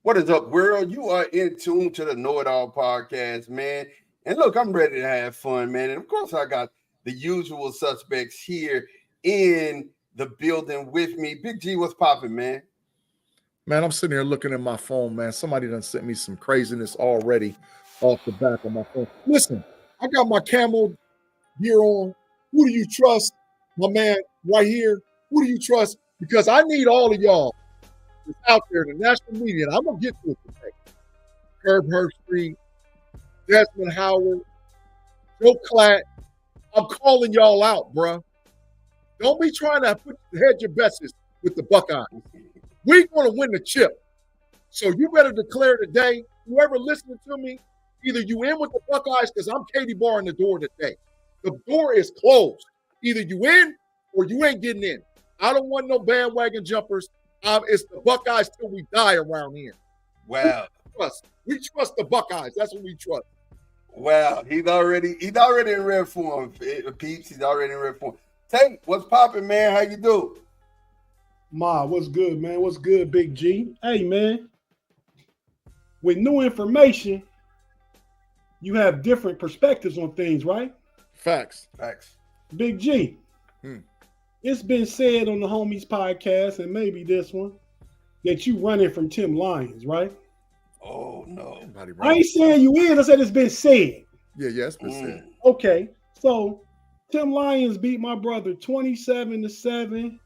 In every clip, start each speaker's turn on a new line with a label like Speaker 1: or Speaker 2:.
Speaker 1: What is up, world? You are in tune to the KnoItAllz podcast, man. And look, I'm ready to have fun, man. And of course, I got the usual suspects here in the building with me. Big G, what's popping, man?
Speaker 2: Man, I'm sitting here looking at my phone, man. Somebody done sent me some craziness already off the back of my phone. Listen, I got my camel gear on. Who do you trust? My man right here. Who do you trust? Because I need all of y'all that's out there in the national media, and I'm going to get to it today. Herb Street, Desmond Howard, Joe Klatt. I'm calling y'all out, bruh. Don't be trying to hedge your bets with the Buckeyes. We're going to win the chip. So you better declare today, whoever listening to me, either you in with the Buckeyes, because I'm Katie barring the door today. The door is closed. Either you in or you ain't getting in. I don't want no bandwagon jumpers. It's the Buckeyes till we die around here.
Speaker 1: Wow.
Speaker 2: We trust the Buckeyes. That's what we trust.
Speaker 1: Wow. He's already in red form, peeps. He's already in red form. Tank, what's popping, man? How you do?
Speaker 3: Ma, what's good, man? What's good, Big G? Hey, man. With new information, you have different perspectives on things, right?
Speaker 2: Facts.
Speaker 3: Big G. It's been said on the Homies podcast, and maybe this one, that you running from Tim Lyons, right?
Speaker 1: Oh, no.
Speaker 3: I ain't saying you is. I said it's been said.
Speaker 2: Yeah, it's been said.
Speaker 3: Okay, so Tim Lyons beat my brother 27-7.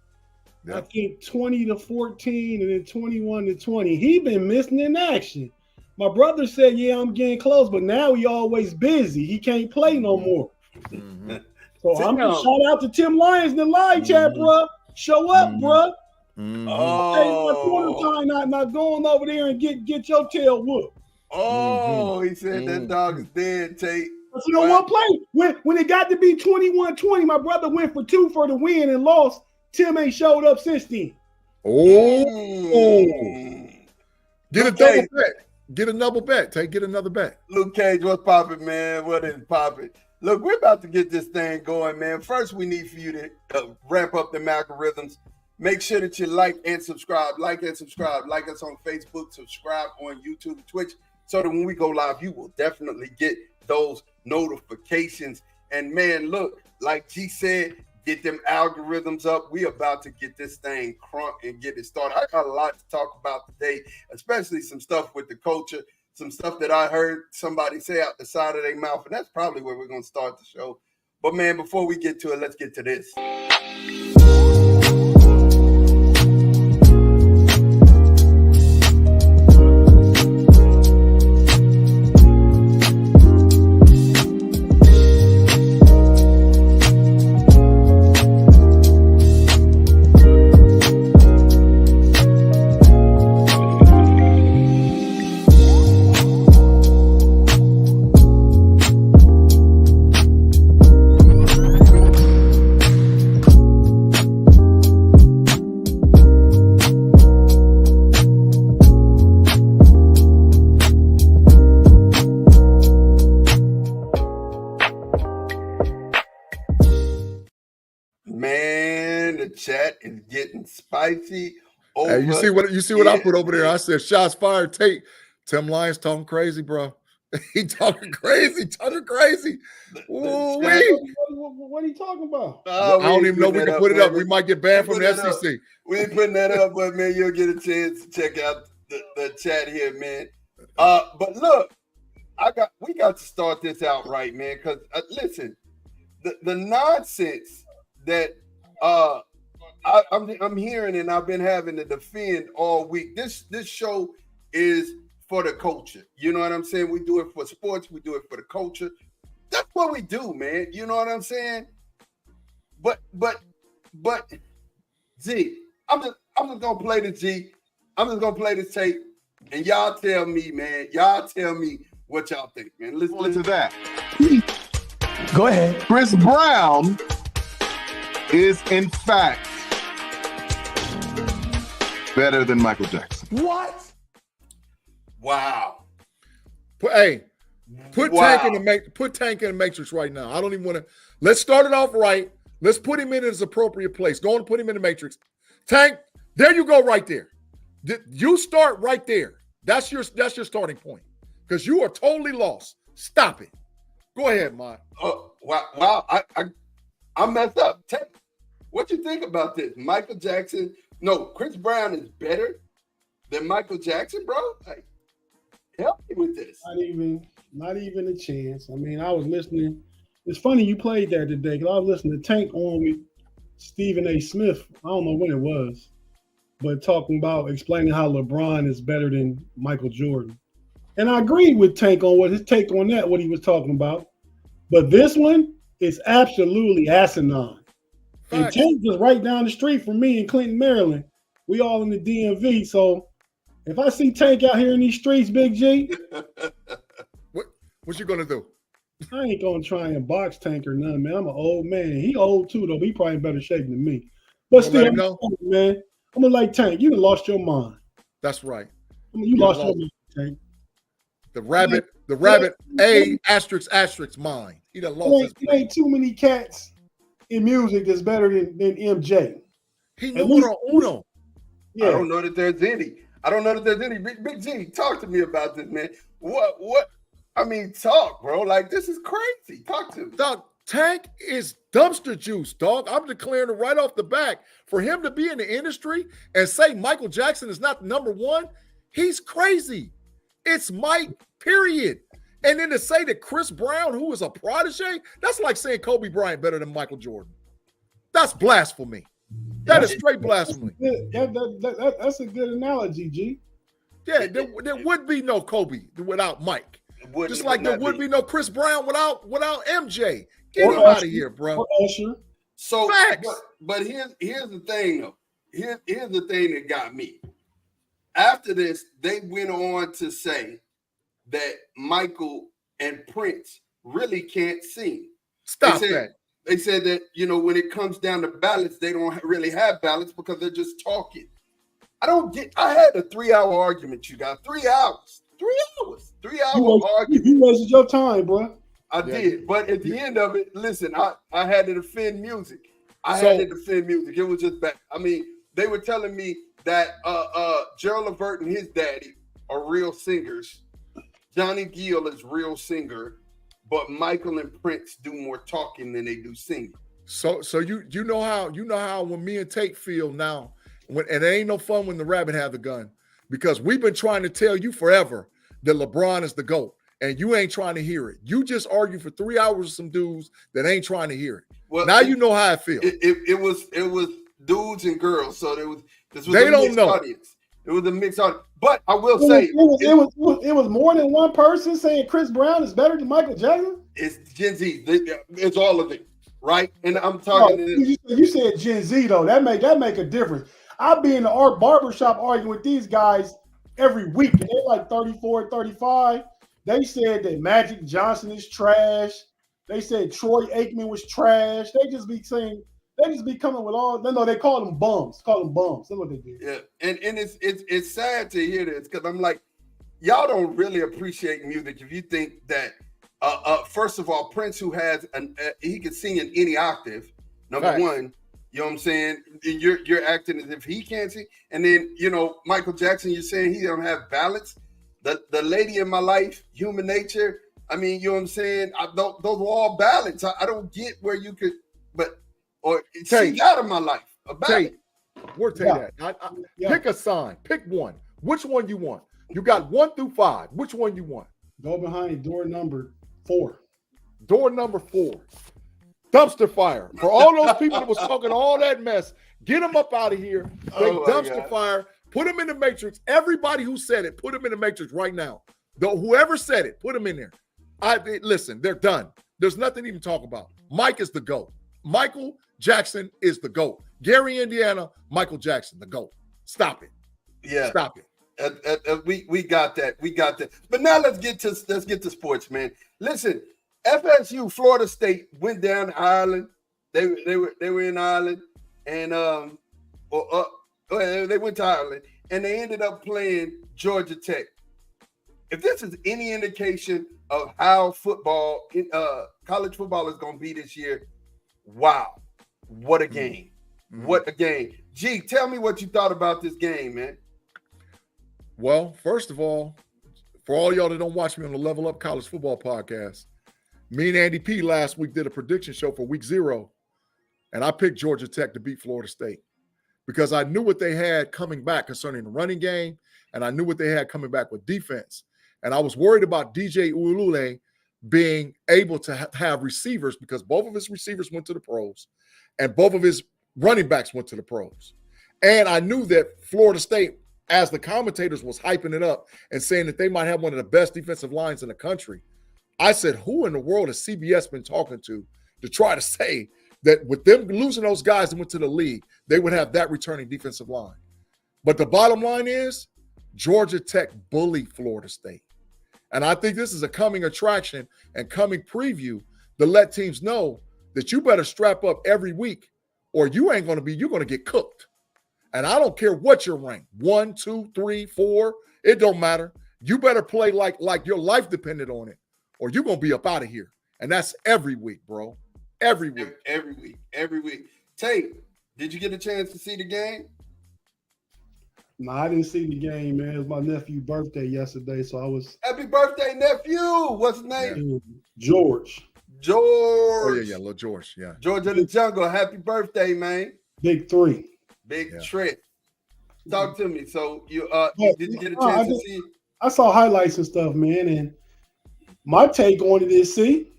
Speaker 3: Yep. I think 20-14 and then 21-20. He been missing in action. My brother said, yeah, I'm getting close, but now he always busy. He can't play no more.
Speaker 2: Mm-hmm.
Speaker 3: So I'm going to shout out to Tim Lyons in the live chat, bro. Show up, bro.
Speaker 1: Mm-hmm.
Speaker 3: Okay, my not going over there and get your tail whooped.
Speaker 1: Oh, he said that dog is dead, Tate.
Speaker 3: You know what play? When it got to be 21-20, my brother went for 2 for the win and lost. Tim ain't showed up since then.
Speaker 2: Get a double bet. Get another bet. Get another bet.
Speaker 1: Luke Cage, what's popping, man? What is popping? Look, we're about to get this thing going, man. First, we need for you to ramp up the algorithms. Make sure that you like and subscribe. Like us on Facebook, subscribe on YouTube and Twitch, so that when we go live, you will definitely get those notifications. And, man, look, like G said, get them algorithms up. We about to get this thing crunk and get it started. I got a lot to talk about today, especially some stuff with the culture, some stuff that I heard somebody say out the side of their mouth, and that's probably where we're going to start the show. But, man, before we get to it, let's get to this. Chat is getting spicy.
Speaker 2: Hey, you see what I put over there? I said, shots fired. Tim Lyons talking crazy, bro. He talking crazy.
Speaker 3: What are you talking about?
Speaker 2: I don't even know if we can put it up. We might get banned from the SEC.
Speaker 1: We ain't putting that up, but man, you'll get a chance to check out the chat here, man. But look, we got to start this out right, man. Because listen, the nonsense that I'm hearing and I've been having to defend all week. This show is for the culture. You know what I'm saying? We do it for sports. We do it for the culture. That's what we do, man. You know what I'm saying? But Z, I'm just gonna play the G. I'm just gonna play the tape, and y'all tell me, man. Y'all tell me what y'all think, man. Listen
Speaker 4: to that.
Speaker 3: Go ahead.
Speaker 4: Chris Brown is in fact better than Michael Jackson.
Speaker 3: What?
Speaker 1: Wow.
Speaker 2: Put Tank in the matrix right now. I don't even want to. Let's start it off right. Let's put him in his appropriate place. Go and put him in the matrix. Tank, there you go right there. You start right there. That's your starting point. Because you are totally lost. Stop it. Go ahead, Mike.
Speaker 1: Oh, wow. I messed up. What you think about this? Michael Jackson. No, Chris Brown is better than Michael Jackson, bro. Like, help me with this.
Speaker 3: Not even a chance. I mean, I was listening. It's funny you played that today because I was listening to Tank on with Stephen A. Smith. I don't know when it was, but talking about explaining how LeBron is better than Michael Jordan. And I agreed with Tank on what his take on that, what he was talking about. But this one is absolutely asinine. And Tank is right down the street from me in Clinton, Maryland. We all in the DMV. So if I see Tank out here in these streets, Big G,
Speaker 2: what you gonna do?
Speaker 3: I ain't gonna try and box Tank or nothing, man. I'm an old man. He old too, though. He probably in better shape than me. But still, man, I'm gonna like Tank. You done lost your mind.
Speaker 2: That's right.
Speaker 3: You lost your mind, Tank.
Speaker 2: The rabbit, A *** mind. He done lost his mind.
Speaker 3: There ain't too many cats in music that's better than MJ.
Speaker 2: He numero uno.
Speaker 1: Yeah. I don't know that there's any. Big G, talk to me about this, man. What? I mean, talk, bro. Like, this is crazy. Talk to me.
Speaker 2: Dog, Tank is dumpster juice, dog. I'm declaring it right off the back. For him to be in the industry and say Michael Jackson is not the number one, he's crazy. It's Mike, period. And then to say that Chris Brown, who is a protege, that's like saying Kobe Bryant better than Michael Jordan. That's blasphemy. That is straight blasphemy.
Speaker 3: That's a good analogy, G.
Speaker 2: Yeah, there would be no Kobe without Mike. Just like there would be no Chris Brown without MJ. Get him out of here, bro.
Speaker 1: So, but here's the thing, though. Here's the thing that got me. After this, they went on to say that Michael and Prince really can't sing.
Speaker 2: Stop that.
Speaker 1: They said that, when it comes down to ballots, they don't really have ballots because they're just talking. I had a 3-hour argument, you got 3 hours. 3 hours. 3 hour argument.
Speaker 3: You wasted your time, bro.
Speaker 1: I did. But at the end of it, listen, I had to defend music. It was just bad. I mean, they were telling me that Gerald Levert and his daddy are real singers. Johnny Gill is real singer, but Michael and Prince do more talking than they do singing.
Speaker 2: So you know how when me and Tate feel now, and it ain't no fun when the rabbit have the gun, because we've been trying to tell you forever that LeBron is the GOAT, and you ain't trying to hear it. You just argue for 3 hours with some dudes that ain't trying to hear it. Well, now you know how I feel.
Speaker 1: It was dudes and girls, so this was
Speaker 2: they
Speaker 1: a
Speaker 2: don't
Speaker 1: mixed
Speaker 2: know.
Speaker 1: Audience. It was a mixed audience. But I will say
Speaker 3: it was more than one person saying Chris Brown is better than Michael Jackson.
Speaker 1: It's Gen Z. It's all of it, right? And I'm talking.
Speaker 3: You said Gen Z though. That make a difference. I'll be in the art barbershop arguing with these guys every week, and they're like 34, 35. They said that Magic Johnson is trash. They said Troy Aikman was trash. They just be coming with all. No, they call them bums. That's what they did.
Speaker 1: Yeah, and it's sad to hear this because I'm like, y'all don't really appreciate music if you think that. First of all, Prince, who has he can sing in any octave. Number one, you know what I'm saying. And you're acting as if he can't sing, and then Michael Jackson, you're saying he don't have ballads. The Lady in My Life, Human Nature. I mean, you know what I'm saying. Those were all ballads. I don't get where you could, or She's Out of My Life. A ballad.
Speaker 2: We'll take that. Pick a sign. Pick one. Which one you want? You got 1 through 5. Which one you want?
Speaker 3: Go behind door number 4.
Speaker 2: Door number 4. Dumpster fire. For all those people that was talking all that mess, get them up out of here. Dumpster fire. Put them in the matrix. Everybody who said it, put them in the matrix right now. Whoever said it, put them in there. Listen, they're done. There's nothing to even talk about. Mike is the GOAT. Michael Jackson is the GOAT. Gary, Indiana, Michael Jackson, the GOAT. Stop it.
Speaker 1: Yeah.
Speaker 2: Stop it.
Speaker 1: We got that. We got that. But now let's get to sports, man. Listen, FSU, Florida State went down to Ireland. They were in Ireland, and they went to Ireland, and they ended up playing Georgia Tech. If this is any indication of how college football is going to be this year, wow, what a game. Mm-hmm. What a game. G, tell me what you thought about this game, man.
Speaker 2: Well, first of all, for all y'all that don't watch me on the Level Up College Football Podcast, me and Andy P last week did a prediction show for week 0, and I picked Georgia Tech to beat Florida State because I knew what they had coming back concerning the running game, and I knew what they had coming back with defense. And I was worried about DJ Uiagalelei being able to have receivers because both of his receivers went to the pros and both of his running backs went to the pros. And I knew that Florida State, as the commentators was hyping it up and saying that they might have one of the best defensive lines in the country, I said, who in the world has CBS been talking to try to say that with them losing those guys that went to the league, they would have that returning defensive line? But the bottom line is Georgia Tech bullied Florida State. And I think this is a coming attraction and coming preview to let teams know that you better strap up every week or you're going to get cooked. And I don't care what you're ranked, 1, 2, 3, 4, it don't matter. You better play like your life depended on it or you're going to be up out of here. And that's every week, bro. Every week.
Speaker 1: Every week. Tate, did you get a chance to see the game?
Speaker 3: No, I didn't see the game, man. It was my nephew's birthday yesterday, so I was.
Speaker 1: Happy birthday, nephew. What's his name?
Speaker 3: George.
Speaker 2: Oh, yeah, little George, yeah.
Speaker 1: George in the jungle. Happy birthday, man.
Speaker 3: Big 3.
Speaker 1: Big trip. Talk to me. So you did you get a chance to see?
Speaker 3: I saw highlights and stuff, man, and my take on it is, see,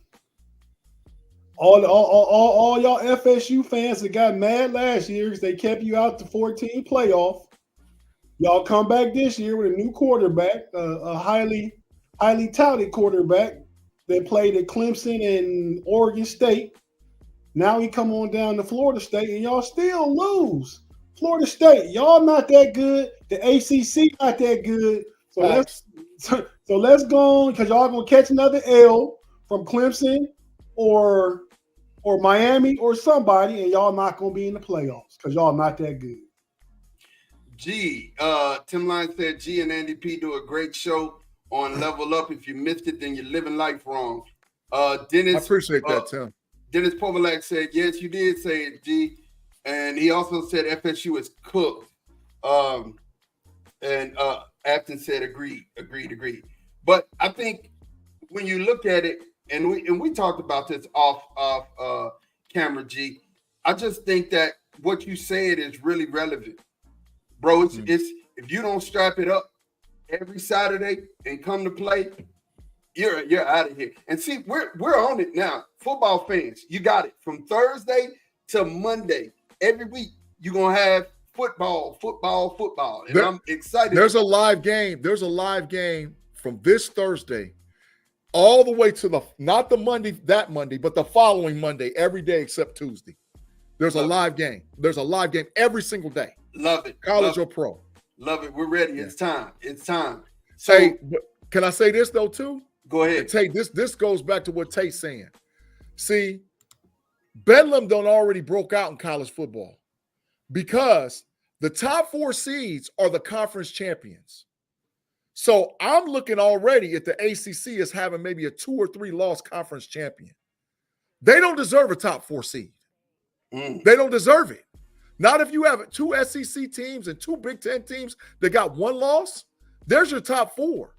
Speaker 3: all y'all FSU fans that got mad last year because they kept you out the 14 playoff. Y'all come back this year with a new quarterback, a highly touted quarterback that played at Clemson and Oregon State. Now he come on down to Florida State, and y'all still lose. Florida State, y'all not that good. The ACC not that good. So let's go on because y'all gonna catch another L from Clemson or Miami or somebody, and y'all not gonna be in the playoffs because y'all not that good.
Speaker 1: Tim Lyons said G and Andy P do a great show on Level Up. If you missed it, then you're living life wrong. Dennis,
Speaker 2: I appreciate that, Tim.
Speaker 1: Dennis Povalak said, yes, you did say it, G. And he also said FSU is cooked. And Afton said agreed. But I think when you look at it, and we talked about this off camera, G, I just think that what you said is really relevant. Bro, it's if you don't strap it up every Saturday and come to play, you're out of here. And see, we're on it now. Football fans, you got it. From Thursday to Monday, every week, you're gonna have football. And I'm excited.
Speaker 2: There's a live game. There's a live game from this Thursday all the way to not the Monday, that Monday, but the following Monday, every day except Tuesday. There's a live game. There's a live game every single day.
Speaker 1: Love it.
Speaker 2: College or pro.
Speaker 1: Love it. We're ready. Yeah. It's time.
Speaker 2: So, hey, can I say this though too?
Speaker 1: Go ahead.
Speaker 2: Tate, this goes back to what Tate's saying. See, Bedlam done already broke out in college football because the top 4 seeds are the conference champions. So I'm looking already at the ACC as having maybe a 2 or 3 loss conference champion. They don't deserve a top 4 seed. They don't deserve it. Not if you have 2 SEC teams and 2 Big Ten teams that got 1 loss. There's your top 4.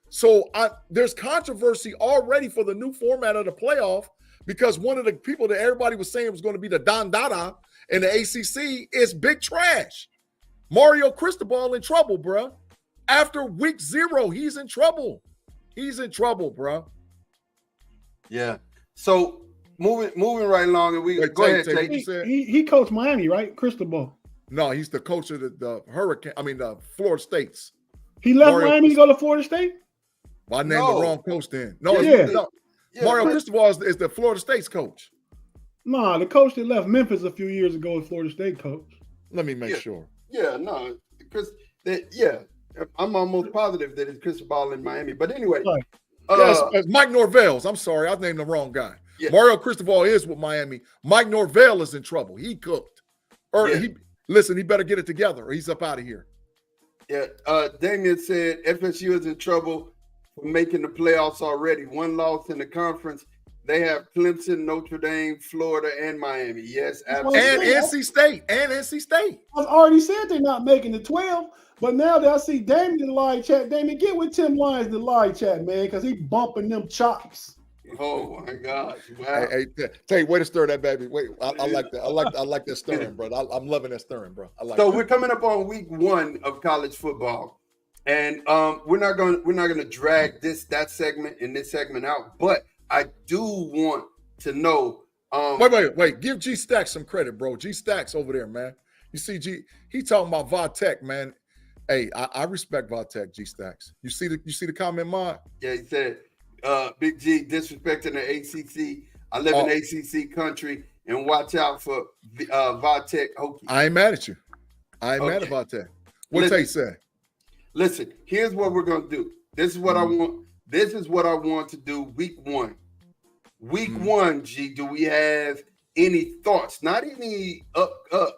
Speaker 2: So there's controversy already for the new format of the playoff because one of the people that everybody was saying was going to be the Don Dada in the ACC is big trash. Mario Cristobal in trouble, bro. After week 0, he's in trouble. He's in trouble, bro.
Speaker 1: Yeah. So moving right along, and we go ahead.
Speaker 3: He coached Miami, right? Cristobal.
Speaker 2: No, he's the coach of the Hurricane. I mean, the Florida States.
Speaker 3: He left Miami to go to Florida State.
Speaker 2: Well, I named the wrong coach then. No, Mario Cristobal is the Florida State's coach.
Speaker 3: Nah, the coach that left Memphis a few years ago is Florida State coach.
Speaker 2: Let me make sure.
Speaker 1: Yeah, no, I'm almost positive that it's Cristobal in Miami. But anyway,
Speaker 2: yes, Mike Norvell's. I'm sorry, I named the wrong guy. Yeah. Mario Cristobal is with Miami. Mike Norvell is in trouble. He cooked. He better get it together or he's up out of here.
Speaker 1: Yeah, Damien said FSU is in trouble for making the playoffs already. 1 loss in the conference They have Clemson, Notre Dame, Florida, and Miami. Yes,
Speaker 3: Well,
Speaker 1: absolutely.
Speaker 2: And NC State. And NC State.
Speaker 3: I already said they're not making the 12, but now that I see Damon in the live chat, Damon, get with Tim Lyons in the live chat, man, because he bumping them chops.
Speaker 1: Oh my gosh! Wow.
Speaker 2: Hey, tell you, way to stir that baby. Wait, I like that. I like that stirring, bro. I'm loving that stirring, bro. I like.
Speaker 1: So
Speaker 2: that.
Speaker 1: we're coming up on week 1 of college football, and we're not gonna drag that segment and this segment out, but I do want to know.
Speaker 2: Wait. Give G Stacks some credit, bro. G Stacks over there, man. You see, he talking about Vatek, man. Hey, I respect Vatek, G Stacks. You see the comment, Mod?
Speaker 1: Yeah, he said, Big G disrespecting the ACC. I live in ACC country, and watch out for Vatek Hokie.
Speaker 2: I ain't mad at you. I ain't mad at Vatek. What Tate said?
Speaker 1: Listen, here's what we're gonna do. This is what I want. This is what I want to do. Week 1. Week 1, G. Do we have any thoughts? Not any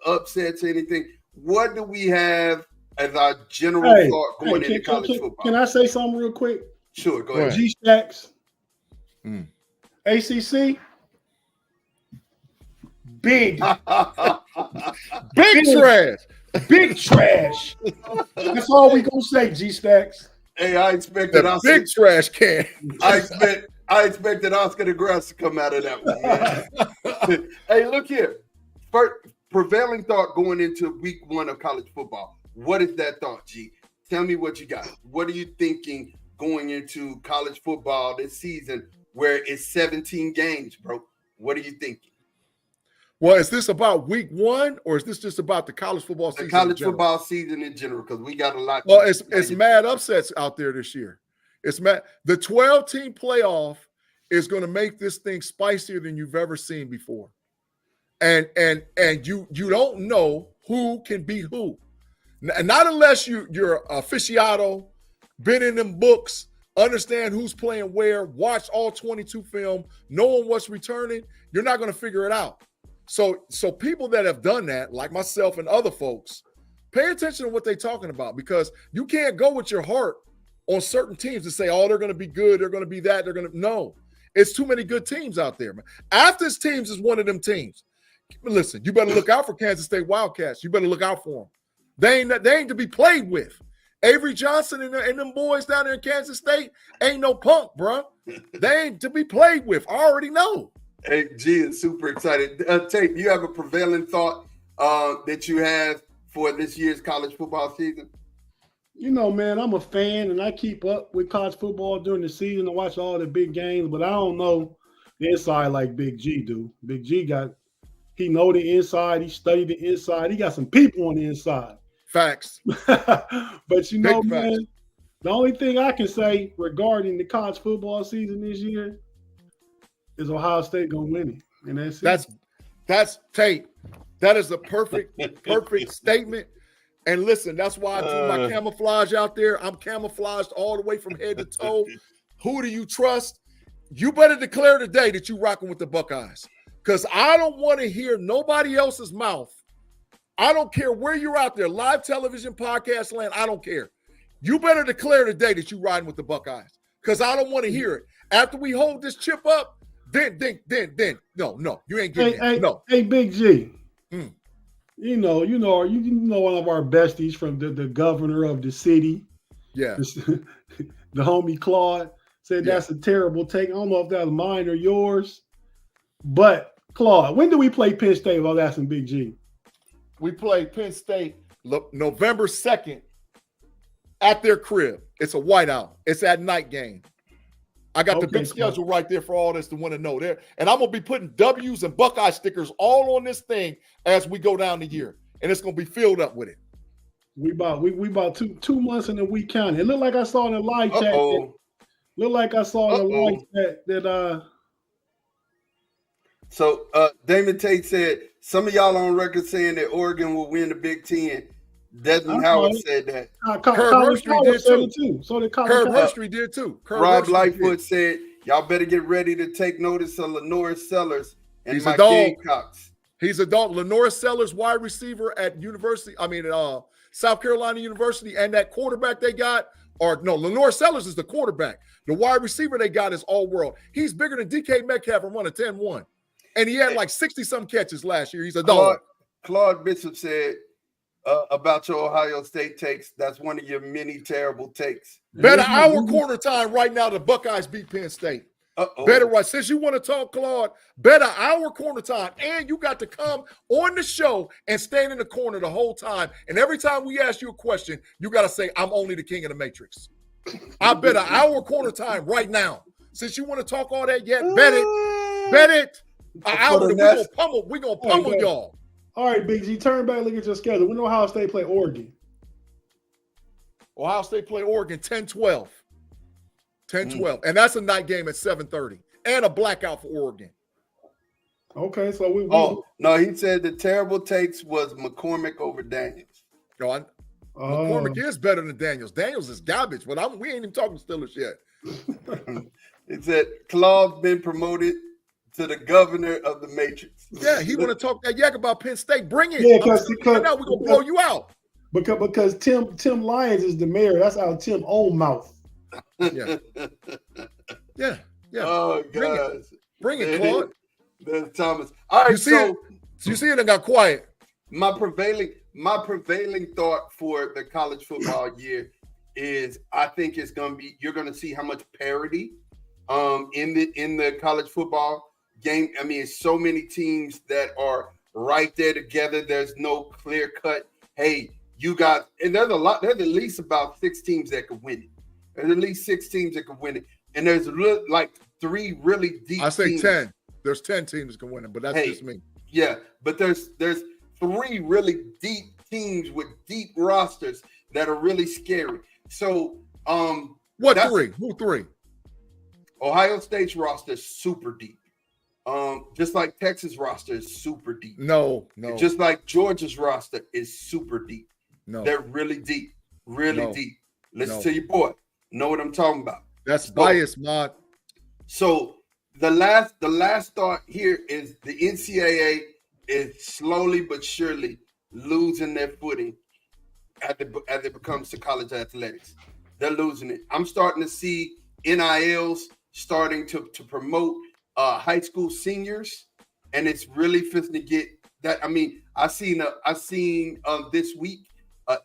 Speaker 1: upsets or anything. What do we have as our general thought going into college football?
Speaker 3: Can I say something real quick?
Speaker 1: Sure, go ahead.
Speaker 3: G Stacks, ACC, big
Speaker 2: trash.
Speaker 3: Big trash. That's all we gonna say, G Stacks.
Speaker 1: Hey, I expected
Speaker 2: the big trash can.
Speaker 1: I expected Oscar the Grass to come out of that one. Man. Hey, look here. First, prevailing thought going into week 1 of college football. What is that thought, G? Tell me what you got. What are you thinking going into college football this season where it's 17 games, bro? What are you thinking?
Speaker 2: Well, is this about week 1 or is this just about the college football season?
Speaker 1: The college football season in general, because we got a lot.
Speaker 2: Well, it's mad upsets out there this year. It's mad. The 12-team playoff is going to make this thing spicier than you've ever seen before. And you don't know who can beat who. Not unless you're aficionado, been in them books, understand who's playing where, watch all 22 film, knowing what's returning, you're not going to figure it out. So people that have done that, like myself and other folks, pay attention to what they're talking about, because you can't go with your heart on certain teams and say, oh, they're going to be good, they're going to be that, they're going to – no. It's too many good teams out there, man. Athens teams is one of them teams. Listen, you better look out for Kansas State Wildcats. You better look out for them. They ain't to be played with. Avery Johnson and them boys down there in Kansas State ain't no punk, bro. They ain't to be played with. I already know.
Speaker 1: Hey, G is super excited. Tate, you have a prevailing thought that you have for this year's college football season?
Speaker 3: You know, man, I'm a fan, and I keep up with college football during the season. I watch all the big games, but I don't know the inside like Big G do. Big G he know the inside. He studied the inside. He got some people on the inside.
Speaker 2: Facts.
Speaker 3: But you know,
Speaker 2: Big
Speaker 3: man,
Speaker 2: facts.
Speaker 3: The only thing I can say regarding the college football season this year is Ohio State gonna win it, and
Speaker 2: that's Tate. That is a perfect statement. And listen, that's why I do my camouflage out there. I'm camouflaged all the way from head to toe. Who do you trust? You better declare today that you're rocking with the Buckeyes, because I don't want to hear nobody else's mouth. I don't care where you're out there, live television, podcast land, I don't care. You better declare today that you're riding with the Buckeyes, because I don't want to hear it. After we hold this chip up, then, no, you ain't getting it. No.
Speaker 3: Hey, Big G. You know one of our besties from the governor of the city.
Speaker 2: Yeah.
Speaker 3: The homie Claude said that's a terrible take. I don't know if that was mine or yours. But Claude, when do we play Penn State? I was asking Big G.
Speaker 2: We play Penn State November 2nd at their crib. It's a whiteout. It's at night game. I got the big schedule right there for all this to want to know there. And I'm going to be putting W's and Buckeye stickers all on this thing as we go down the year. And it's going to be filled up with it.
Speaker 3: We about two months in a week counting. It looked like I saw in the live chat. Looked like I saw in the live chat that
Speaker 1: So Damon Tate said some of y'all on record saying that Oregon will win the Big Ten. Desmond Howard said that.
Speaker 2: Herb Hershey did too.
Speaker 3: So did
Speaker 2: Herb Hershey did too.
Speaker 1: Rob Lightfoot said, y'all better get ready to take notice of Lenore Sellers and my Gamecocks.
Speaker 2: He's a dog. Lenore Sellers, wide receiver at South Carolina University, and that quarterback they got Or no, Lenore Sellers is the quarterback. The wide receiver they got is all world. He's bigger than DK Metcalf and run a 10-1. And he had like 60-some catches last year. He's a dog.
Speaker 1: Claude Bishop said about your Ohio State takes, that's one of your many terrible takes.
Speaker 2: Better hour corner time right now. The Buckeyes beat Penn State. Better right. Since you want to talk, Claude, better hour corner time. And you got to come on the show and stand in the corner the whole time. And every time we ask you a question, you got to say, I'm only the king of the Matrix. I bet an hour corner time right now. Since you want to talk all that yet, bet it. Bet it. An hour. We're going to pummel y'all.
Speaker 3: All right, Big G, turn back, look at your schedule. We know Ohio State play Oregon.
Speaker 2: Ohio State play Oregon 10-12. 10-12. And that's a night game at 7:30. And a blackout for Oregon.
Speaker 3: Okay, so
Speaker 1: no, he said the terrible takes was McCormick over Daniels.
Speaker 2: No, McCormick is better than Daniels. Daniels is garbage, but we ain't even talking Steelers yet.
Speaker 1: It said Claude's been promoted to the governor of the Matrix.
Speaker 2: Yeah, he want to talk that yak about Penn State. Bring it.
Speaker 3: Yeah, because
Speaker 2: now we're gonna blow you out.
Speaker 3: Because Tim Lyons is the mayor. That's out Tim own mouth.
Speaker 2: Yeah.
Speaker 1: Oh gosh.
Speaker 2: Bring it, Claude.
Speaker 1: There's Thomas. All right,
Speaker 2: you see it and got quiet.
Speaker 1: My prevailing thought for the college football year is I think it's gonna be you're gonna see how much parity in the college football game. I mean, it's so many teams that are right there together. There's no clear cut. Hey, you got, and there's at least about 6 teams that could win it. There's at least 6 teams that could win it. And there's like 3 really deep
Speaker 2: I say
Speaker 1: teams.
Speaker 2: 10. There's 10 teams that can win it, but that's just me.
Speaker 1: Yeah, but there's 3 really deep teams with deep rosters that are really scary. So
Speaker 2: what 3? Who 3?
Speaker 1: Ohio State's roster is super deep. Just like Texas roster is super deep.
Speaker 2: No.
Speaker 1: Just like Georgia's roster is super deep.
Speaker 2: No.
Speaker 1: They're really deep. Deep. Listen to your boy. Know what I'm talking about.
Speaker 2: That's biased, Mod. So
Speaker 1: the last thought here is the NCAA is slowly but surely losing their footing as it becomes to college athletics. They're losing it. I'm starting to see NILs starting to promote high school seniors, and it's really fitting to get that. I mean, I seen this week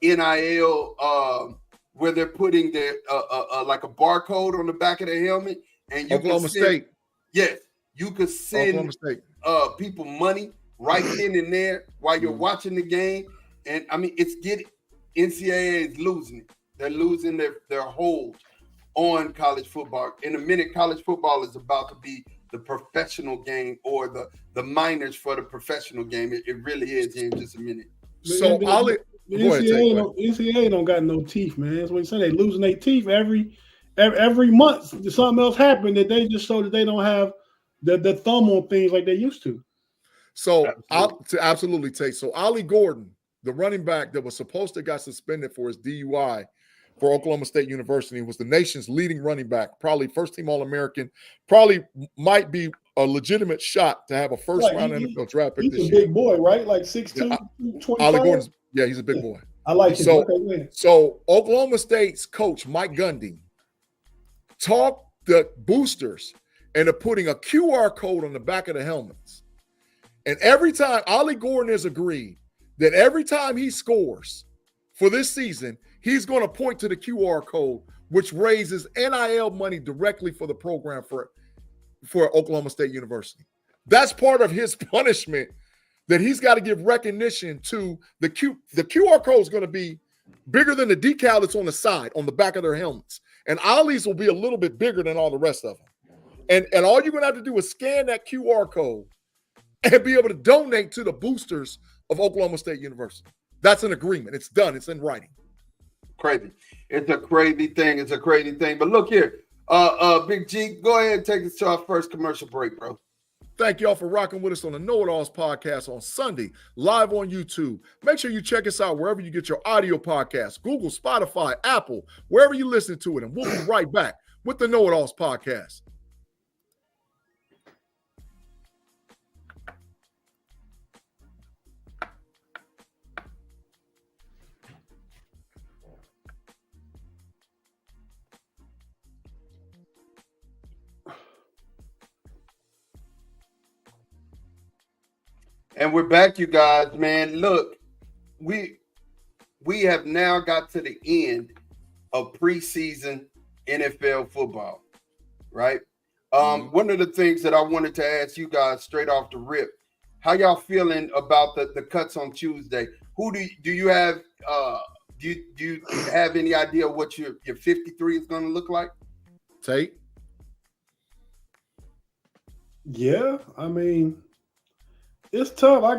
Speaker 1: NIL where they're putting their like a barcode on the back of the helmet, and you
Speaker 2: Oklahoma State.
Speaker 1: Yes, you could send people money right then and there while you're watching the game. And I mean, NCAA is losing it. They're losing their hold on college football. In a minute, college football is about to be the professional game, or the minors for the professional game. It really is in just a minute.
Speaker 2: So the
Speaker 3: NCAA don't got no teeth, man. That's what he's saying. They losing their teeth every month. Something else happened that they just show that they don't have the thumb on things like they used to.
Speaker 2: So absolutely take. So Ollie Gordon, the running back that was supposed to got suspended for his DUI for Oklahoma State University, was the nation's leading running back, probably first-team All-American, probably might be a legitimate shot to have a first-round NFL draft pick this year.
Speaker 3: He's a big boy, right? Like 6'2", 25?
Speaker 2: Ollie Gordon's, yeah, he's a big boy.
Speaker 3: I like him.
Speaker 2: So Oklahoma State's coach, Mike Gundy, talked the boosters into putting a QR code on the back of the helmets. And every time, Ollie Gordon has agreed that every time he scores for this season, he's going to point to the QR code, which raises NIL money directly for the program for Oklahoma State University. That's part of his punishment, that he's got to give recognition to the QR code is going to be bigger than the decal that's on the side, on the back of their helmets. And Ollie's will be a little bit bigger than all the rest of them. And all you're going to have to do is scan that QR code and be able to donate to the boosters of Oklahoma State University. That's an agreement. It's done. It's in writing.
Speaker 1: Crazy. It's a crazy thing. But look here, Big G, go ahead and take us to our first commercial break, bro.
Speaker 2: Thank y'all for rocking with us on the KnoItAllz podcast on Sunday, live on YouTube. Make sure you check us out wherever you get your audio podcasts, Google, Spotify, Apple, wherever you listen to it. And we'll be right back with the KnoItAllz podcast.
Speaker 1: And we're back, you guys, man. Look, we have now got to the end of preseason NFL football, right? One of the things that I wanted to ask you guys straight off the rip, how y'all feeling about the cuts on Tuesday? Who do you have? Do you have any idea what your 53 is going to look like?
Speaker 2: Tate?
Speaker 3: Yeah, I mean, it's tough. I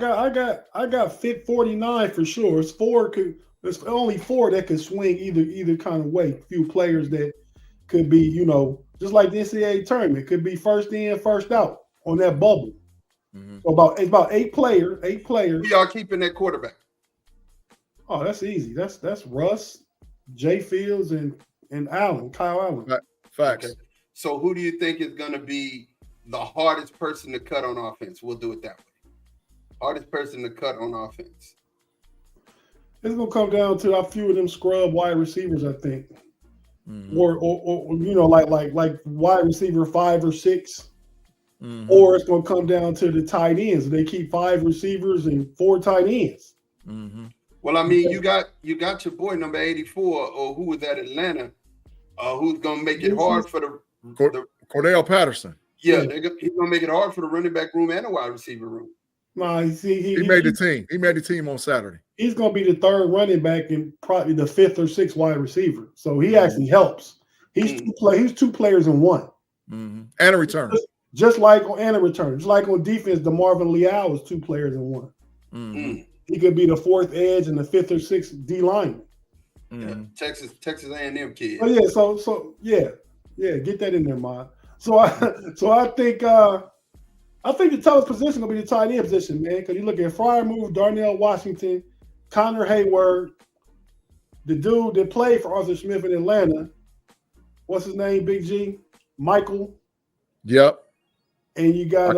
Speaker 3: got fit 49 for sure. There's only 4 that can swing either kind of way. Few players that could be, just like the NCAA tournament, could be first in, first out on that bubble.
Speaker 2: Mm-hmm.
Speaker 3: So it's about 8 players.
Speaker 1: Who y'all keeping that quarterback?
Speaker 3: Oh, that's easy. That's Russ, Jay Fields, and Kyle Allen.
Speaker 2: Facts.
Speaker 1: Okay. So who do you think is going to be the hardest person to cut on offense? We'll do it that way. Hardest person to cut on offense.
Speaker 3: It's gonna come down to a few of them scrub wide receivers, I think,
Speaker 2: Mm-hmm.
Speaker 3: or like wide receiver 5 or 6,
Speaker 2: Mm-hmm.
Speaker 3: or it's gonna come down to the tight ends. They keep 5 receivers and 4 tight ends.
Speaker 2: Mm-hmm.
Speaker 1: Well, I mean, you got your boy number 84, or who was at Atlanta, who's gonna make it hard for the
Speaker 2: Cordell Patterson.
Speaker 1: Yeah, he's gonna make it hard for the running back room and the wide receiver room.
Speaker 3: Nah, he
Speaker 2: made the team. He made the team on Saturday.
Speaker 3: He's gonna be the 3rd running back and probably the 5th or 6th wide receiver. So he actually helps. He's 2 players in one.
Speaker 2: Mm-hmm. And a return.
Speaker 3: Just like on return. Just like on defense, DeMarvin Leal is 2 players in one.
Speaker 2: Mm-hmm.
Speaker 3: He could be the 4th edge and the 5th or 6th D lineman.
Speaker 1: Mm-hmm. Texas A&M kid.
Speaker 3: Oh yeah, so get that in there, man. So I think the toughest position gonna be the tight end position, man. Because you look at Freiermuth, Darnell Washington, Connor Hayward, the dude that played for Arthur Smith in Atlanta. What's his name? Big G, Michael.
Speaker 2: Yep.
Speaker 3: And you got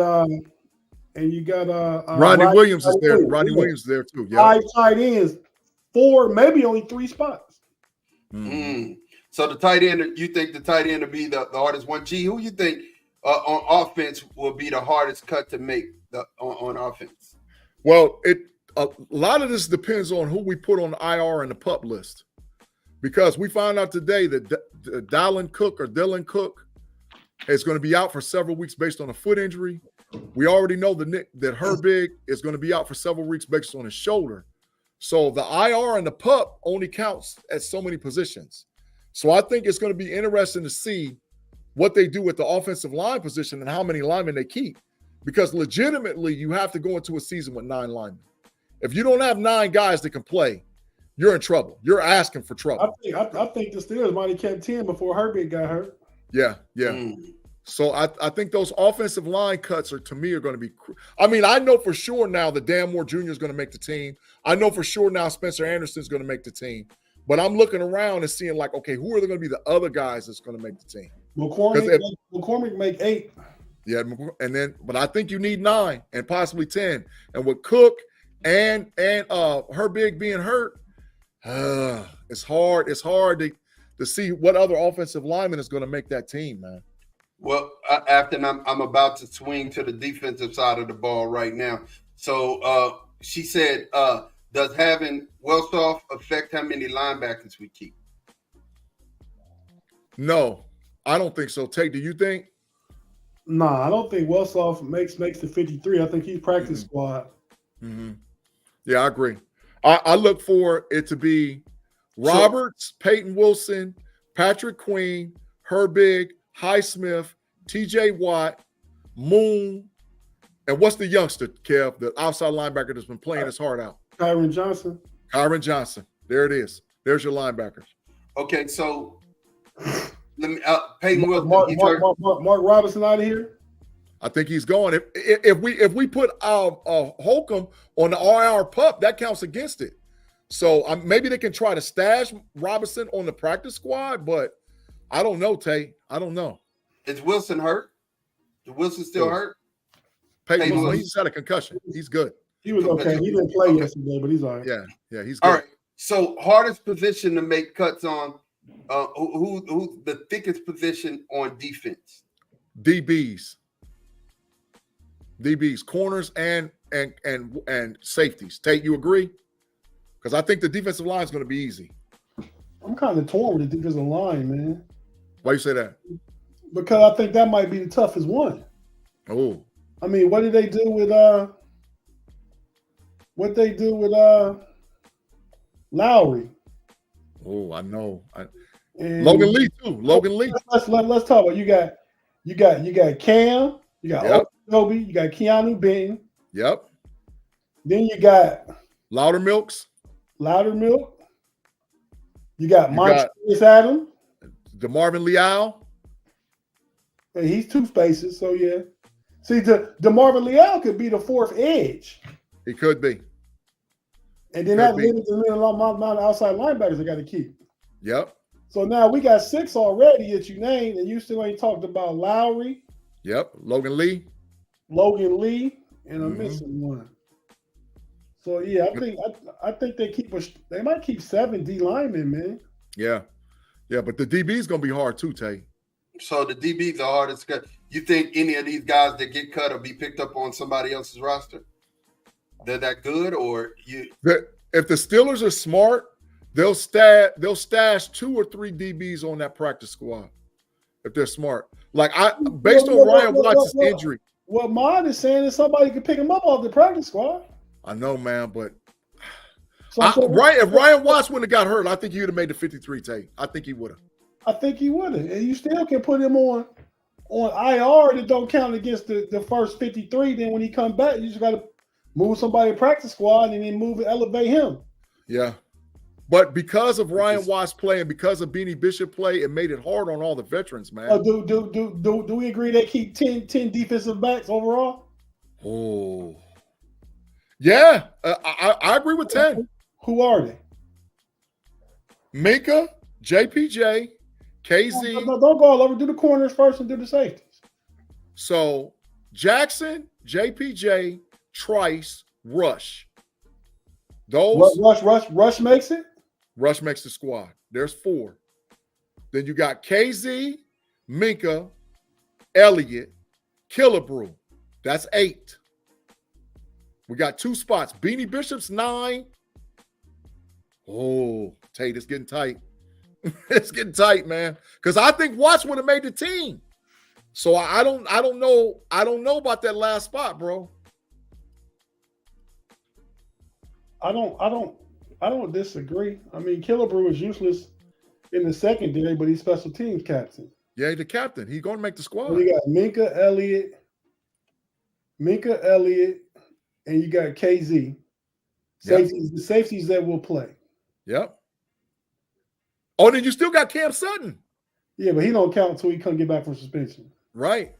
Speaker 2: Rodney Williams is there. Rodney Williams is there too. Yep.
Speaker 3: 5 tight ends, 4, maybe only 3 spots.
Speaker 2: Mm-hmm.
Speaker 1: So the tight end, you think the tight end will be the hardest one? G, who you think on offense will be the hardest cut to make on offense?
Speaker 2: Well, a lot of this depends on who we put on the IR and the PUP list, because we found out today that Dylan Cook is going to be out for several weeks based on a foot injury. We already know that Herbig is going to be out for several weeks based on his shoulder. So the IR and the PUP only counts at so many positions. So I think it's going to be interesting to see what they do with the offensive line position and how many linemen they keep. Because legitimately, you have to go into a season with 9 linemen. If you don't have 9 guys that can play, you're in trouble. You're asking for trouble.
Speaker 3: I think the Steelers might have kept 10 before Herbig got hurt.
Speaker 2: Yeah. So I think those offensive line cuts are going to be. I mean, I know for sure now that Dan Moore Jr. is going to make the team. I know for sure now Spencer Anderson is going to make the team. But I'm looking around and seeing like, okay, who are going to be the other guys that's going to make the team?
Speaker 3: McCormick make 8.
Speaker 2: Yeah, but I think you need 9 and possibly 10. And with Cook and Herbig being hurt, it's hard. It's hard to see what other offensive lineman is going to make that team, man.
Speaker 1: Well, after I'm about to swing to the defensive side of the ball right now. So she said, does having Wellsoff affect how many linebackers we keep?
Speaker 2: No, I don't think so. Tate, do you think?
Speaker 3: Nah, I don't think Wellsoff makes the 53. I think he's practice squad.
Speaker 2: Mm-hmm. Yeah, I agree. I look for it to be Roberts, Peyton Wilson, Patrick Queen, Herbig, Highsmith, TJ Watt, Moon, and what's the youngster, Kev, the outside linebacker that's been playing his heart out?
Speaker 3: Kyron Johnson.
Speaker 2: There it is. There's your linebackers.
Speaker 1: Okay, so let me Peyton Wilson.
Speaker 3: Mark Robinson out of here.
Speaker 2: I think he's gone. If we put Holcomb on the IR PUP, that counts against it. So maybe they can try to stash Robinson on the practice squad, but I don't know, Tay. I don't know.
Speaker 1: Is Wilson hurt? Is Wilson still hurt?
Speaker 2: Peyton Wilson, he just had a concussion. He's good.
Speaker 3: He was okay. He didn't play yesterday, but he's all right.
Speaker 2: Yeah, he's good.
Speaker 1: All right. So hardest position to make cuts on. Who's the thickest position on defense?
Speaker 2: DBs, corners, and and safeties. Tate, you agree? Because I think the defensive line is going to be easy.
Speaker 3: I'm kind of torn with the defensive line, man.
Speaker 2: Why you say that?
Speaker 3: Because I think that might be the toughest one.
Speaker 2: Oh,
Speaker 3: I mean, what did they do with Lowry?
Speaker 2: Oh, I know.
Speaker 3: And
Speaker 2: Logan Lee too. Logan Lee.
Speaker 3: Let's talk about you got Cam, you got Obi, you got Keanu Benton.
Speaker 2: Yep.
Speaker 3: Then you got
Speaker 2: Loudermilk.
Speaker 3: You got Montrezl Adams.
Speaker 2: DeMarvin Leal.
Speaker 3: And he's two spaces, so yeah. See, DeMarvin Leal could be the fourth edge.
Speaker 2: He could be.
Speaker 3: And then that limits the amount of outside linebackers they got to keep.
Speaker 2: Yep.
Speaker 3: So now we got 6 already that you named, and you still ain't talked about Lowry.
Speaker 2: Yep. Logan Lee,
Speaker 3: and I'm missing one. So yeah, I think they might keep 7 D linemen, man.
Speaker 2: Yeah. Yeah, but the DB is gonna be hard too, Tay.
Speaker 1: So the DBs are hardest to cut. You think any of these guys that get cut will be picked up on somebody else's roster? They're that good, or you?
Speaker 2: If the Steelers are smart, they'll stash 2 or 3 DBs on that practice squad. If they're smart, based on Ryan Watts' injury.
Speaker 3: What Mod is saying is somebody could pick him up off the practice squad.
Speaker 2: I know, man, but if Ryan Watts wouldn't have got hurt, I think he would have made the 53 take. I think he would have.
Speaker 3: I think he would have. And you still can put him on IR that don't count against the first 53. Then when he come back, you just got to move somebody to practice squad and then elevate him.
Speaker 2: Yeah. But because of Ryan Watts play and because of Beanie Bishop play, it made it hard on all the veterans, man.
Speaker 3: Do we agree they keep 10 defensive backs overall?
Speaker 2: Oh. Yeah, I agree with 10.
Speaker 3: Who are they?
Speaker 2: Minka, JPJ, KZ.
Speaker 3: No, don't go all over. Do the corners first and do the safeties.
Speaker 2: So Jackson, JPJ, Trice, Rush. Those
Speaker 3: Rush makes it?
Speaker 2: Rush makes the squad. There's 4. Then you got KZ, Minka, Elliott, Killebrew. That's 8. We got 2 spots. Beanie Bishop's 9. Oh, Tate, it's getting tight. It's getting tight, man. Because I think Watts would have made the team. So I don't know. I don't know about that last spot, bro.
Speaker 3: I don't disagree. I mean, Killebrew is useless in the secondary, but he's special teams captain.
Speaker 2: Yeah, he's the captain. He's going to make the squad.
Speaker 3: Well, you got Minka Elliott, and you got KZ. The safeties that will play.
Speaker 2: Yep. Oh, then you still got Cam Sutton.
Speaker 3: Yeah, but he don't count until he come get back from suspension.
Speaker 2: Right.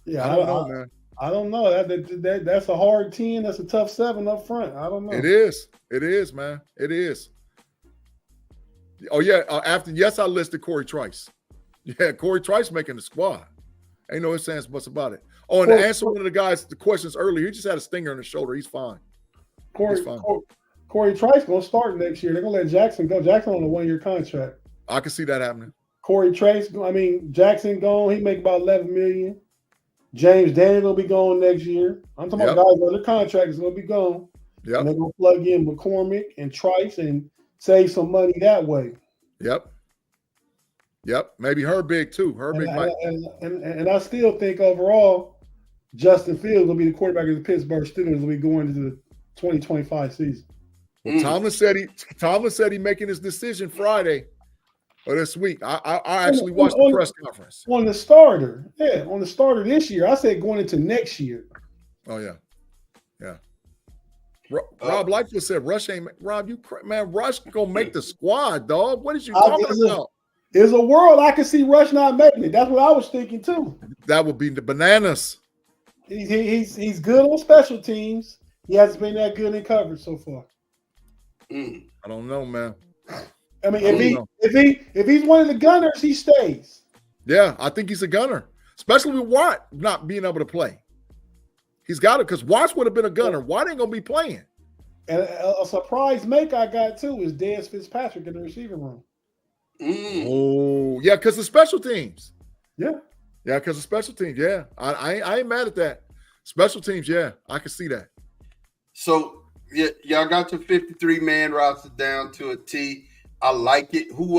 Speaker 3: Yeah,
Speaker 2: I don't know, man.
Speaker 3: I don't know. That's a hard 10. That's a tough 7 up front. I don't know.
Speaker 2: It is. It is, man. It is. Oh, yeah. I listed Corey Trice. Yeah, Corey Trice making the squad. Ain't no ifs, ands, buts about it. Oh, and to answer one of the questions earlier, he just had a stinger in the shoulder. He's fine.
Speaker 3: Corey Trice going to start next year. They're going to let Jackson go. Jackson on a 1-year contract.
Speaker 2: I can see that happening.
Speaker 3: Jackson gone. He make about $11 million. James Daniel will be gone next year. I'm talking about guys under contract is going to be gone.
Speaker 2: Yep.
Speaker 3: And they're going to plug in McCormick and Trice and save some money that way.
Speaker 2: Yep. Maybe Herbig too.
Speaker 3: And I still think overall, Justin Fields will be the quarterback of the Pittsburgh Steelers will be going into the 2025 season.
Speaker 2: Well, Tomlin said he making his decision Friday or this week. I actually watched the press conference.
Speaker 3: On the starter this year. I said going into next year.
Speaker 2: Oh, yeah. Rob Lightfoot said Rush ain't – Rob, Rush going to make the squad, dog. What is you talking about?
Speaker 3: There's a world I can see Rush not making it. That's what I was thinking, too.
Speaker 2: That would be the bananas.
Speaker 3: He's good on special teams. He hasn't been that good in coverage so far.
Speaker 2: I don't know, man.
Speaker 3: I mean, if he's one of the gunners, he stays.
Speaker 2: Yeah, I think he's a gunner, especially with Watt not being able to play. He's got it because Watts would have been a gunner. Watt ain't gonna be playing.
Speaker 3: And a surprise make I got too is Dez Fitzpatrick in the receiving room.
Speaker 2: Oh yeah, because of special teams.
Speaker 3: Yeah,
Speaker 2: because of special teams. Yeah, I ain't mad at that. Special teams, yeah, I can see that.
Speaker 1: So yeah, y'all got your 53-man roster down to a T. I like it. Who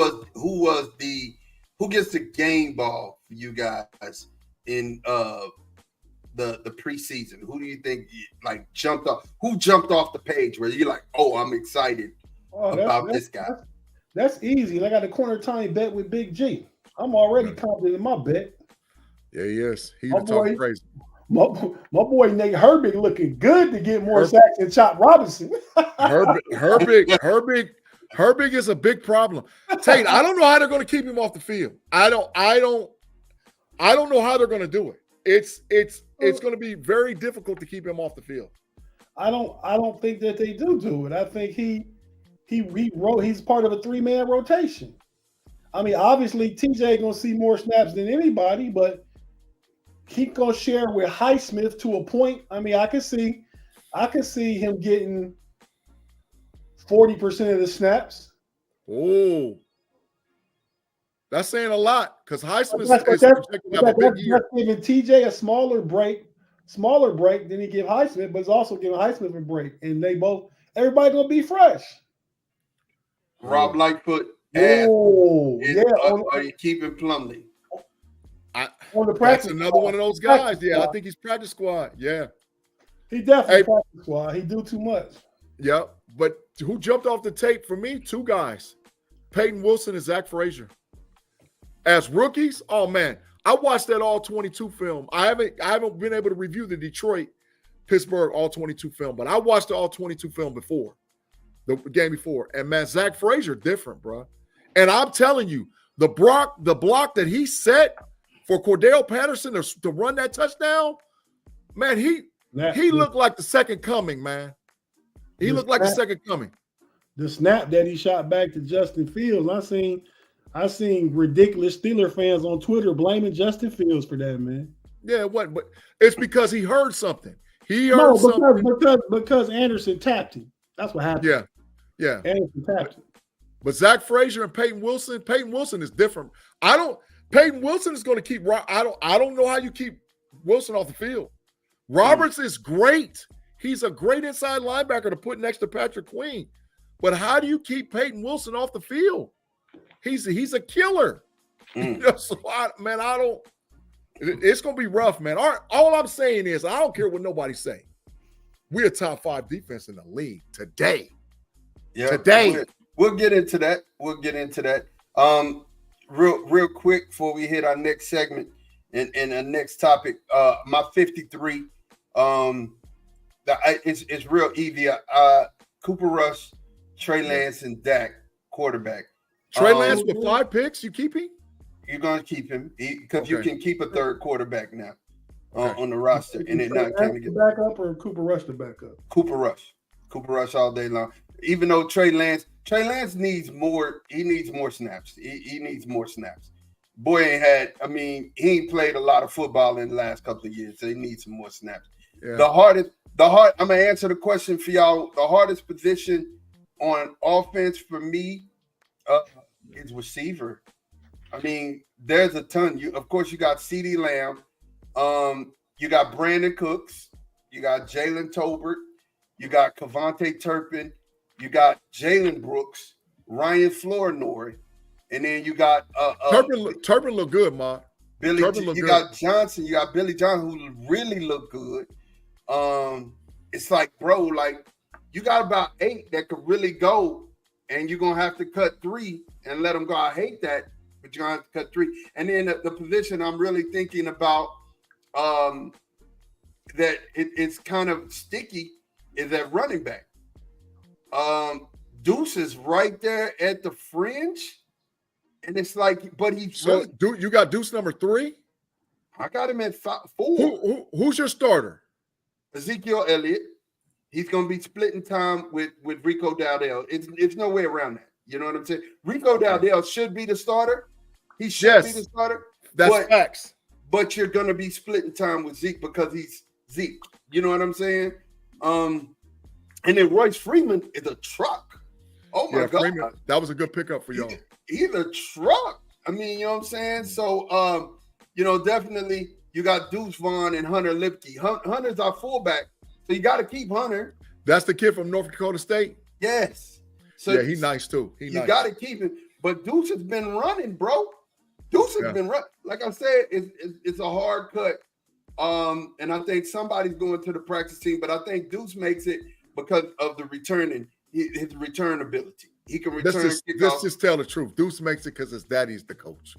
Speaker 1: gets the game ball for you guys in the preseason? Who do you think like jumped off? Who jumped off the page where you're like, oh, I'm excited about this guy?
Speaker 3: That's easy. I got a corner time bet with Big G. I'm already confident in my bet.
Speaker 2: Yeah, he is. He even talking crazy.
Speaker 3: My boy Nate Herbig looking good to get more sacks than Chop Robinson.
Speaker 2: Herbig is a big problem. Tate, I don't know how they're going to keep him off the field. I don't know how they're going to do it. It's going to be very difficult to keep him off the field.
Speaker 3: I don't think that they do it. I think he's part of a 3-man rotation. I mean, obviously TJ gonna see more snaps than anybody, but he gonna share with Highsmith to a point. I mean, I can see him getting 40% of the snaps.
Speaker 2: Oh, that's saying a lot because Highsmith is projected to have a big year.
Speaker 3: Giving TJ a smaller break than he give Highsmith, but it's also giving Highsmith a break, and everybody gonna be fresh.
Speaker 1: Rob Lightfoot.
Speaker 3: Are
Speaker 1: you keeping Plumlee?
Speaker 2: That's another one of those guys. Yeah, I think he's practice squad. Yeah,
Speaker 3: he definitely practice squad. He do too much.
Speaker 2: Yeah, but who jumped off the tape for me? 2 guys, Peyton Wilson and Zach Frazier. As rookies, oh man, I watched that all 22 film. I haven't been able to review the Detroit Pittsburgh all 22 film, but I watched the all 22 film before the game before, and man, Zach Frazier different, bro. And I'm telling you, the block that he set for Cordell Patterson to run that touchdown, man, he looked like the second coming, man. He looked like the second coming.
Speaker 3: The snap that he shot back to Justin Fields, I seen ridiculous Steeler fans on Twitter blaming Justin Fields for that, man.
Speaker 2: Yeah, what? But it's because he heard something.
Speaker 3: Because Anderson tapped him. That's what happened. Yeah. Anderson tapped him.
Speaker 2: But Zach Frazier and Peyton Wilson is different. Peyton Wilson is going to keep. I don't know how you keep Wilson off the field. Roberts is great. He's a great inside linebacker to put next to Patrick Queen. But how do you keep Peyton Wilson off the field? He's a killer. It's going to be rough, man. All I'm saying is I don't care what nobody say. We're a top 5 defense in the league today.
Speaker 1: Yeah, today. We'll get into that. Real quick before we hit our next segment and the next topic. My 53. It's real easy. Cooper Rush, Trey Lance, and Dak, quarterback.
Speaker 2: Trey Lance with 5 picks. You keep him?
Speaker 1: You're gonna keep him because you can keep a third quarterback now on the roster, and it not kind of get
Speaker 3: back up or Cooper Rush to back up.
Speaker 1: Cooper Rush all day long. Even though Trey Lance needs more. He needs more snaps. He needs more snaps. Boy he ain't played a lot of football in the last couple of years, so he needs some more snaps. Yeah. I'm gonna answer the question for y'all. The hardest position on offense for me is receiver. I mean, there's a ton. You got CeeDee Lamb, you got Brandon Cooks, you got Jalen Tolbert, you got Kevontae Turpin, you got Jalen Brooks, Ryan Flournoy, and then you got
Speaker 2: Turpin look good, Ma.
Speaker 1: Got Johnson, you got Billy Johnson who really look good. It's like, bro, like you got about 8 that could really go, and you're gonna have to cut 3 and let them go. I hate that, but you're gonna have to cut 3. And then the position I'm really thinking about that it's kind of sticky is at running back. Deuce is right there at the fringe, and it's like, but he's
Speaker 2: you got Deuce number 3.
Speaker 1: I got him at 4.
Speaker 2: Who's your starter?
Speaker 1: Ezekiel Elliott. He's going to be splitting time with Rico Dowdell. It's no way around that. You know what I'm saying? Rico Dowdell should be the starter. He should be the starter.
Speaker 2: That's facts.
Speaker 1: But you're going to be splitting time with Zeke because he's Zeke. You know what I'm saying? And then Royce Freeman is a truck. Oh my God.
Speaker 2: Freeman, that was a good pickup for y'all.
Speaker 1: He's a truck. I mean, you know what I'm saying? So, definitely you got Deuce Vaughn and Hunter Lipke. Hunter's our fullback, so you got to keep Hunter.
Speaker 2: That's the kid from North Dakota State?
Speaker 1: Yes. So
Speaker 2: yeah, he's nice too.
Speaker 1: You got to keep him. But Deuce has been running, bro. Deuce has been running. Like I said, it's a hard cut. And I think somebody's going to the practice team, but I think Deuce makes it because of the returning, his return ability. He can return.
Speaker 2: Let's just tell the truth. Deuce makes it because his daddy's the coach.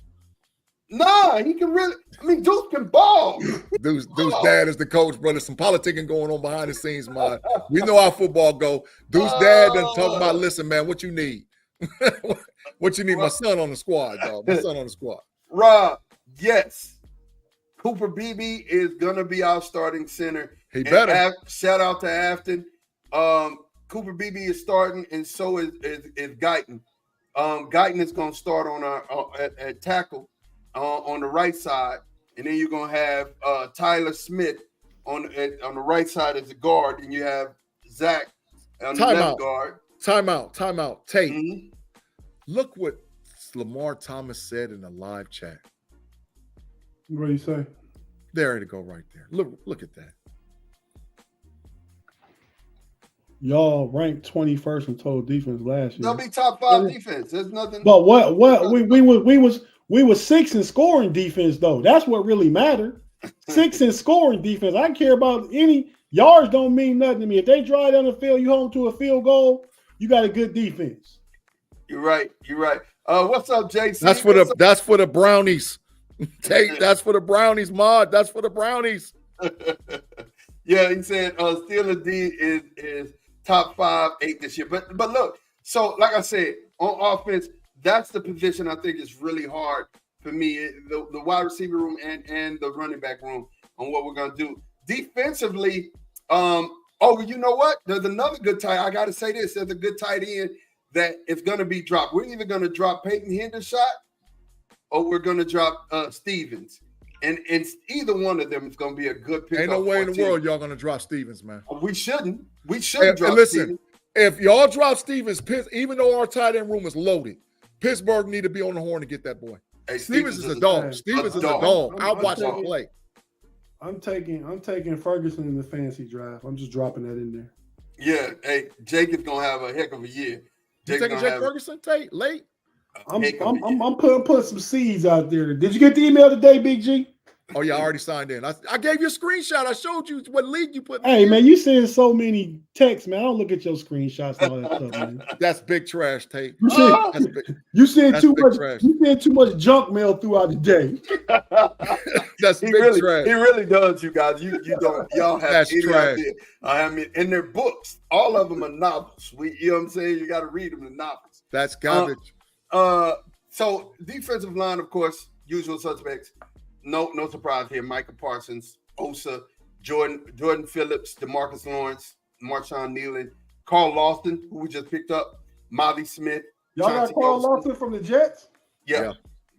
Speaker 1: Nah, he can really. I mean, Deuce can ball.
Speaker 2: Deuce dad is the coach, brother. Some politicking going on behind the scenes, man. We know how football go. Deuce dad done talk about, listen, man, what you need? What you need? My son on the squad, dog. My son on the squad.
Speaker 1: Rob, yes. Cooper Beebe is gonna be our starting center.
Speaker 2: He better.
Speaker 1: Shout out to Afton. Cooper Beebe is starting, and so is Guyton. Guyton is gonna start on at tackle on the right side, and then you're gonna have Tyler Smith on the right side as a guard, and you have Zach on the left guard.
Speaker 2: Time out. Tate, look what Lamar Thomas said in the live chat.
Speaker 3: What do you say?
Speaker 2: There to go right there. Look at that.
Speaker 3: Y'all ranked 21st in total defense last year.
Speaker 1: They'll be top 5 defense. There's nothing.
Speaker 3: But what we was 6 in scoring defense though. That's what really mattered. 6 in scoring defense. I care about any yards. Don't mean nothing to me. If they drive down the field, you home to a field goal. You got a good defense.
Speaker 1: You're right. What's up, JC?
Speaker 2: That's for the Brownies. Tate, that's for the Brownies, Mod. That's for the Brownies.
Speaker 1: Yeah, he said Steelers D is top 5, 8 this year. But look, so like I said, on offense, that's the position I think is really hard for me. The wide receiver room and the running back room on what we're gonna do. Defensively, you know what? There's another good tight. I gotta say this, there's a good tight end that is gonna be dropped. We're either gonna drop Peyton Hendershot or we're gonna drop Stevens. And either one of them is going to be a good pick.
Speaker 2: Ain't no way in the world y'all going to drop Stevens, man.
Speaker 1: We shouldn't. We shouldn't drop
Speaker 2: Stevens.
Speaker 1: Listen,
Speaker 2: if y'all drop Stevens, even though our tight end room is loaded, Pittsburgh need to be on the horn to get that boy.
Speaker 1: Hey,
Speaker 2: Stevens is a dog. Stevens is a dog. I'll watch him play.
Speaker 3: I'm taking Ferguson in the fantasy draft. I'm just dropping that in there.
Speaker 1: Yeah. Hey, Jake is going to have a heck of a year.
Speaker 2: You taking Jake Ferguson, Tate, late?
Speaker 3: I'm putting some seeds out there. Did you get the email today, Big G?
Speaker 2: Oh yeah, I already signed in. I gave you a screenshot. I showed you what league you put.
Speaker 3: Hey man, you send so many texts, man. I don't look at your screenshots and all that stuff, man.
Speaker 2: That's big trash, Tate.
Speaker 3: You send too much. Trash. You send too much junk mail throughout the day.
Speaker 2: That's big trash.
Speaker 1: He really does, you guys. You don't. Y'all have
Speaker 2: That's
Speaker 1: any
Speaker 2: trash.
Speaker 1: idea. I mean, in their books, all of them are novels. You know what I'm saying? You got to read them in novels.
Speaker 2: That's garbage.
Speaker 1: So defensive line, of course, usual suspects. No surprise here. Micah Parsons, Osa, Jordan Phillips, DeMarcus Lawrence, Marshawn Nealon, Carl Lawson, who we just picked up, Molly Smith.
Speaker 3: Y'all got Carl Lawson from the Jets?
Speaker 1: Yeah.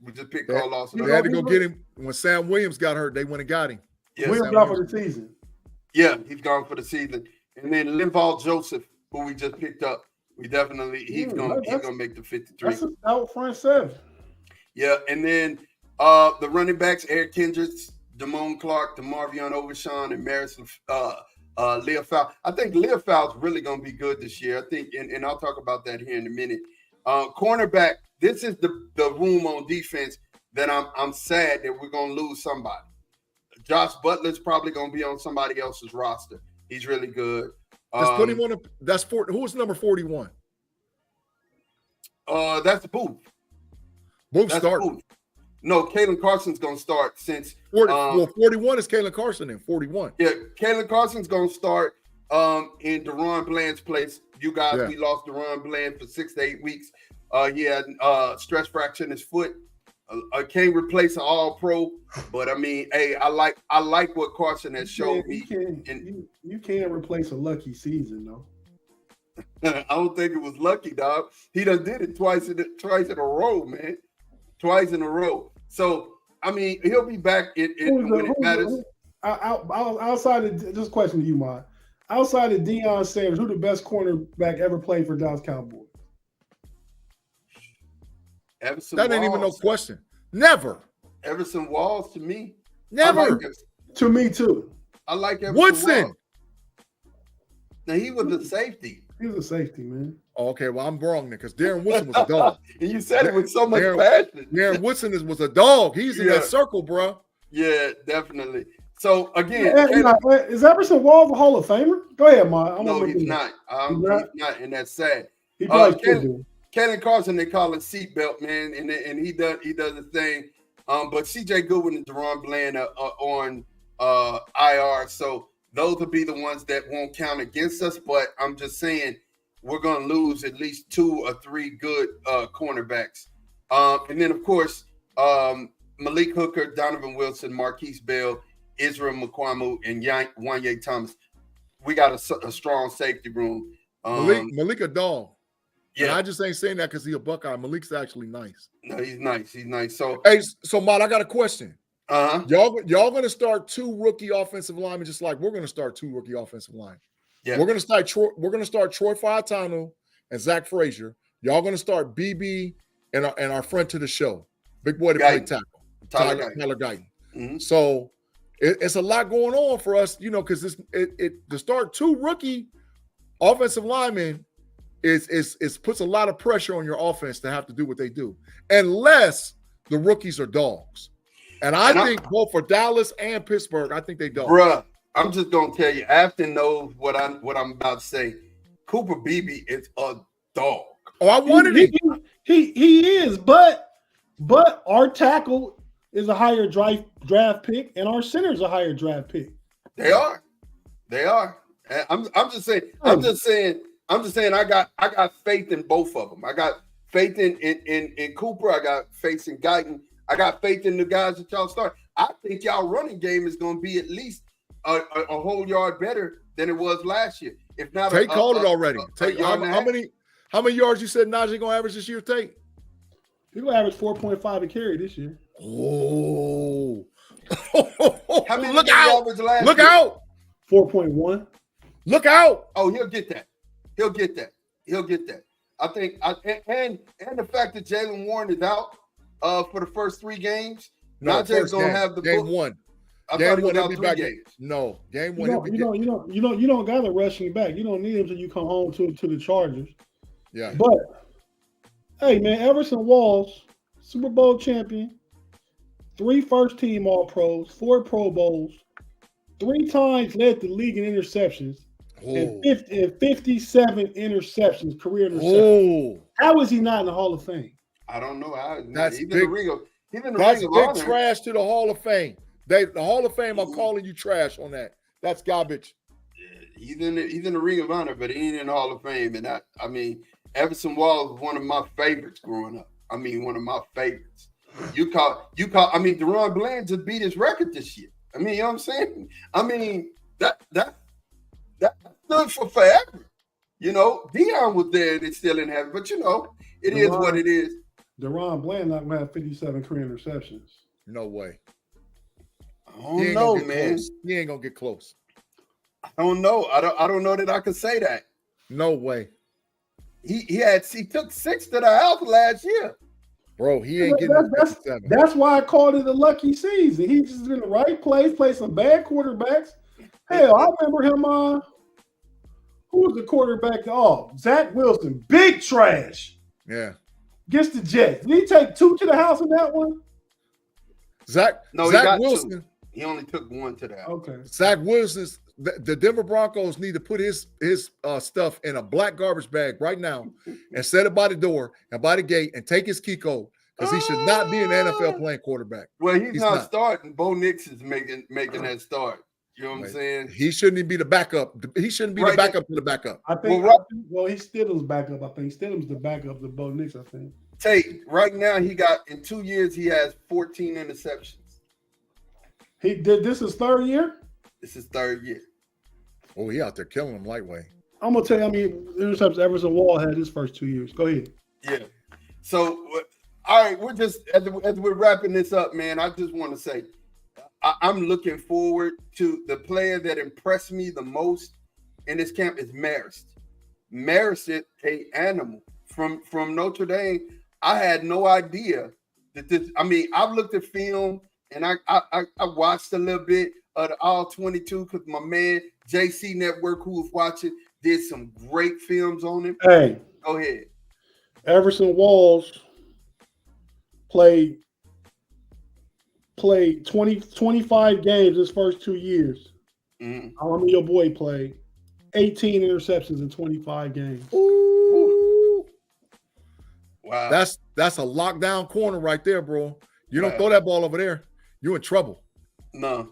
Speaker 1: We just picked Carl Lawson.
Speaker 2: They had to go get him when Sam Williams got hurt. They went and got him.
Speaker 1: Yeah,
Speaker 3: Williams gone for the season.
Speaker 1: Yeah, he's gone for the season. And then Linval Joseph, who we just picked up. He's gonna make the 53.
Speaker 3: That's a stout front seven.
Speaker 1: Yeah, and then the running backs, Eric Kendricks, Damone Clark, DeMarvion Overshawn, and Marison Leofow. I think Leofow's really going to be good this year. I think, and I'll talk about that here in a minute. Cornerback, this is the room on defense that I'm sad that we're going to lose somebody. Josh Butler's probably going to be on somebody else's roster. He's really good.
Speaker 2: Just put him on who's number 41?
Speaker 1: That's Booth.
Speaker 2: Booth start.
Speaker 1: No, Kalen Carson's going to start since
Speaker 2: 41 is Kalen Carson in 41.
Speaker 1: Yeah, Kalen Carson's going to start in Deron Bland's place. You guys, we lost Deron Bland for 6 to 8 weeks. He had stress fracture in his foot. I can't replace an All-Pro, but I mean, hey, I like what Carson has showed me.
Speaker 3: You can't replace a lucky season, though.
Speaker 1: I don't think it was lucky, dog. He done did it twice in a row, man. Twice in a row. So, I mean, he'll be back when it matters.
Speaker 3: Outside of this question to you, Ma. Outside of Deion Sanders, who the best cornerback ever played for Dallas Cowboys?
Speaker 1: Everson
Speaker 2: that
Speaker 1: Walls.
Speaker 2: Ain't even no question. Never.
Speaker 1: Everson Walls to me.
Speaker 2: Never.
Speaker 3: To me too.
Speaker 1: I like Everson
Speaker 2: Woodson.
Speaker 1: Walls. Now he was the safety.
Speaker 3: He was a safety, man.
Speaker 2: Oh, okay, well, I'm wrong then because Darren Woodson was a dog.
Speaker 1: And you said it with so much passion.
Speaker 2: Darren Woodson was a dog. He's in that circle, bro.
Speaker 1: Yeah, definitely. So again,
Speaker 3: is Everson Walls a Hall of Famer? Go ahead, Ma.
Speaker 1: No, he's not. He's not, and that's sad.
Speaker 3: He probably should do.
Speaker 1: Kellen Carson, they call it seatbelt, man, and he does his thing. But CJ Goodwin and Deron Bland are on IR, so those will be the ones that won't count against us. But I'm just saying we're going to lose at least 2 or 3 good cornerbacks. And then, of course, Malik Hooker, Donovan Wilson, Marquise Bell, Israel Mukuamu, and Wanye Thomas. We got a strong safety room.
Speaker 2: Malik a dog.
Speaker 1: Yeah,
Speaker 2: and I just ain't saying that because he's a Buckeye. Malik's actually nice.
Speaker 1: No, he's nice. He's nice. So,
Speaker 2: hey, so Matt, I got a question.
Speaker 1: Uh-huh.
Speaker 2: Y'all going to start 2 rookie offensive linemen, just like we're going to start 2 rookie offensive linemen.
Speaker 1: Yeah,
Speaker 2: we're going to start Troy Fautanu and Zach Frazier. Y'all going to start BB and our friend to the show, big boy that played tackle, Tyler Guyton.
Speaker 1: Mm-hmm.
Speaker 2: So it's a lot going on for us, because to start 2 rookie offensive linemen is puts a lot of pressure on your offense to have to do what they do, unless the rookies are dogs. And I think both for Dallas and Pittsburgh, I think they dogs.
Speaker 1: Bruh, I'm just gonna tell you, Afton knows what I'm about to say. Cooper Beebe is a dog.
Speaker 2: Oh, I wanted it.
Speaker 3: He is, but our tackle is a higher draft pick, and our center is a higher draft pick.
Speaker 1: They are. And I'm just saying. I got faith in both of them. I got faith in Cooper. I got faith in Guyton. I got faith in the guys that y'all start. I think y'all running game is going to be at least a whole yard better than it was last year. If not,
Speaker 2: Tate called it already. Tate, how many yards you said Najee going to average this year, Tate?
Speaker 3: He's going to average 4.5 a carry this year.
Speaker 2: Oh.
Speaker 1: How many
Speaker 2: Look out.
Speaker 1: Look out.
Speaker 3: 4.1.
Speaker 2: Look out.
Speaker 1: Oh, he'll get that. I think, and the fact that Jaylen Warren is out for the first 3 games. Najee's gonna have the
Speaker 2: game
Speaker 1: book.
Speaker 2: 1.
Speaker 1: I
Speaker 2: game
Speaker 1: thought he
Speaker 2: 1
Speaker 1: was
Speaker 2: he'll be
Speaker 1: out
Speaker 2: back.
Speaker 1: 3 games.
Speaker 2: No, game 1.
Speaker 3: You don't got to rush him back. You don't need him until you come home to the Chargers.
Speaker 2: Yeah.
Speaker 3: But hey, man, Everson Walls, Super Bowl champion, 3 first-team All-Pros, 4 Pro Bowls, 3 times led the league in interceptions. And 57 interceptions, career interceptions. How is he not in the Hall of Fame?
Speaker 1: I don't know.
Speaker 2: That's
Speaker 1: big.
Speaker 2: That's big trash to the Hall of Fame. The Hall of Fame, I'm calling you trash on that. That's garbage.
Speaker 1: He's in the Ring of Honor, but he ain't in the Hall of Fame. And I mean, Everson Walls was one of my favorites growing up. I mean, one of my favorites. You call. I mean, Deron Bland just beat his record this year. I mean, you know what I'm saying? I mean, that stood for forever. Deion was there and it's still in heaven, but it is what it is.
Speaker 3: Deron Bland not gonna have 57 career interceptions.
Speaker 2: No way.
Speaker 1: I don't know, man.
Speaker 2: He ain't gonna get close.
Speaker 1: I don't know. I don't know that I can say that.
Speaker 2: No way.
Speaker 1: He took 6 to the house last year.
Speaker 2: Bro, he ain't getting 57.
Speaker 3: That's why I called it a lucky season. He just in the right place, played some bad quarterbacks. Hell, I remember him. Who was the quarterback? Oh, Zach Wilson, big trash.
Speaker 2: Yeah.
Speaker 3: Against the Jets. Did he take 2 to the house in that one?
Speaker 2: Zach Wilson.
Speaker 1: 2. He only took 1 to the house.
Speaker 3: Okay.
Speaker 2: Zach Wilson's. The Denver Broncos need to put his stuff in a black garbage bag right now and set it by the door and by the gate and take his key code because he should not be in the NFL playing quarterback.
Speaker 1: Well, he's not starting. Bo Nix is making that start. You know what I'm saying?
Speaker 2: He shouldn't be the backup. He shouldn't be the backup to the backup.
Speaker 3: I think. He's Stidham's backup. I think Stidham's the backup to Bo Nix. I think.
Speaker 1: Tate, right now in 2 years he has 14 interceptions.
Speaker 3: He did this his 3rd year.
Speaker 1: This is 3rd year.
Speaker 2: Oh, he out there killing them lightweight.
Speaker 3: I'm gonna tell you how many interceptions Everson Wall had his first 2 years. Go ahead.
Speaker 1: Yeah. So, all right, we're just as we're wrapping this up, man. I just want to say, I'm looking forward to the player that impressed me the most in this camp is Marist. Marist is an animal from Notre Dame. I had no idea that this. I mean, I've looked at film. and I watched a little bit of the All 22 because my man JC Network, who was watching, did some great films on him.
Speaker 3: Hey,
Speaker 1: go ahead.
Speaker 3: Everson Walls played 25 games his first 2 years.
Speaker 1: Mm-hmm.
Speaker 3: How many your boy played? 18 interceptions in 25 games.
Speaker 2: Ooh.
Speaker 1: Wow.
Speaker 2: That's a lockdown corner right there, bro. You don't throw that ball over there, you're in trouble.
Speaker 1: No.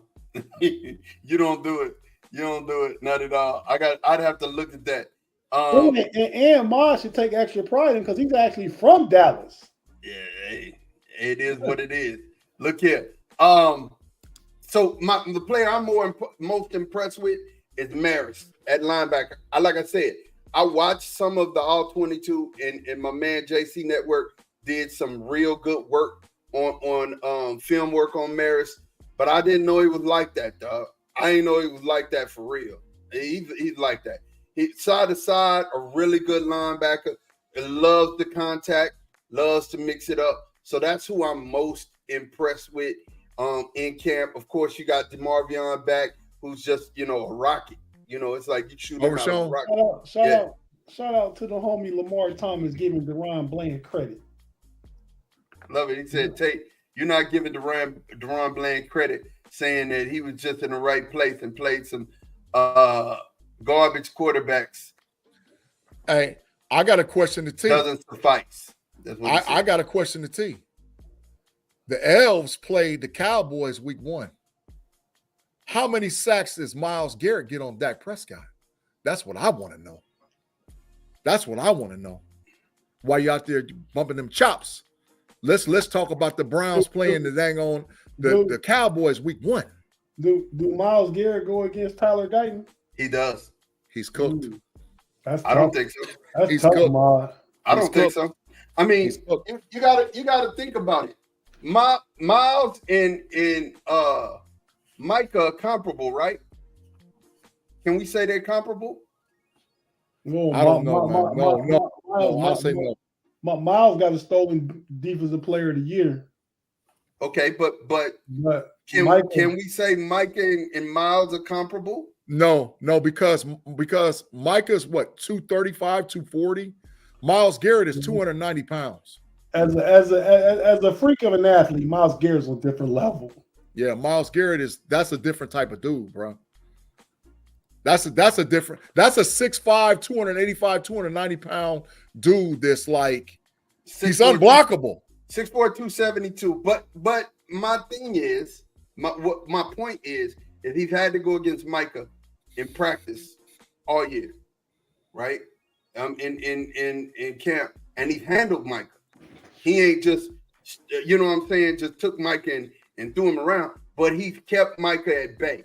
Speaker 1: You don't do it. You don't do it. Not at all. I'd have to look at that.
Speaker 3: And Ma should take extra pride in because he's actually from Dallas.
Speaker 1: Yeah, hey, it is what it is. Look here. So the player I'm most impressed with is Maris at linebacker. Like I said, I watched some of the All 22, and my man JC Network did some real good work on film work on Maris, but I didn't know he was like that, dog. I didn't know he was like that for real. He's like that. He side to side, a really good linebacker. He loves the contact, loves to mix it up. So that's who I'm most impressed with in camp. Of course, you got DeMarvion back, who's just, a rocket. It's like you shoot him out of a rocket.
Speaker 3: Shout out to the homie Lamar Thomas giving Deron Bland credit.
Speaker 1: Love it. He said, you're not giving Deron Bland credit, saying that he was just in the right place and played some garbage quarterbacks.
Speaker 2: Hey, I got a question to T.
Speaker 1: Doesn't suffice.
Speaker 2: I got a question to T. The Elves played the Cowboys week 1. How many sacks does Myles Garrett get on Dak Prescott? That's what I want to know. Why you out there bumping them chops? Let's talk about the Browns playing the dang on the Cowboys week 1.
Speaker 3: Do Myles Garrett go against Tyler Guyton?
Speaker 1: He does.
Speaker 2: He's cooked.
Speaker 1: I don't think so.
Speaker 3: That's tough, Ma.
Speaker 1: I don't think so. I mean, you gotta think about it. Myles and Micah are comparable, right? Can we say they're comparable?
Speaker 3: No,
Speaker 2: I don't know, man. No. I'll say no.
Speaker 3: Myles got a stolen defensive player of the year.
Speaker 1: Okay, but can we say Micah and Myles are comparable?
Speaker 2: No, because Micah's what, 235, 240? Myles Garrett is 290 pounds.
Speaker 3: As a freak of an athlete, Myles Garrett's on a different level.
Speaker 2: Yeah, Myles Garrett that's a different type of dude, bro. That's a 6'5", 285, 290 pound dude that's like he's unblockable.
Speaker 1: 6'4", 272. But my thing is, my point is he's had to go against Micah in practice all year, right? In camp, and he handled Micah. He ain't just, just took Micah and threw him around, but he kept Micah at bay.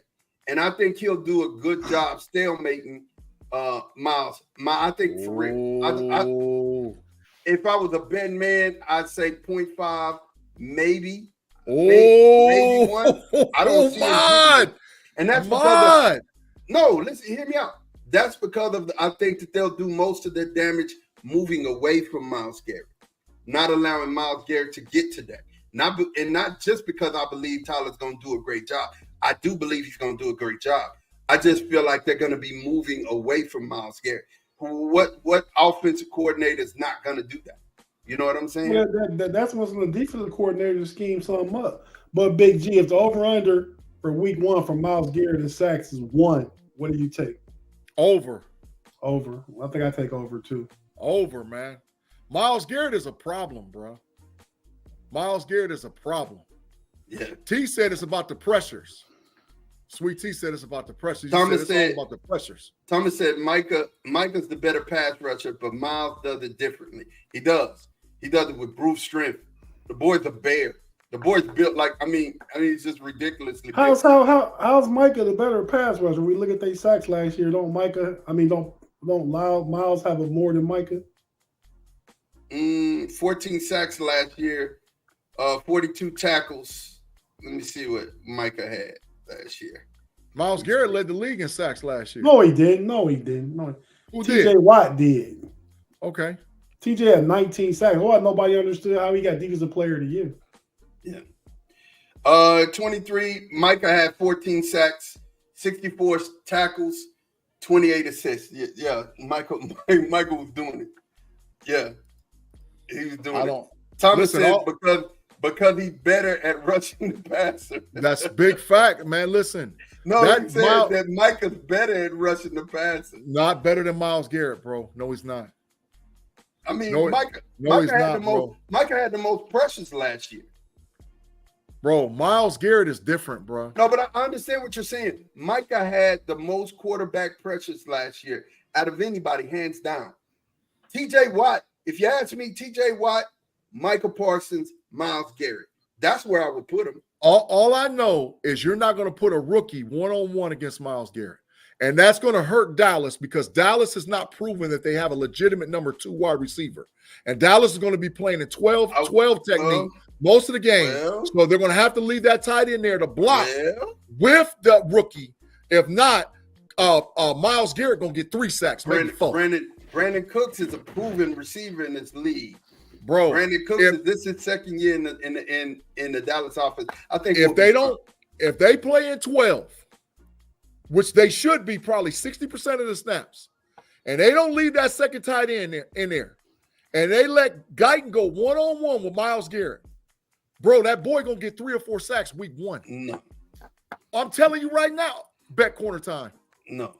Speaker 1: And I think he'll do a good job stalemating Myles. I think for real. If I was a betting man, I'd say 0.5, maybe. Maybe 1. I don't see it. And that's because listen, hear me out. That's because I think that they'll do most of their damage moving away from Myles Garrett, not allowing Myles Garrett to get to that. Not just because I believe Tyler's going to do a great job. I do believe he's going to do a great job. I just feel like they're going to be moving away from Myles Garrett. What offensive coordinator is not going to do that? You know what I'm saying?
Speaker 3: Yeah, that's what's the defensive coordinator scheme something up. But Big G, if the over-under for week 1 for Myles Garrett and sacks is 1, what do you take?
Speaker 2: Over.
Speaker 3: I think I take over too.
Speaker 2: Over, man. Myles Garrett is a problem, bro. Myles Garrett is a problem.
Speaker 1: Yeah.
Speaker 2: T said it's about the pressures. Sweet T said it's about the pressures.
Speaker 1: Thomas said
Speaker 2: it's all about the pressures.
Speaker 1: Thomas said Micah's the better pass rusher, but Myles does it differently. He does. He does it with brute strength. The boy's a bear. The boy's built like he's just ridiculously big.
Speaker 3: How's Micah the better pass rusher? We look at their sacks last year. Don't Myles have more than Micah?
Speaker 1: 14 sacks last year, 42 tackles. Let me see what Micah had last year.
Speaker 2: Myles Garrett led the league in sacks last year.
Speaker 3: No, he didn't.
Speaker 2: Who
Speaker 3: TJ
Speaker 2: did?
Speaker 3: Watt did.
Speaker 2: Okay.
Speaker 3: TJ had 19 sacks. Nobody understood how he got defensive player of the year.
Speaker 1: Yeah. 23. Micah had 14 sacks, 64 tackles, 28 assists. Yeah. Michael was doing it. Yeah, he was doing it. Thomas says because he's better at rushing the passer.
Speaker 2: That's big fact, man. Listen.
Speaker 1: No, he said that Micah's better at rushing the passer.
Speaker 2: Not better than Myles Garrett, bro. No, he's not.
Speaker 1: I mean,
Speaker 2: Micah had the most pressures last year. Bro, Myles Garrett is different, bro.
Speaker 1: No, but I understand what you're saying. Micah had the most quarterback pressures last year out of anybody, hands down. TJ Watt, if you ask me, TJ Watt, Micah Parsons, Myles Garrett. That's where I would put him.
Speaker 2: All I know is you're not going to put a rookie one-on-one against Myles Garrett. And that's going to hurt Dallas because Dallas has not proven that they have a legitimate number 2 wide receiver. And Dallas is going to be playing in 12 technique most of the game. So they're going to have to leave that tight end there to block with the rookie. If not, Myles Garrett going to get 3 sacks, maybe 4.
Speaker 1: Brandon Cooks is a proven receiver in this league.
Speaker 2: Bro,
Speaker 1: Brandon Cooks this is his second year in the Dallas offense. I think
Speaker 2: if they play in 12, which they should be probably 60% of the snaps, and they don't leave that second tight end in there, and they let Guyton go one-on-one with Myles Garrett, bro, that boy gonna get 3 or 4 sacks week 1.
Speaker 1: No.
Speaker 2: I'm telling you right now, bet corner time.
Speaker 1: No.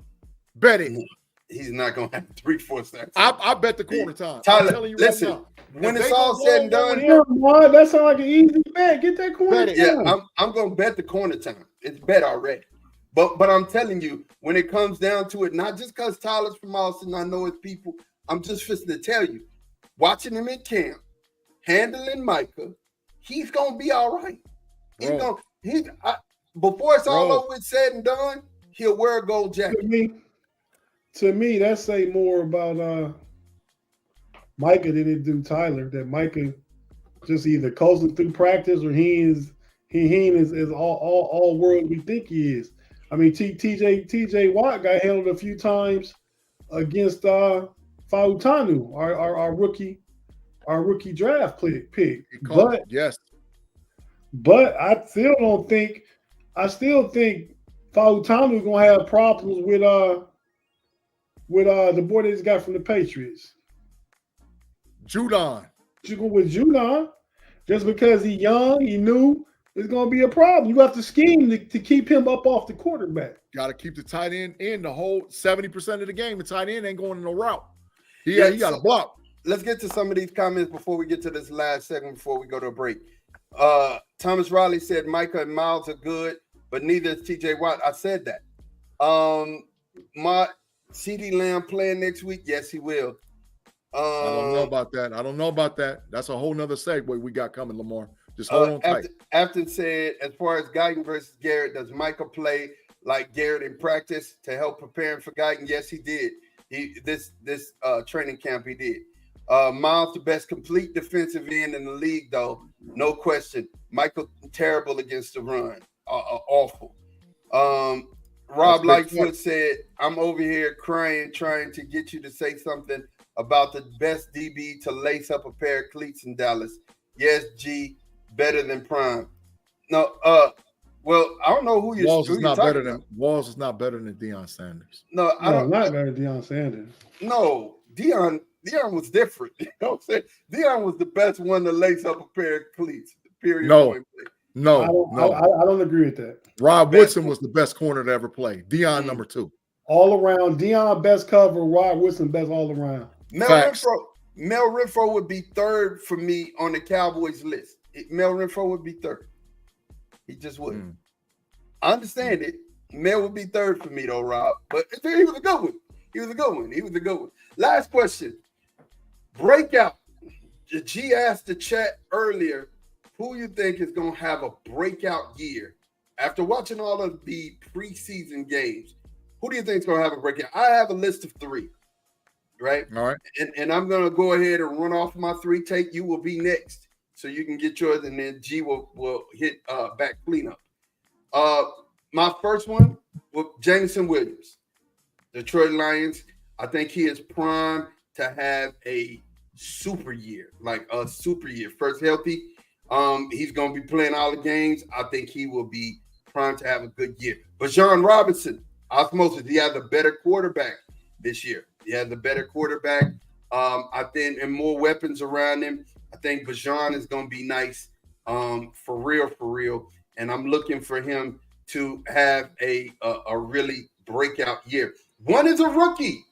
Speaker 2: Bet it.
Speaker 1: No. He's not gonna have 3 or 4 sacks.
Speaker 2: I bet the corner time.
Speaker 1: Tyler,
Speaker 2: I'm telling you
Speaker 1: listen,
Speaker 2: right now.
Speaker 1: when it's all said and done,
Speaker 3: that sounds like an easy bet. Get that corner time.
Speaker 1: Yeah, I'm gonna bet the corner time. It's bet already. But I'm telling you, when it comes down to it, not just because Tyler's from Austin, I know his people. I'm just fixing to tell you, watching him in camp, handling Micah, he's gonna be all right. Before it's all over with said and done, he'll wear a gold jacket.
Speaker 3: To me, that say more about Micah than it do Tyler. That Micah just either coasting through practice or he is all world we think he is. I mean, TJ Watt got handled a few times against Fautanu, our rookie draft pick. But I still think Fautanu gonna have problems with the boy that he's got from the Patriots.
Speaker 2: Judon.
Speaker 3: You go with Judon just because he's young, he new. It's going to be a problem. You have to scheme to keep him up off the quarterback.
Speaker 2: Got to keep the tight end in the whole 70% of the game. The tight end ain't going in no route. He got a block.
Speaker 1: Let's get to some of these comments before we get to this last segment before we go to a break. Thomas Riley said Micah and Myles are good, but neither is TJ Watt. I said that. My CeeDee Lamb playing next week? Yes, he will.
Speaker 2: I don't know about that. That's a whole nother segue we got coming, Lamar. Just hold on tight.
Speaker 1: Afton said, as far as Guyton versus Garrett, does Micah play like Garrett in practice to help prepare him for Guyton? Yes, he did. This training camp he did. Myles, the best complete defensive end in the league, though, no question. Michael terrible against the run, awful. Rob Lightfoot said, "I'm over here crying, trying to get you to say something about the best DB to lace up a pair of cleats in Dallas. Yes, G." Better than Prime. No, well, I don't know who you're
Speaker 2: Walls is not better
Speaker 1: about.
Speaker 2: than Walls is not better than Deion Sanders.
Speaker 3: No, not better than Deion Sanders.
Speaker 1: No, Deion was different. You know what I'm saying? Deion was the best one to lace up a pair of cleats. Period.
Speaker 2: No.
Speaker 3: I don't agree with that.
Speaker 2: Rob Woodson was the best corner to ever play. Deion number 2.
Speaker 3: All around. Deion best cover. Rob Woodson best all around.
Speaker 1: Mel Renfro would be 3rd for me on the Cowboys list. Mel Renfro would be 3rd. He just wouldn't. I understand it. Mel would be 3rd for me though, Rob. But he was a good one. Last question. Breakout. G asked the chat earlier, who you think is going to have a breakout year? After watching all of the preseason games, who do you think is going to have a breakout? I have a list of 3. Right?
Speaker 2: All right.
Speaker 1: And I'm going to go ahead and run off my 3 take. You will be next. So you can get yours, and then G will hit back cleanup. My first one was Jameson Williams, Detroit Lions. I think he is primed to have a super year, like a super year. First healthy. He's going to be playing all the games. I think he will be primed to have a good year. But John Robinson, osmosis, he has a better quarterback this year. He has a better quarterback. I think, and more weapons around him. I think Bajan is going to be nice, for real. And I'm looking for him to have a really breakout year. One is a rookie,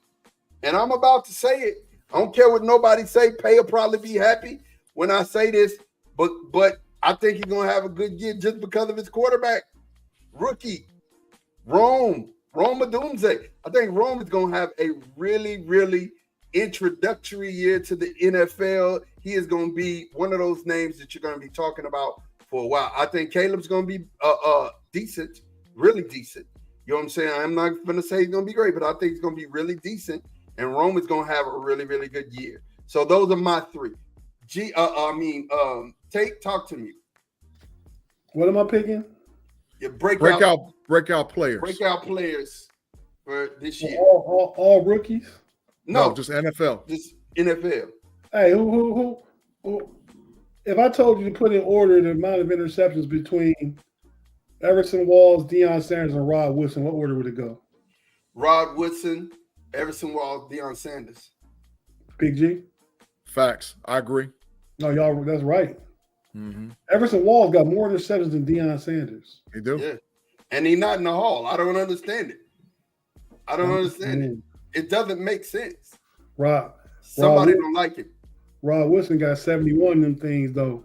Speaker 1: and I'm about to say it. I don't care what nobody say. Pay will probably be happy when I say this, but I think he's going to have a good year just because of his quarterback. Rookie, Rome Odunze. I think Rome is going to have a really introductory year to the NFL. He is going to be one of those names that you're going to be talking about for a while. I think Caleb's going to be decent, really decent. You know what I'm saying? I'm not going to say he's going to be great, but I think he's going to be really decent. And Rome is going to have a really good year. So those are my three. Tate, talk to me.
Speaker 3: What am I picking?
Speaker 1: Your breakout
Speaker 2: players.
Speaker 1: Breakout players for this year.
Speaker 3: All rookies?
Speaker 2: No, just NFL.
Speaker 1: Just NFL.
Speaker 3: Hey, who? If I told you to put in order the amount of interceptions between Everson Walls, Deion Sanders, and Rod Woodson, what order would it go?
Speaker 1: Rod Woodson, Everson Walls, Deion Sanders.
Speaker 3: Big G?
Speaker 2: Facts. I agree.
Speaker 3: No, y'all, that's right.
Speaker 2: Mm-hmm.
Speaker 3: Everson Walls got more interceptions than Deion Sanders.
Speaker 2: He do?
Speaker 1: Yeah. And he's not in the hall. I don't understand it. It doesn't make sense. Somebody don't like it.
Speaker 3: Rod Woodson got 71 of them things, though.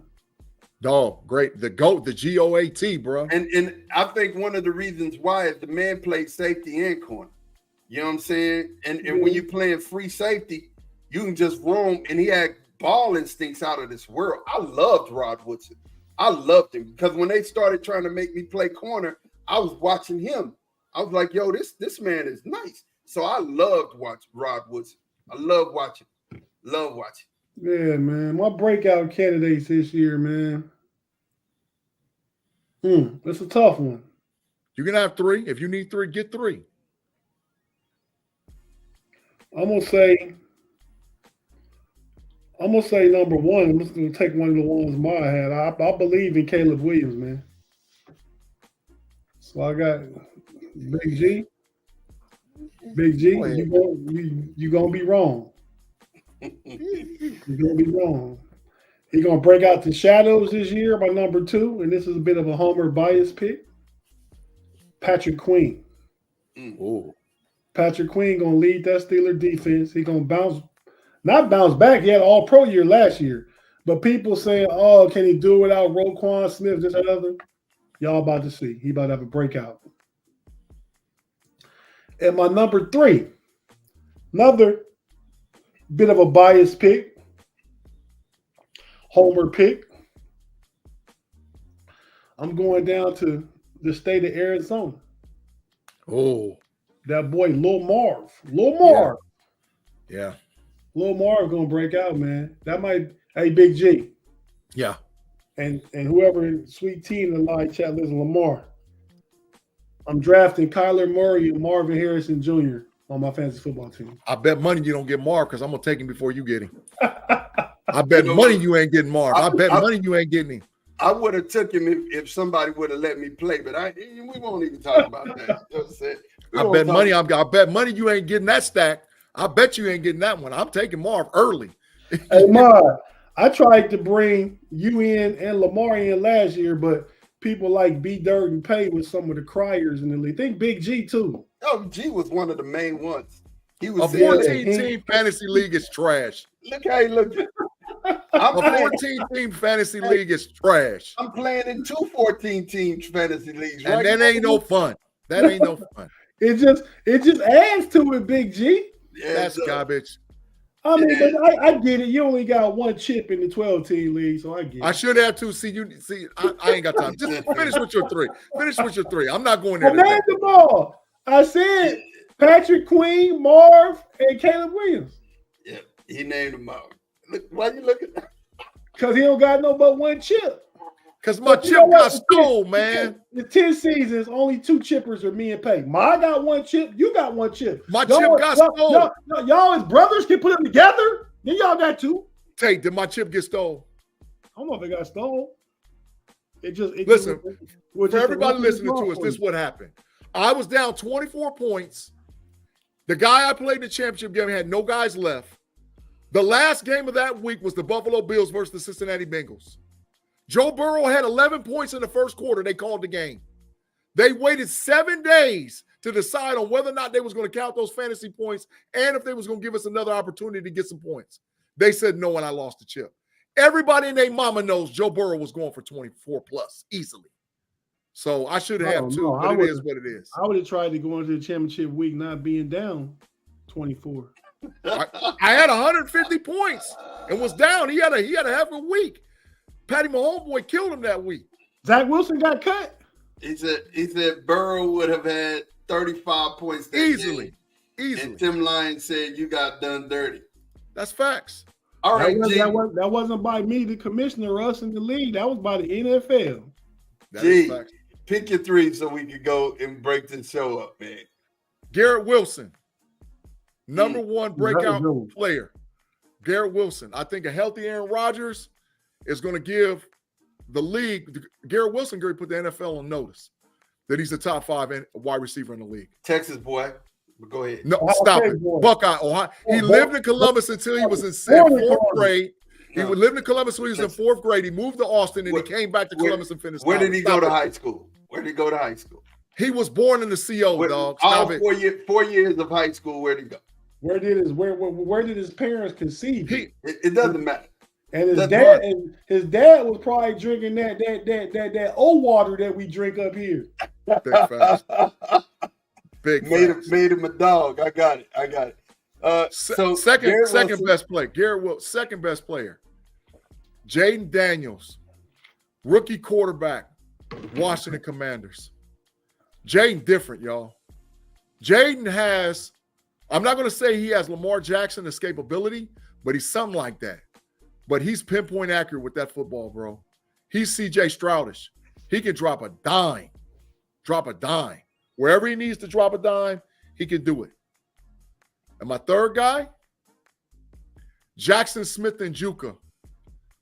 Speaker 2: Dog, great. The GOAT, the GOAT, bro.
Speaker 1: And I think one of the reasons why is the man played safety and corner. You know what I'm saying? And when you're playing free safety, you can just roam. And he had ball instincts out of this world. I loved Rod Woodson. I loved him because when they started trying to make me play corner, I was watching him. I was like, yo, this man is nice. So I loved watching Rod Woodson. I love watching.
Speaker 3: Yeah, man. My breakout candidates this year, man. It's a tough one.
Speaker 2: You can have three. If you need three, get three.
Speaker 3: I'm gonna say number one. I'm just gonna take one of the ones Ma had. I believe in Caleb Williams, man. So I got Big G. Big G, you gonna be wrong. You're gonna be wrong. He's gonna break out the shadows this year by number 2, and this is a bit of a homer bias pick. Patrick Queen.
Speaker 2: Oh.
Speaker 3: Patrick Queen gonna lead that Steeler defense. He gonna not bounce back. He had an all-pro year last year. But people saying, oh, can he do it without Roquan Smith, this and other? Y'all about to see. He about to have a breakout. And my number 3, another bit of a biased pick, homer pick. I'm going down to the state of Arizona.
Speaker 2: Oh.
Speaker 3: That boy, Lil Marv. Lil Marv.
Speaker 2: Yeah.
Speaker 3: Lil Marv going to break out, man. That might, hey, Big G.
Speaker 2: Yeah.
Speaker 3: And whoever, Sweet T in the live chat, listen, Lamar. I'm drafting Kyler Murray and Marvin Harrison Jr. on my fantasy football team.
Speaker 2: I bet money you don't get Marv because I'm going to take him before you get him. I bet money you ain't getting Marv. I bet money you ain't getting him.
Speaker 1: I would have took him if somebody would have let me play, but we won't even talk about that. You know what I'm saying?
Speaker 2: I bet money you ain't getting that stack. I bet you ain't getting that one. I'm taking Marv early.
Speaker 3: Hey, Marv, I tried to bring you in and Lamar in last year, but people like B. Dirt and Pay with some of the criers in the league. Think Big G too.
Speaker 1: Oh, G was one of the main ones. He was
Speaker 2: a 14-team fantasy league is trash.
Speaker 1: Look how he looking.
Speaker 2: A 14-team fantasy league is trash.
Speaker 1: I'm playing in 2 14-team fantasy leagues, right?
Speaker 2: And that ain't no fun. That ain't no fun.
Speaker 3: It just adds to it, Big G.
Speaker 1: Yeah,
Speaker 2: that's garbage.
Speaker 3: I mean, but I get it. You only got 1 chip in the 12-team league, so I get it.
Speaker 2: I should have too. See, I ain't got time. Just finish with your 3. Finish with your 3. I'm not going there.
Speaker 3: I named them all. I said Patrick Queen, Marv, and Caleb Williams.
Speaker 1: Yeah, he named them all. Look, why you looking?
Speaker 3: Because he don't got no but 1 chip.
Speaker 2: Because my chip got stole, man.
Speaker 3: The 10 seasons, only 2 chippers with me and Pay. I got 1 chip. You got 1 chip.
Speaker 2: My chip got stole.
Speaker 3: Y'all as brothers can put them together. Then y'all got 2.
Speaker 2: Tate, did my chip get stole?
Speaker 3: I don't know if it got stole.
Speaker 2: Listen, for everybody listening to us, this is
Speaker 3: what.
Speaker 2: what happened. I was down 24 points. The guy I played the championship game had no guys left. The last game of that week was the Buffalo Bills versus the Cincinnati Bengals. Joe Burrow had 11 points in the first quarter. They called the game. They waited 7 days to decide on whether or not they was going to count those fantasy points and if they was going to give us another opportunity to get some points. They said no, and I lost the chip. Everybody and their mama knows Joe Burrow was going for 24 plus easily. So I should have two, but it is what it is.
Speaker 3: I would have tried to go into the championship week not being down 24.
Speaker 2: I had 150 points and was down. He had a half a week. Patty Mahomes boy killed him that week.
Speaker 3: Zach Wilson got cut.
Speaker 1: He said Burrow would have had 35 points that
Speaker 2: Easily.
Speaker 1: And Tim Lyons said you got done dirty.
Speaker 2: That's facts.
Speaker 1: All right,
Speaker 3: that wasn't by me, the commissioner, us in the league. That was by the NFL.
Speaker 1: G, pick your three so we can go and break this show up, man.
Speaker 2: Garrett Wilson, number one breakout player. Garrett Wilson. I think a healthy Aaron Rodgers is going to give the league. Garrett Wilson going to put the NFL on notice that he's the top 5 wide receiver in the league.
Speaker 1: Texas boy. But go ahead.
Speaker 2: No, stop it. Buckeye, Ohio. He lived in Columbus until he was in 4th grade. He lived in Columbus when he was in 4th grade. He moved to Austin and he came back to Columbus and finished.
Speaker 1: Where did he go to high school? Where did he go to high school?
Speaker 2: He was born in the CO, dog. Stop it.
Speaker 1: 4 years of high school. Where did he go?
Speaker 3: Where did his parents conceive?
Speaker 1: It doesn't matter.
Speaker 3: And his dad was probably drinking that old water that we drink up here.
Speaker 2: Big facts. Big
Speaker 1: made him a dog. I got it. So
Speaker 2: second best player. Garrett Wilson, second best player. Jaden Daniels, rookie quarterback, Washington Commanders. Jaden different, y'all. Jaden has, I'm not going to say he has Lamar Jackson escapability, but he's something like that. But he's pinpoint accurate with that football, bro. He's CJ Stroudish. He can drop a dime. Wherever he needs to drop a dime, he can do it. And my third guy, Jackson Smith-Njigba,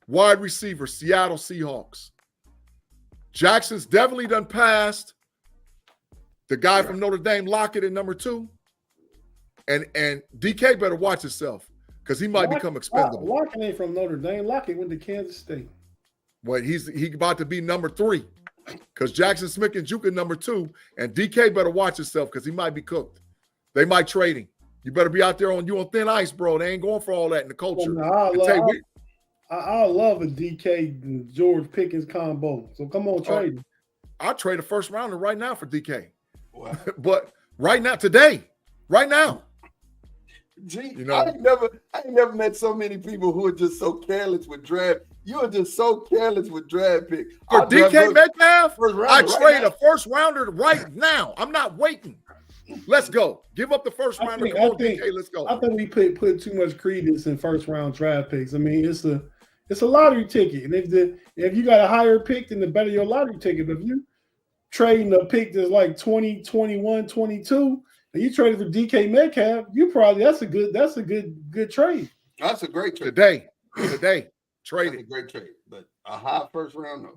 Speaker 2: wide receiver, Seattle Seahawks. Jackson's definitely done passed the guy from Notre Dame, Lockett, at number 2. And DK better watch himself because he might become expendable.
Speaker 3: Lockett ain't from Notre Dame. Lockett went to Kansas State.
Speaker 2: Well, he about to be number 3 because Jackson Smith-Njigba number 2, and DK better watch himself because he might be cooked. They might trade him. You better be out there on thin ice, bro. They ain't going for all that in the culture.
Speaker 3: I love a DK and George Pickens combo. So come on, trade him.
Speaker 2: I'll trade a first rounder right now for DK.
Speaker 1: Wow.
Speaker 2: But right now, today, right now.
Speaker 1: Gee, I ain't never met so many people who are just so careless with draft. You are just so careless with draft picks.
Speaker 2: For DK Metcalf, I trade a first rounder right now. I'm not waiting. Let's go. Give up the first rounder. Come on, DK, let's go.
Speaker 3: I think we put too much credence in first round draft picks. I mean, it's a lottery ticket, and if you got a higher pick, then the better your lottery ticket. But if you trading a pick that's like 20, 21, 22, and you traded for DK Metcalf, that's a good trade.
Speaker 1: That's a great trade.
Speaker 2: Today, trade
Speaker 1: That's a great trade, but a high first round,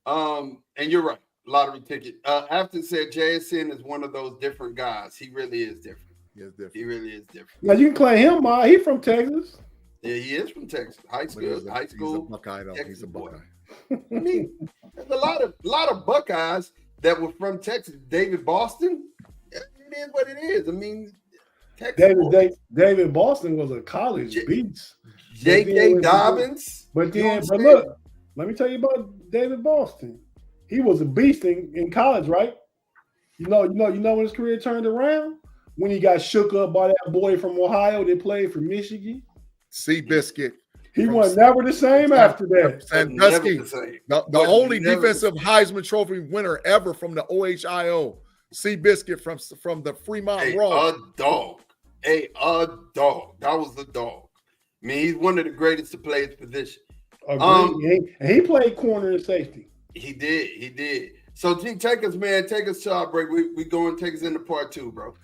Speaker 1: no. And you're right. Lottery ticket. After said JSN is one of those different guys. He really is different. He really is different.
Speaker 3: Now you can claim him, Ma. He's from Texas.
Speaker 1: Yeah, he is from Texas. High school.
Speaker 2: He's a Buckeye, though. He's a Buckeye.
Speaker 1: I mean, there's a lot of Buckeyes that were from Texas. David Boston. It is what it is. I mean, Texas.
Speaker 3: David Boston was a college beast.
Speaker 1: J.K. Dobbins.
Speaker 3: But look, let me tell you about David Boston. He was a beast in college, right? You know when his career turned around? When he got shook up by that boy from Ohio that played for Michigan.
Speaker 2: Seabiscuit.
Speaker 3: He was never the same after that.
Speaker 2: Sandusky, the only defensive Heisman Trophy winner ever from the OHIO. Seabiscuit from the Fremont Raw.
Speaker 1: A dog. That was the dog. I mean, he's one of the greatest to play his position.
Speaker 3: And he played corner and safety.
Speaker 1: He did. So, G, take us to our break. We going to take us into part 2, bro.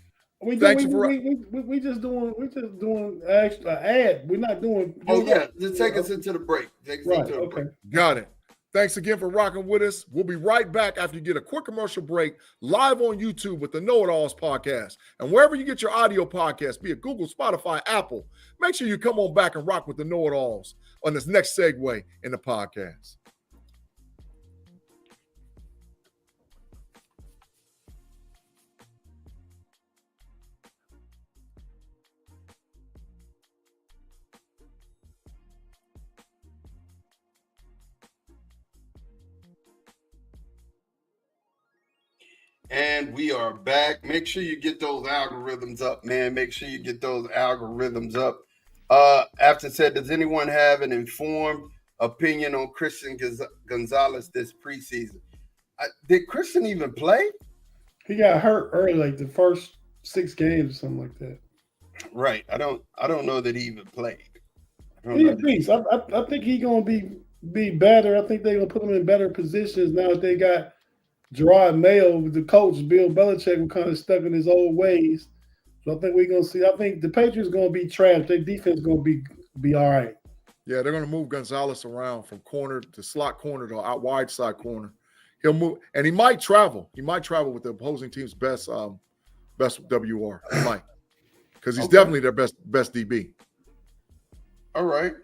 Speaker 3: We
Speaker 2: Thanks
Speaker 3: just doing extra ad. We're not doing.
Speaker 1: Oh yeah, just take us into the break. Take us into the break.
Speaker 2: Got it. Thanks again for rocking with us. We'll be right back after you get a quick commercial break live on YouTube with the KnoItAllz podcast. And wherever you get your audio podcast, be it Google, Spotify, Apple, make sure you come on back and rock with the KnoItAllz on this next segue in the podcast.
Speaker 1: And we are back. Make sure you get those algorithms up, man. Make sure you get those algorithms up. After said, does anyone have an informed opinion on Christian Gonzalez this preseason? Did Christian even play?
Speaker 3: He got hurt early, like the first 6 games or something like that.
Speaker 1: Right. I don't know that he even played.
Speaker 3: He's a beast. I think he's gonna be better. I think they're gonna put him in better positions now that they got Gerard Mayo, the coach, Bill Belichick, was kind of stuck in his old ways. So I think we're going to see. I think the Patriots are going to be trash. Their defense is going to be all right.
Speaker 2: Yeah, they're going to move Gonzalez around from corner to slot corner to out wide side corner. He'll move, and he might travel. He might travel with the opposing team's best WR. He might, because he's definitely their best DB.
Speaker 1: All right,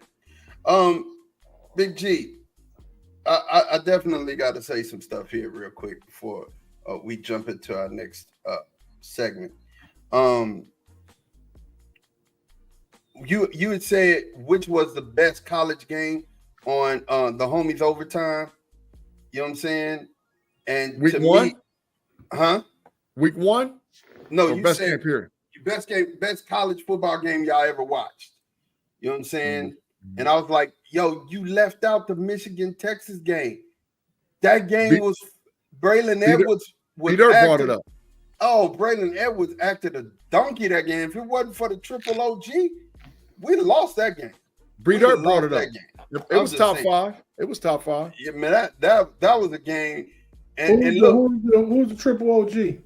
Speaker 1: Big G. I definitely got to say some stuff here real quick before we jump into our next segment. You had said which was the best college game on the homies overtime. You know what I'm saying? And
Speaker 2: week 1, Week 1?
Speaker 1: No,
Speaker 2: or
Speaker 1: you
Speaker 2: best
Speaker 1: said
Speaker 2: game period.
Speaker 1: Best college football game y'all ever watched. You know what I'm saying? Mm-hmm. And I was like, yo, you left out the Michigan-Texas game. That game was Braylon Edwards.
Speaker 2: Peter brought it up.
Speaker 1: Oh, Braylon Edwards acted a donkey that game. If it wasn't for the triple OG, we'd lost that game.
Speaker 2: Breeder brought it up. It was top 5. It was top 5.
Speaker 1: Yeah, man, that was a game. And
Speaker 3: who's the triple OG?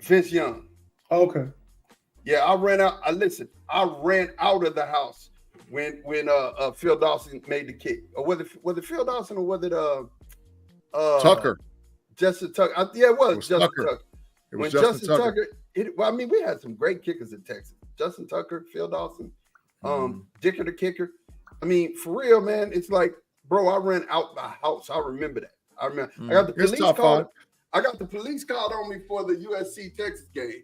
Speaker 1: Vince Young.
Speaker 3: Okay.
Speaker 1: Yeah, I ran out of the house when Phil Dawson made the kick. Or was it Phil Dawson or was it
Speaker 2: Tucker?
Speaker 1: Justin Tucker. It was Justin Tucker.
Speaker 2: It was Justin Tucker.
Speaker 1: We had some great kickers in Texas. Justin Tucker, Phil Dawson, Dicker the kicker. I mean, for real, man, it's like, bro, I ran out the house. I remember that. I got the police call. I got the police called on me for the USC Texas game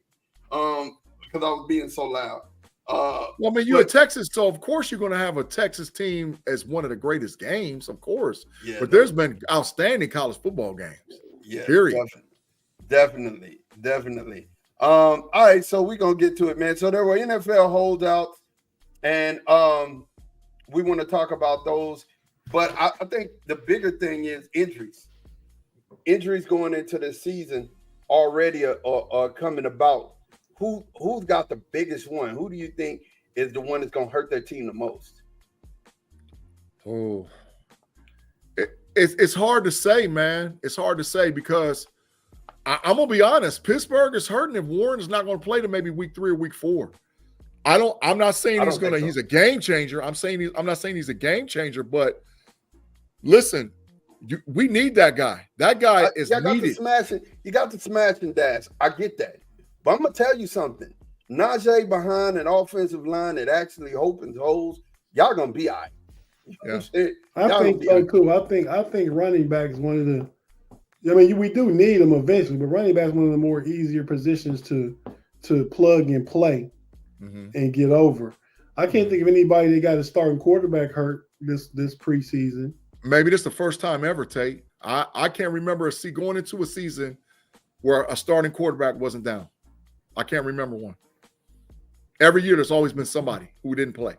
Speaker 1: because I was being so loud.
Speaker 2: Well, I mean, you're a Texas, so of course you're going to have a Texas team as one of the greatest games, of course. Yeah, but there's been outstanding college football games.
Speaker 1: Yeah,
Speaker 2: period.
Speaker 1: Definitely. All right, so we're gonna get to it, man. So there were NFL holdouts, and we want to talk about those. But I think the bigger thing is injuries. Injuries going into the season already are coming about. Who's got the biggest one? Who do you think is the one that's going to hurt their team the most?
Speaker 2: Oh, it's hard to say, man. It's hard to say because I'm gonna be honest. Pittsburgh is hurting if Warren is not going to play to maybe week 3 or week 4. I'm not saying he's a game changer. I'm not saying he's a game changer, but listen, we need that guy. That guy is needed.
Speaker 1: You got the smashing dash. I get that. But I'm going to tell you something. Najee behind an offensive line that actually opens holes, y'all going to be all right.
Speaker 2: Yeah.
Speaker 3: I think so too. I think running back is one of the – I mean, we do need them eventually, but running back is one of the more easier positions to plug and play and get over. I can't think of anybody that got a starting quarterback hurt this preseason.
Speaker 2: Maybe this is the first time ever, Tate. I can't remember going into a season where a starting quarterback wasn't down. I can't remember one. Every year there's always been somebody who didn't play.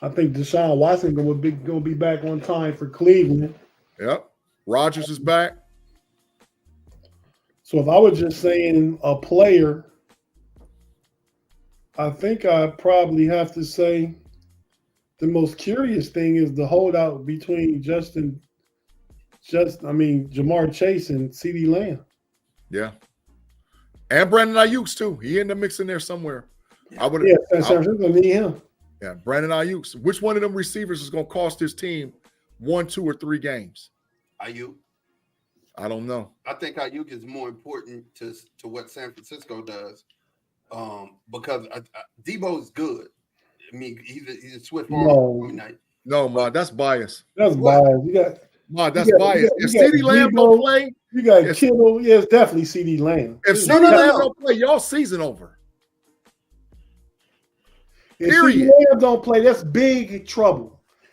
Speaker 3: I think Deshaun Watson going to be back on time for Cleveland.
Speaker 2: Yep. Rodgers is back.
Speaker 3: So if I was just saying a player, I think I probably have to say the most curious thing is the holdout between Jamar Chase and CeeDee Lamb.
Speaker 2: Yeah. And Brandon Ayuk's too. He in the mix in there somewhere. I would.
Speaker 3: Yeah, San Francisco need him.
Speaker 2: Yeah, Brandon Ayuk's. Which one of them receivers is going to cost his team 1, 2, or 3 games?
Speaker 1: Ayuk.
Speaker 2: I don't know.
Speaker 1: I think Ayuk is more important to what San Francisco does, because Debo is good. I mean, he's a swift arm.
Speaker 2: No, Ma, that's bias.
Speaker 3: That's bias. You got
Speaker 2: Ma, that's bias. If CeeDee Lamb don't play,
Speaker 3: you got Kittle. Yeah, it's definitely CeeDee Lamb.
Speaker 2: If CeeDee Lamb don't play, y'all season over.
Speaker 3: If CeeDee Lamb don't play, that's big trouble.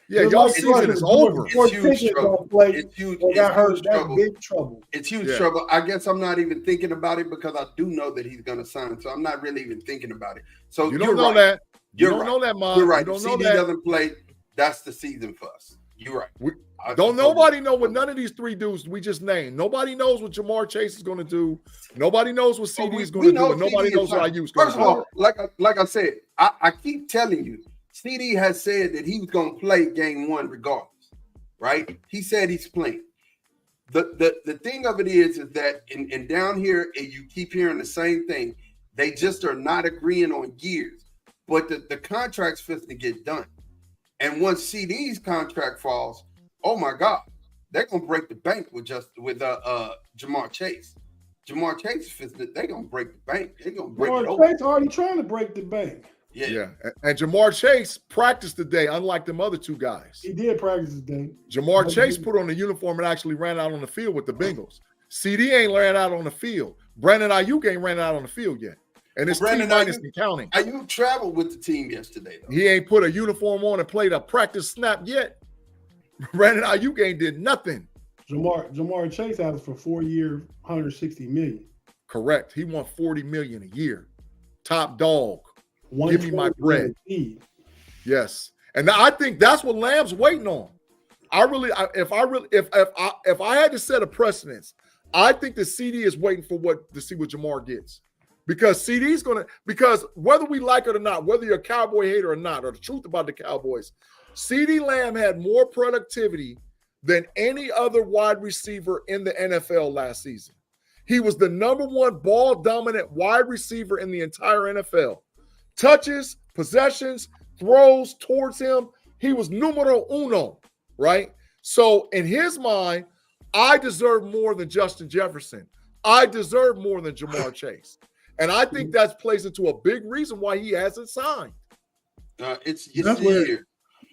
Speaker 2: Yeah, y'all season is over.
Speaker 1: It's huge trouble. It's huge.
Speaker 3: That's big trouble.
Speaker 1: It's huge trouble. I guess I'm not even thinking about it because I do know that he's going to sign. So I'm not really even thinking about it. So
Speaker 2: you don't know that. You don't know that, Mom.
Speaker 1: You're right.
Speaker 2: You
Speaker 1: If
Speaker 2: don't know
Speaker 1: CD
Speaker 2: that.
Speaker 1: doesn't play, that's the season for us. You're right.
Speaker 2: Nobody know what none of these 3 dudes we just named. Nobody knows what Jamar Chase is going to do. Nobody knows what CD is going to do. And nobody knows what Ayuk's going to do.
Speaker 1: First of all, like I said, I keep telling you, CD has said that he was going to play game 1 regardless, right? He said he's playing. The thing of it is that and down here, and you keep hearing the same thing. They just are not agreeing on years, but the contract's fit to get done. And once CD's contract falls, oh my God, they're gonna break the bank with Jamar Chase. Jamar Chase, they're gonna break the bank. They're gonna break it over.
Speaker 3: Chase already trying to break the bank.
Speaker 2: Yeah. And Jamar Chase practiced today, unlike them other 2 guys.
Speaker 3: He did practice today.
Speaker 2: Jamar Chase put on the uniform and actually ran out on the field with the Bengals. CD ain't ran out on the field. Brandon Ayuk ain't ran out on the field yet. And it's T-minus and counting.
Speaker 1: Ayuk traveled with the team yesterday, though.
Speaker 2: He ain't put a uniform on and played a practice snap yet. Brandon Ayuk ain't did nothing.
Speaker 3: Jamar Chase asked for 4 year, $160 million.
Speaker 2: Correct. He won $40 million a year. Top dog. Give me my bread. Yes, and I think that's what Lamb's waiting on. If I had to set a precedence, I think the CD is waiting to see what Jamar gets, because CD's because whether we like it or not, whether you're a Cowboy hater or not, or the truth about the Cowboys, CD Lamb had more productivity than any other wide receiver in the NFL last season. He was the #1 ball dominant wide receiver in the entire NFL. Touches, possessions, throws towards him. He was numero uno, right? So in his mind, I deserve more than Justin Jefferson. I deserve more than Jamar Chase. And I think that plays into a big reason why he hasn't signed.
Speaker 1: It's the years.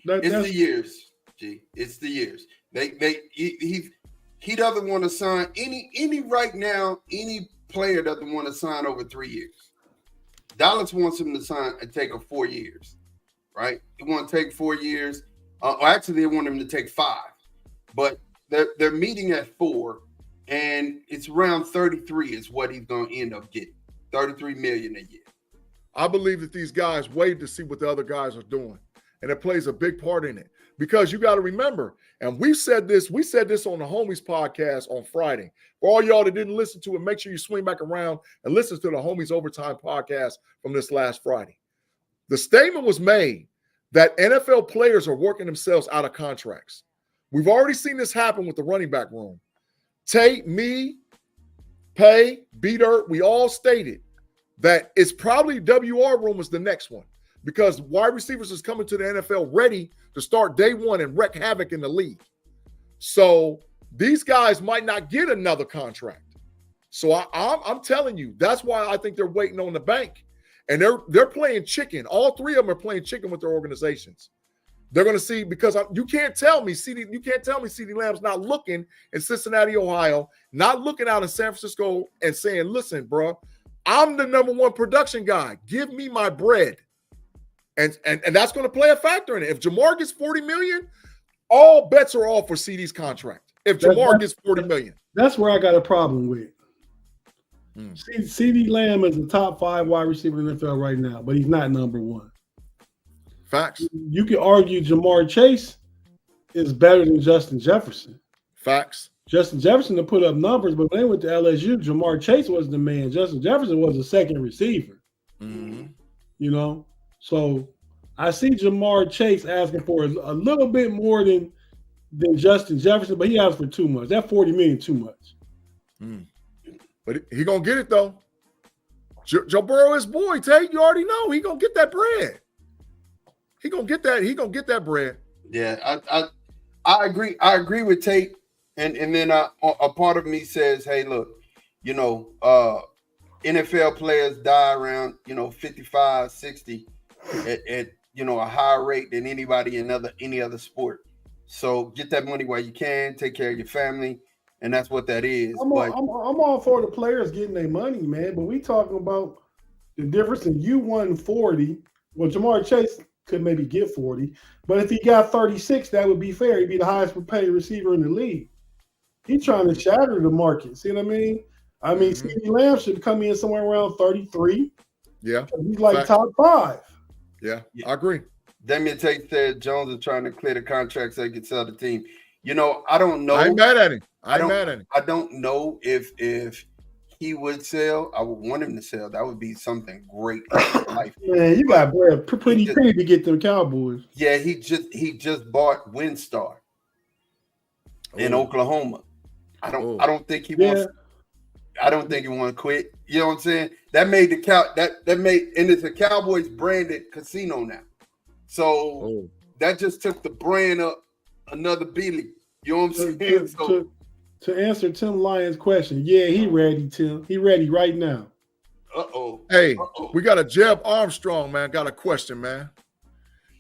Speaker 1: It's the years, G. It's the years. He doesn't want to sign any right now. Any player doesn't want to sign over 3 years. Dallas wants him to sign and take 4 years, right? They want to take 4 years. Actually, they want him to take 5, but they're meeting at 4, and it's around 33 is what he's going to end up getting. $33 million a year.
Speaker 2: I believe that these guys wait to see what the other guys are doing, and it plays a big part in it, because you got to remember, and we said this on the Homies podcast on Friday. For all y'all that didn't listen to it, make sure you swing back around and listen to the Homies Overtime podcast from this last Friday. The statement was made that NFL players are working themselves out of contracts. We've already seen this happen with the running back room. Tate, me, Pay, B-Dirt, we all stated that it's probably WR room is the next one, because wide receivers is coming to the NFL ready to start day 1 and wreak havoc in the league. So these guys might not get another contract. So I'm telling you, that's why I think they're waiting on the bank. And they're playing chicken. All 3 of them are playing chicken with their organizations. They're going to see, because you can't tell me CeeDee Lamb's not looking in Cincinnati, Ohio, not looking out in San Francisco and saying, listen, bro, I'm the #1 production guy. Give me my bread. And that's going to play a factor in it. If Jamar gets $40 million, all bets are off for CD's contract. If Jamar gets $40 million.
Speaker 3: That's where I got a problem with. CeeDee Lamb is the top 5 wide receiver in the NFL right now, but he's not #1.
Speaker 2: Facts.
Speaker 3: You can argue Jamar Chase is better than Justin Jefferson.
Speaker 2: Facts.
Speaker 3: Justin Jefferson to put up numbers, but when they went to LSU, Jamar Chase was the man. Justin Jefferson was a second receiver.
Speaker 2: Mm-hmm.
Speaker 3: You know? So I see Jamar Chase asking for a little bit more than Justin Jefferson, but he asked for too much. That $40 million too much.
Speaker 2: But he gonna get it though. Joe Burrow is boy, Tate. You already know he gonna get that bread. He gonna get that bread.
Speaker 1: Yeah, I agree. I agree with Tate. And then a part of me says, hey, look, NFL players die around 55, 60 at a higher rate than anybody in any other sport. So get that money while you can, take care of your family, and that's what that is.
Speaker 3: I'm all for the players getting their money, man. But we talking about the difference in you won 40. Well, Jamar Chase could maybe get 40, but if he got 36, that would be fair. He'd be the highest paid receiver in the league. He's trying to shatter the market. See what I mean? CeeDee Lamb should come in somewhere around 33.
Speaker 2: Yeah.
Speaker 3: He's like top 5.
Speaker 2: Yeah, I agree.
Speaker 1: Damian Tate said Jones is trying to clear the contract so he can sell the team. I don't know.
Speaker 2: I ain't mad at him.
Speaker 1: I don't know if he would sell. I would want him to sell. That would be something great in life.
Speaker 3: Man, you got bread pretty to get them Cowboys.
Speaker 1: Yeah, he just bought Windstar in Oklahoma. I don't think he wants. I don't think he want to quit. You know what I'm saying? That made and it's a Cowboys branded casino now. So that just took the brand up another billion. You know what I'm saying?
Speaker 3: To answer Tim Lyons' question, yeah, he ready, Tim. He ready right now.
Speaker 2: Hey, we got a Jeb Armstrong, man. Got a question, man.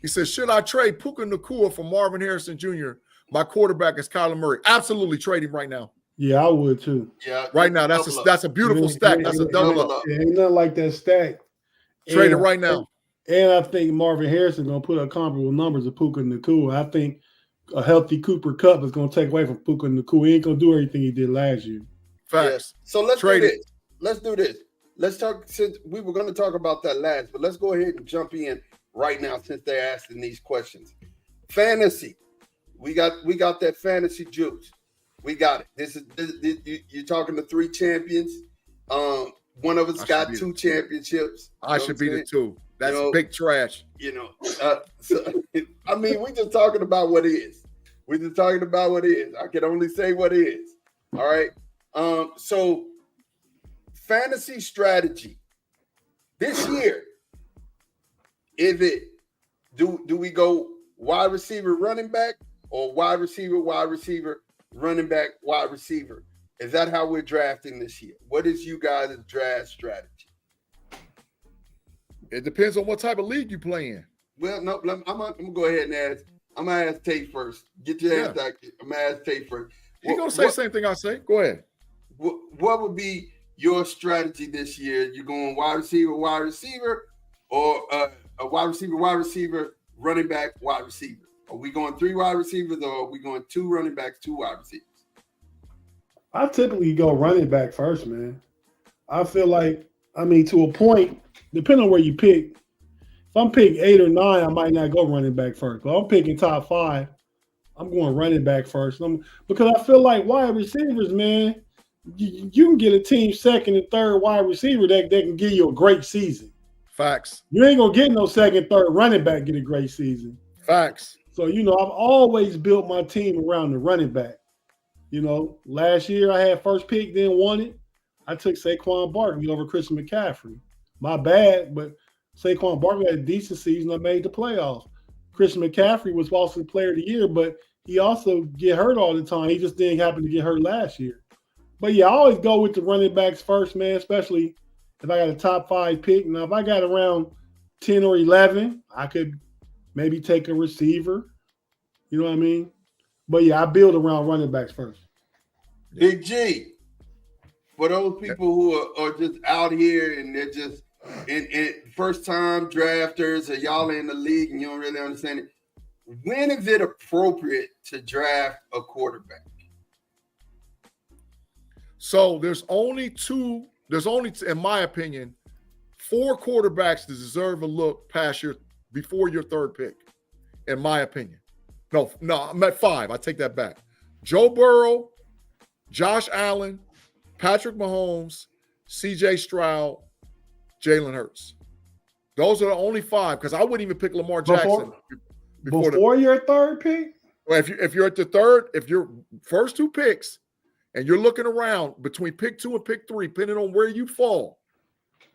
Speaker 2: He says, should I trade Puka Nacua for Marvin Harrison Jr.? My quarterback is Kyler Murray. Absolutely trade him right now.
Speaker 3: Yeah, I would too.
Speaker 1: Yeah,
Speaker 2: right now. That's a beautiful stack. That's a double up.
Speaker 3: Ain't nothing like that stack.
Speaker 2: Trade it right now.
Speaker 3: And I think Marvin Harrison gonna put up comparable numbers of Puka Nacua. I think a healthy Cooper Kupp is gonna take away from Puka Nacua. He ain't gonna do everything he did last year.
Speaker 2: Facts.
Speaker 1: Yeah. So let's do this. Let's do this. Let's talk. Since we were going to talk about that last, but let's go ahead and jump in right now since they're asking these questions. Fantasy. We got that fantasy juice. We got it. This you're talking to 3 champions. One of us got 2 championships.
Speaker 2: I should be the 2. That's big trash.
Speaker 1: So, I mean, we're just talking about what is. We're just talking about what is. I can only say what is. All right. So fantasy strategy this year, is it do we go wide receiver, running back, or wide receiver, running back, wide receiver? Is that how we're drafting this year? What is you guys' draft strategy?
Speaker 2: It depends on what type of league you play in.
Speaker 1: Well, no, I'm gonna go ahead and ask. I'm gonna ask Tate first. Get your hands back. I'm gonna ask Tate first.
Speaker 2: He's gonna say the same thing I say. Go ahead.
Speaker 1: What would be your strategy this year? You going wide receiver, or a wide receiver, running back, wide receiver? Are we going 3 wide receivers, or are we going 2 running backs, 2 wide receivers?
Speaker 3: I typically go running back first, man. I feel like, to a point, depending on where you pick. If I'm picking 8 or 9, I might not go running back first. But I'm picking top 5. I'm going running back first. Because I feel like wide receivers, man, you can get a team 2nd and 3rd wide receiver that can give you a great season.
Speaker 2: Facts.
Speaker 3: You ain't going to get no 2nd, 3rd running back get a great season.
Speaker 2: Facts.
Speaker 3: So, I've always built my team around the running back. Last year I had first pick, then won it. I took Saquon Barkley over Christian McCaffrey. My bad, but Saquon Barkley had a decent season. I made the playoffs. Christian McCaffrey was also player of the year, but he also get hurt all the time. He just didn't happen to get hurt last year. But yeah, I always go with the running backs first, man, especially if I got a top 5 pick. Now, if I got around 10 or 11, I could maybe take a receiver. You know what I mean? But yeah, I build around running backs first.
Speaker 1: Big G, for those people who are just out here and they're just in first-time drafters, or y'all in the league and you don't really understand it, when is it appropriate to draft a quarterback?
Speaker 2: So there's only, in my opinion, 4 quarterbacks that deserve a look before your 3rd pick, in my opinion. No, I'm at 5. I take that back. Joe Burrow, Josh Allen, Patrick Mahomes, C.J. Stroud, Jalen Hurts. Those are the only 5, because I wouldn't even pick Lamar Jackson
Speaker 3: before your 3rd pick.
Speaker 2: Well, if you're at the 3rd, if your first 2 picks, and you're looking around between pick 2 and pick 3, depending on where you fall,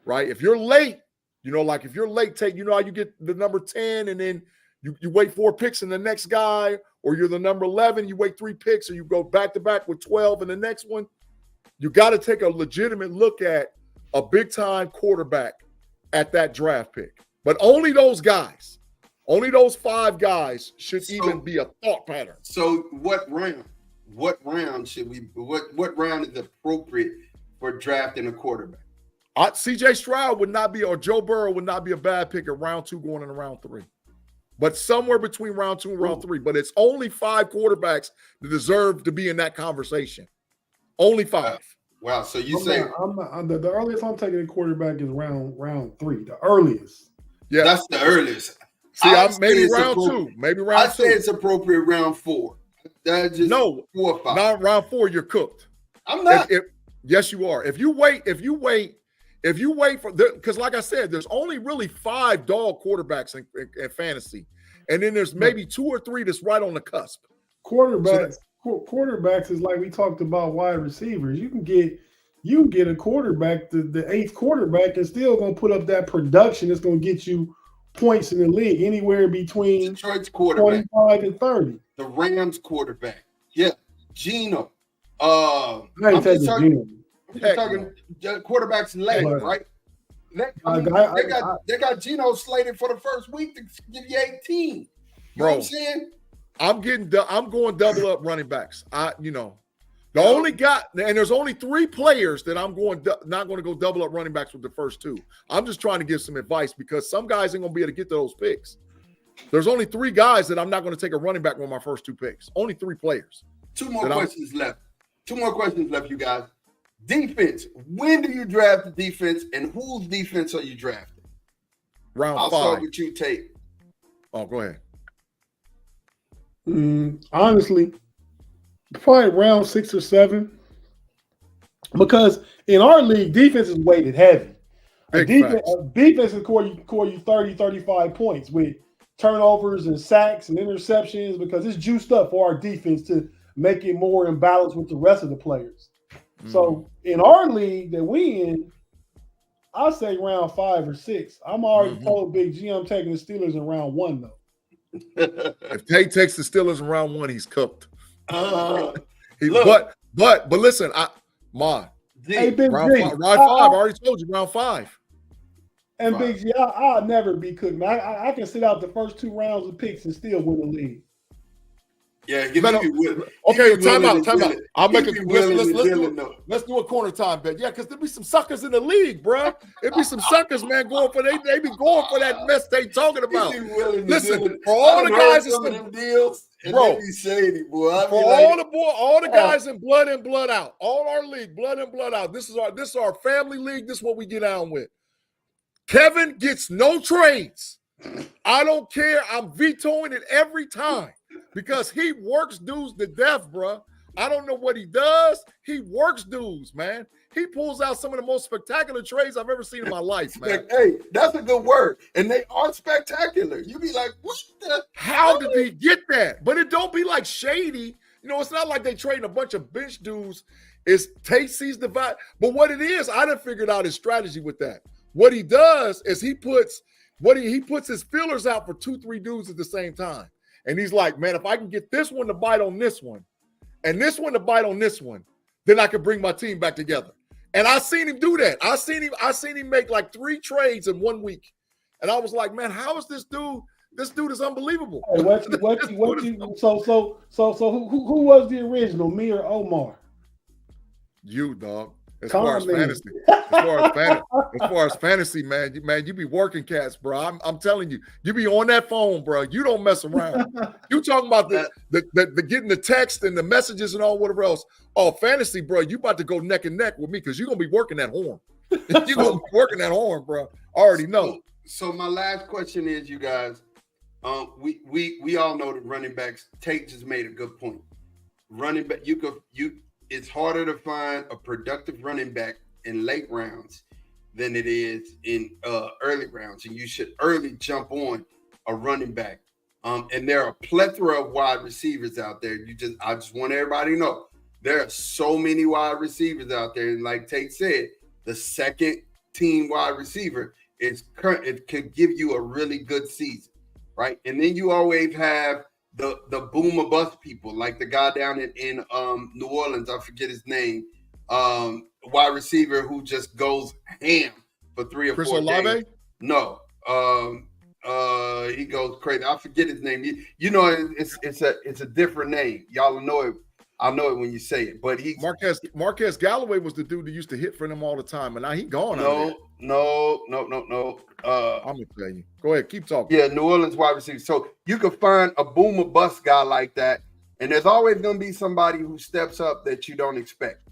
Speaker 2: right? If you're late, like if you're late, how you get the number 10 and then you wait 4 picks in the next guy, or you're the number 11, you wait 3 picks, or you go back-to-back with 12 in the next one. You got to take a legitimate look at a big-time quarterback at that draft pick. But only those guys, only those 5 guys should even be a thought pattern.
Speaker 1: So what round should we, what round is appropriate for drafting a quarterback?
Speaker 2: CJ Stroud would not be, or Joe Burrow would not be a bad pick at round 2 going into round 3. But somewhere between round 2 and round 3. But it's only 5 quarterbacks that deserve to be in that conversation. Only 5.
Speaker 1: Wow. So you
Speaker 3: the earliest I'm taking a quarterback is round 3. The earliest.
Speaker 2: Yeah,
Speaker 1: that's the earliest.
Speaker 2: See, maybe round 2. Maybe round 2.
Speaker 1: I say it's appropriate round 4. That's just 4 or 5.
Speaker 2: Not round 4. You're cooked.
Speaker 1: I'm not.
Speaker 2: Yes, you are. If you wait for, because like I said, there's only really 5 dog quarterbacks in fantasy, and then there's maybe 2 or 3 that's right on the cusp.
Speaker 3: Quarterbacks is like we talked about wide receivers. You can get a quarterback, the 8th quarterback, and still gonna put up that production. It's gonna get you points in the league anywhere between
Speaker 1: Detroit's quarterback
Speaker 3: 25 and 30.
Speaker 1: The Rams quarterback, Geno.
Speaker 3: I'm just talking
Speaker 1: quarterbacks late, right? They got Geno slated for the first week to give you 18. You know what I'm saying?
Speaker 2: I'm going double up running backs. The only guy, and there's only 3 players that I'm not going to go double up running backs with the first 2. I'm just trying to give some advice because some guys ain't going to be able to get to those picks. There's only 3 guys that I'm not going to take a running back with my first 2 picks. Only 3 players.
Speaker 1: 2 more questions left. 2 more questions left, you guys. Defense. When do you draft the defense, and whose defense are you drafting?
Speaker 2: Round 5.
Speaker 1: I'll start with you, Tate.
Speaker 2: Oh, go ahead.
Speaker 3: Honestly, probably round 6 or 7. Because in our league, defense is weighted heavy. Defense is score you 30, 35 points with turnovers and sacks and interceptions because it's juiced up for our defense to make it more in balance with the rest of the players. So in our league that we in, I say round 5 or 6. I'm already told Big G I'm taking the Steelers in round 1 though.
Speaker 2: If Tate takes the Steelers in round 1, he's cooked.
Speaker 3: Look,
Speaker 2: but listen, round 5. I already told you round 5.
Speaker 3: And Big G, I'll never be cooked, man. I can sit out the first 2 rounds of picks and still win the league.
Speaker 1: Yeah,
Speaker 2: okay, time out. I'll make it. Let's do a corner time bet. Yeah, because there be some suckers in the league, bro. There be some suckers, man, they be going for that mess they talking about. Listen, for all the guys in them deals, bro, all the guys in blood in, blood out, all our league, blood in, blood out. This is our family league. This is what we get on with. Kevin gets no trades. I don't care. I'm vetoing it every time. Because he works dudes to death, bro. I don't know what he does. He works dudes, man. He pulls out some of the most spectacular trades I've ever seen in my life, man.
Speaker 1: Hey, that's a good word. And they are spectacular. You be like, what the?
Speaker 2: How did he get that? But it don't be like shady. It's not like they trading a bunch of bench dudes. It's Tate sees the vibe. But what it is, I done figured out his strategy with that. What he does is he puts his feelers out for 2-3 dudes at the same time. And he's like, man, if I can get this one to bite on this one and this one to bite on this one, then I can bring my team back together. And I seen him do that. I seen him make like 3 trades in 1 week. And I was like, man, how is this dude? This dude is unbelievable.
Speaker 3: Hey, so who was the original, me or Omar?
Speaker 2: You, dog. As far as fantasy, man, you be working cats, bro. I'm telling you, you be on that phone, bro. You don't mess around. You talking about the getting the text and the messages and all whatever else. Oh, fantasy, bro, you about to go neck and neck with me because you're gonna be working that horn. You're gonna be working that horn, bro. I already know.
Speaker 1: So my last question is, you guys, we all know that running backs. Tate just made a good point. Running back, it's harder to find a productive running back in late rounds than it is in early rounds, and you should early jump on a running back. And there are a plethora of wide receivers out there. I just want everybody to know there are so many wide receivers out there, and like Tate said, the second team wide receiver, it could give you a really good season, right? And then you always have the boom or bust people, like the guy down in New Orleans, I forget his name, wide receiver who just goes ham for 3 or
Speaker 2: Chris
Speaker 1: 4
Speaker 2: Olave?
Speaker 1: days. No, he goes crazy. I forget his name. You know, it's a different name. Y'all know it. I know it when you say it. But he
Speaker 2: Marquez Galloway was the dude that used to hit for them all the time, and now he gone.
Speaker 1: No.
Speaker 2: I'm gonna tell you. Go ahead, keep talking.
Speaker 1: Yeah, New Orleans wide receiver. So you can find a boom or bust guy like that, and there's always going to be somebody who steps up that you don't expect.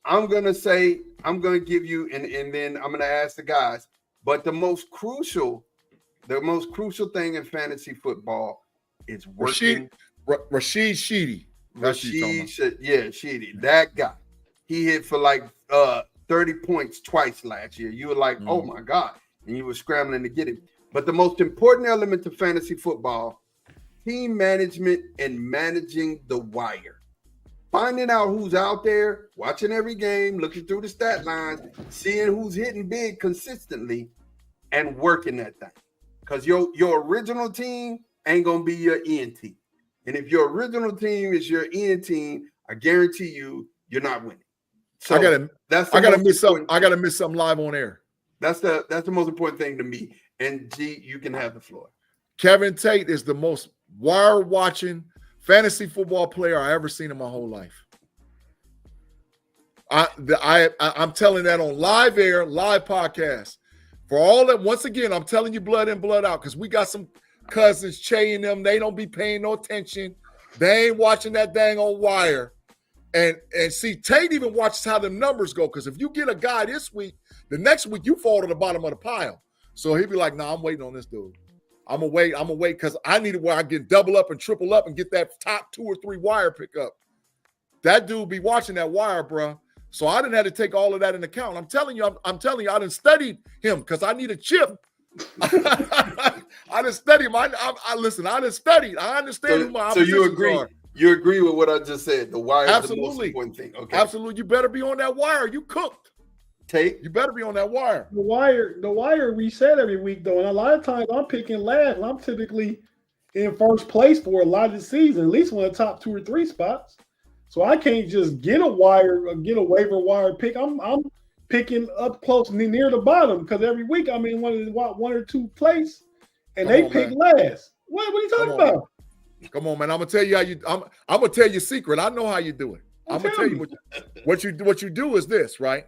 Speaker 1: I'm going to give you, and then I'm going to ask the guys. But the most crucial thing in fantasy football is working.
Speaker 2: Rashid Sheedy.
Speaker 1: Sheedy. That guy. He hit for like 30 points twice last year. You were like, oh my God. And you were scrambling to get him. But the most important element to fantasy football, team management and managing the wire. Finding out who's out there, watching every game, looking through the stat lines, seeing who's hitting big consistently, and working that thing. Because your original team ain't going to be your end team. And if your original team is your end team, I guarantee you're not winning. So
Speaker 2: I gotta miss something live on air.
Speaker 1: That's the most important thing to me. And G, you can have the floor.
Speaker 2: Kevin Tate is the most wire-watching fantasy football player I ever seen in my whole life. I'm telling that on live air, live podcast. For all that, once again, I'm telling you blood in, blood out, because we got some cousins, Che and them, they don't be paying no attention. They ain't watching that dang on wire. And see, Tate even watches how the numbers go, because if you get a guy this week, the next week you fall to the bottom of the pile. So he'd be like, nah, I'm waiting on this dude. I'm going to wait because I need it where I can double up and triple up and get that top 2 or 3 wire pickup. That dude be watching that wire, bro. So I didn't have to take all of that into account. I'm telling you, I done studied him because I need a chip. I done studied him. I done studied. I understand who my oppositions
Speaker 1: you agree.
Speaker 2: are.
Speaker 1: You agree with what I just said? The wire is the most important thing. Okay.
Speaker 2: Absolutely. You better be on that wire. You cooked.
Speaker 1: Tate.
Speaker 2: You better be on that wire.
Speaker 3: The wire reset every week though, and a lot of times I'm picking last, and I'm typically in first place for a lot of the season, at least one of the top 2 or 3 spots. So I can't just get a waiver wire pick. I'm picking up close near the bottom because every week I'm in one or two place, and they pick last. What are you talking about?
Speaker 2: Come on, man. I'm gonna tell you how you. I'm gonna tell you a secret. I know how you do it. I'm gonna tell you what you do is this, right?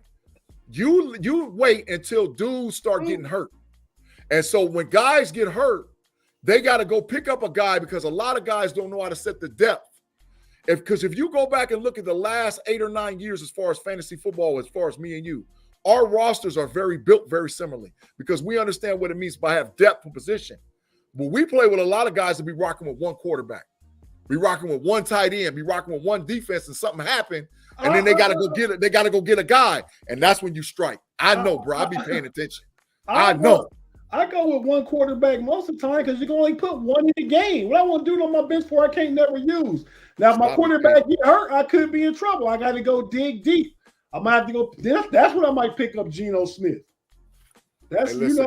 Speaker 2: You wait until dudes start getting hurt, and so when guys get hurt, they got to go pick up a guy because a lot of guys don't know how to set the depth. Because if you go back and look at the last 8 or 9 years as far as fantasy football, as far as me and you, our rosters are built very similarly because we understand what it means by have depth of position. But we play with a lot of guys that be rocking with one quarterback, be rocking with one tight end, be rocking with one defense, and something happened, and then they got to go get it. They got to go get a guy, and that's when you strike. I know, bro. I be paying attention. I know.
Speaker 3: I go with one quarterback most of the time because you can only put one in the game. What I want to do on my bench for, I can't never use. Now, if my quarterback get hurt, I could be in trouble. I got to go dig deep. I might have to go. That's when I might pick up Geno Smith. That's,
Speaker 2: listen,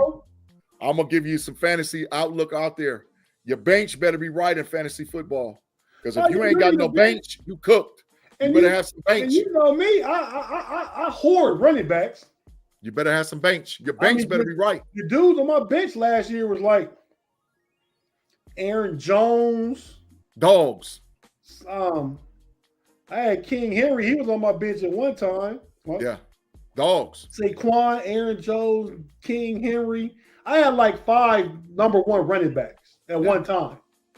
Speaker 2: I'm going to give you some fantasy outlook out there. Your bench better be right in fantasy football because if you ain't got no bench, you cooked. You better have some bench.
Speaker 3: And you know me, I hoard running backs.
Speaker 2: You better have some bench. Your bench better be right.
Speaker 3: The dudes on my bench last year was like Aaron Jones.
Speaker 2: Dogs.
Speaker 3: I had King Henry. He was on my bench at one time.
Speaker 2: Yeah. Dogs.
Speaker 3: Saquon, Aaron Jones, King Henry. I had like 5 number 1 running backs at one time.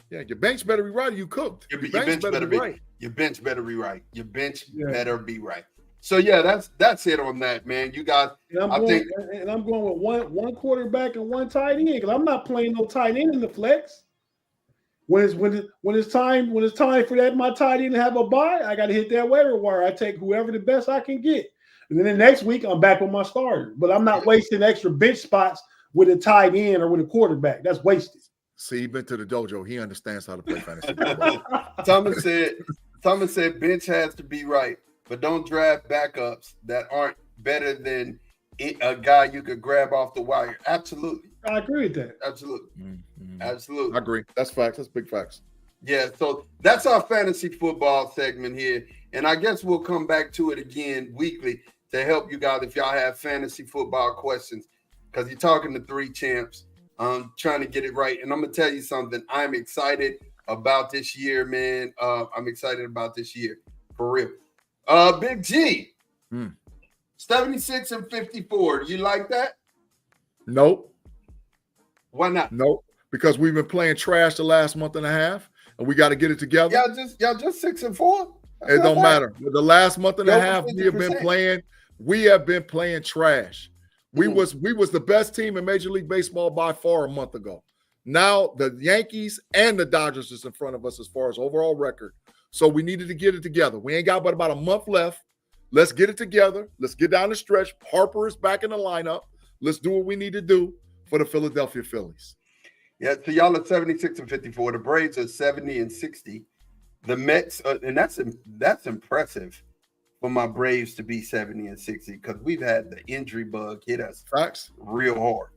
Speaker 2: Yeah, your bench better be right or you cooked.
Speaker 1: Your bench better be right. Your bench better be right. Your bench better be right. So yeah, that's it on that, man. You guys,
Speaker 3: I'm going with one quarterback and one tight end because I'm not playing no tight end in the flex. When it's time for that my tight end to have a bye, I got to hit that waiver wire. I take whoever the best I can get, and then the next week I'm back with my starter. But I'm not wasting extra bench spots with a tight end or with a quarterback. That's wasted.
Speaker 2: See, he been to the dojo. He understands how to play fantasy football.
Speaker 1: Thomas said bench has to be right. But don't draft backups that aren't better than a guy you could grab off the wire. Absolutely.
Speaker 3: I agree with that.
Speaker 1: Absolutely.
Speaker 2: Mm-hmm.
Speaker 1: Absolutely.
Speaker 2: I agree. That's facts. That's big facts.
Speaker 1: Yeah, so that's our fantasy football segment here. And I guess we'll come back to it again weekly to help you guys if y'all have fantasy football questions. Because you're talking to three champs. Trying to get it right. And I'm going to tell you something. I'm excited about this year, man. I'm excited about this year. For real. Big G. 76 and 54. Do you like that?
Speaker 2: Nope.
Speaker 1: Why not?
Speaker 2: Nope. Because we've been playing trash the last month and a half, and we got to get it together.
Speaker 1: Y'all just 6 and 4.
Speaker 2: It don't matter. The last month and a half,
Speaker 1: 50%.
Speaker 2: we have been playing trash. We was the best team in Major League Baseball by far a month ago. Now the Yankees and the Dodgers is in front of us as far as overall record. So we needed to get it together. We ain't got but about a month left. Let's get it together. Let's get down the stretch. Harper is back in the lineup. Let's do what we need to do for the Philadelphia Phillies.
Speaker 1: Yeah, so y'all are 76 and 54. The Braves are 70 and 60. The Mets, and that's impressive for my Braves to be 70 and 60 because we've had the injury bug hit us real hard.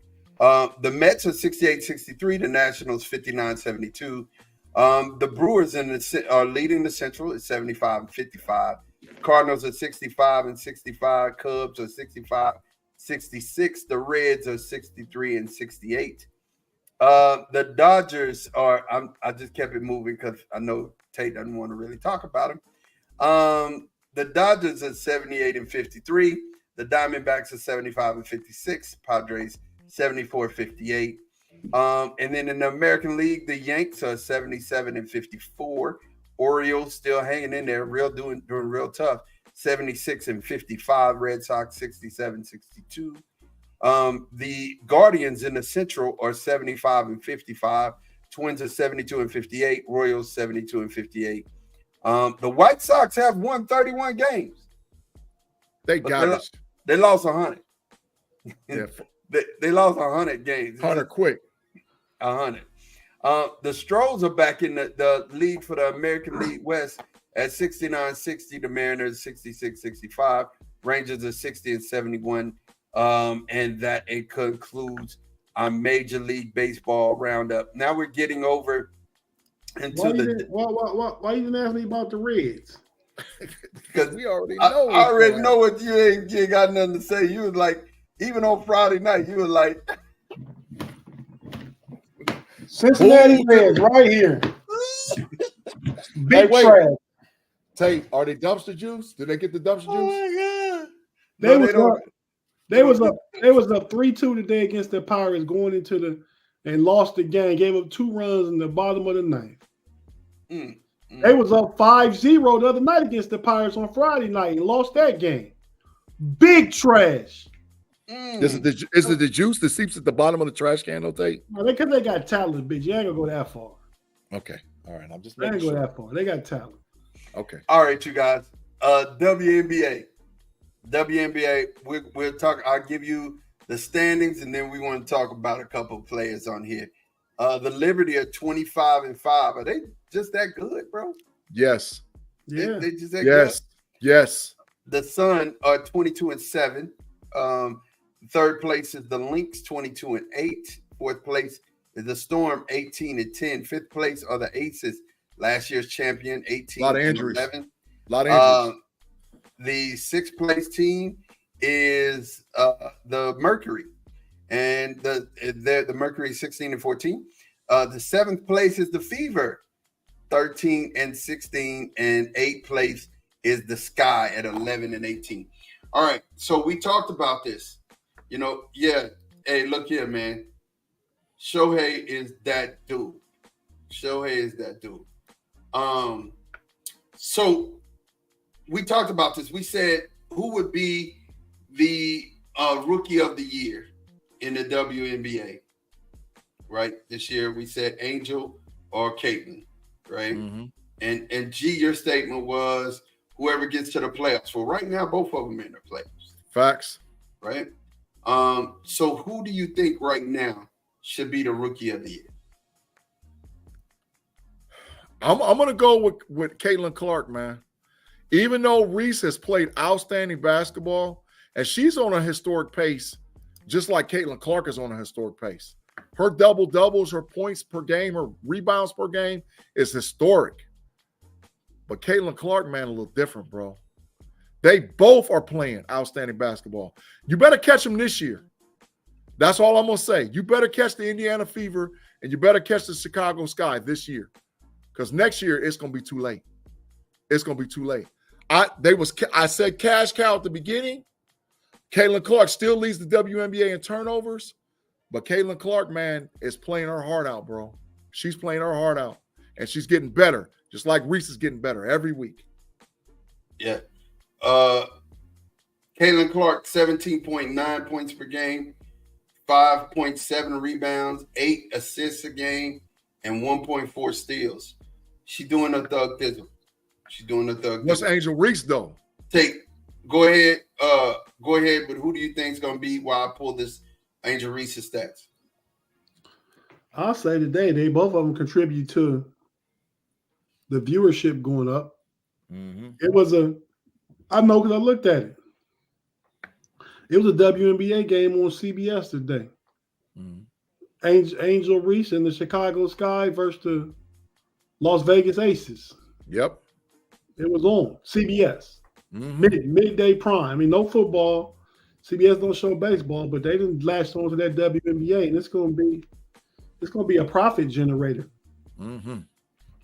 Speaker 1: The Mets are 68-63. The Nationals 59-72. The Brewers are leading the Central at 75 and 55. Cardinals are 65 and 65. Cubs are 65-66. The Reds are 63 and 68. The Dodgers are. I just kept it moving because I know Tate doesn't want to really talk about them. The Dodgers are 78 and 53. The Diamondbacks are 75 and 56. Padres 74-58. And then in the American League, the Yanks are 77 and 54. Orioles still hanging in there, doing real tough. 76 and 55. Red Sox 67-62. The Guardians in the Central are 75 and 55. Twins are 72 and 58. Royals 72 and 58. The White Sox have won 31 games.
Speaker 2: They got us.
Speaker 1: They lost 100.
Speaker 2: Yeah.
Speaker 1: They lost 100 games.
Speaker 2: 100 quick.
Speaker 1: 100. The Stros are back in the league for the American League West at 69-60. The Mariners 66-65. Rangers are 60 and 71. And that it concludes our Major League Baseball roundup. Now we're getting over into
Speaker 3: why you didn't ask me about the Reds?
Speaker 1: Because
Speaker 2: we already know.
Speaker 1: I already know what you ain't got nothing to say. You was like, even on Friday night, you were like,
Speaker 3: Cincinnati Reds right here. Big trash.
Speaker 2: Tate, are they dumpster juice? Did they get the dumpster juice?
Speaker 1: Oh my God.
Speaker 3: They was up 3-2 today against the Pirates going into and lost the game. Gave up 2 runs in the bottom of the ninth. They was up 5-0 the other night against the Pirates on Friday night and lost that game. Big trash.
Speaker 2: Is it the juice that seeps at the bottom of the trash can, though, Tate?
Speaker 3: No, because they got talent, bitch. You ain't gonna go that far.
Speaker 2: Okay. All right. I'm just
Speaker 3: They ain't
Speaker 2: making
Speaker 3: go
Speaker 2: sure.
Speaker 3: that far. They got talent.
Speaker 2: Okay.
Speaker 1: All right, you guys. WNBA, we'll talk. I'll give you the standings, and then we want to talk about a couple of players on here. The Liberty are 25 and 5. Are they just that good, bro?
Speaker 2: Yes.
Speaker 3: Yeah.
Speaker 1: They just that good?
Speaker 2: Yes.
Speaker 1: The Sun are 22 and 7. Third place is the Lynx, 22 and 8. Fourth place is the Storm, 18 and 10. Fifth place are the Aces, last year's champion, 18
Speaker 2: lot of
Speaker 1: and
Speaker 2: injuries.
Speaker 1: 11.
Speaker 2: A lot of injuries.
Speaker 1: The sixth place team is the Mercury, and the Mercury is 16 and 14. The seventh place is the Fever, 13 and 16, and eighth place is the Sky at 11 and 18. All right, so we talked about this. Hey, look here, man. Shohei is that dude. So we talked about this. We said who would be the rookie of the year in the WNBA, right? This year we said Angel or Caitlin, right?
Speaker 2: Mm-hmm.
Speaker 1: And G, your statement was whoever gets to the playoffs. Well, right now, both of them in the playoffs.
Speaker 2: Facts.
Speaker 1: Right? So who do you think right now should be the rookie of the year?
Speaker 2: I'm going to go with Caitlin Clark, man. Even though Reese has played outstanding basketball, And she's on a historic pace, just like Caitlin Clark is on a historic pace. Her double-doubles, her points per game, her rebounds per game is historic. But Caitlin Clark, man, a little different, bro. They both are playing outstanding basketball. You better catch them this year. That's all I'm going to say. You better catch the Indiana Fever and you better catch the Chicago Sky this year. Because next year, it's going to be too late. It's going to be too late. I said cash cow at the beginning. Caitlin Clark still leads the WNBA in turnovers. But Caitlin Clark, man, is playing her heart out, bro. She's playing her heart out. And she's getting better, just like Reese is getting better every week.
Speaker 1: Yeah. Caitlin Clark, 17.9 points per game, 5.7 rebounds, 8 assists a game, and 1.4 steals. She's doing a thug thizzle. What's
Speaker 2: Angel Reese, though?
Speaker 1: Go ahead, but who do you think is going to be while I pull this Angel Reese's stats?
Speaker 3: I'll say today, they both of them contribute to the viewership going up.
Speaker 2: Mm-hmm.
Speaker 3: It was I know because I looked at it. It was a WNBA game on CBS today. Mm-hmm. Angel Reese and the Chicago Sky versus the Las Vegas Aces.
Speaker 2: Yep.
Speaker 3: It was on CBS. Mm-hmm. Midday prime. I mean, no football. CBS don't show baseball, but they didn't latch on to that WNBA, and it's gonna be a profit generator.
Speaker 2: Mm-hmm.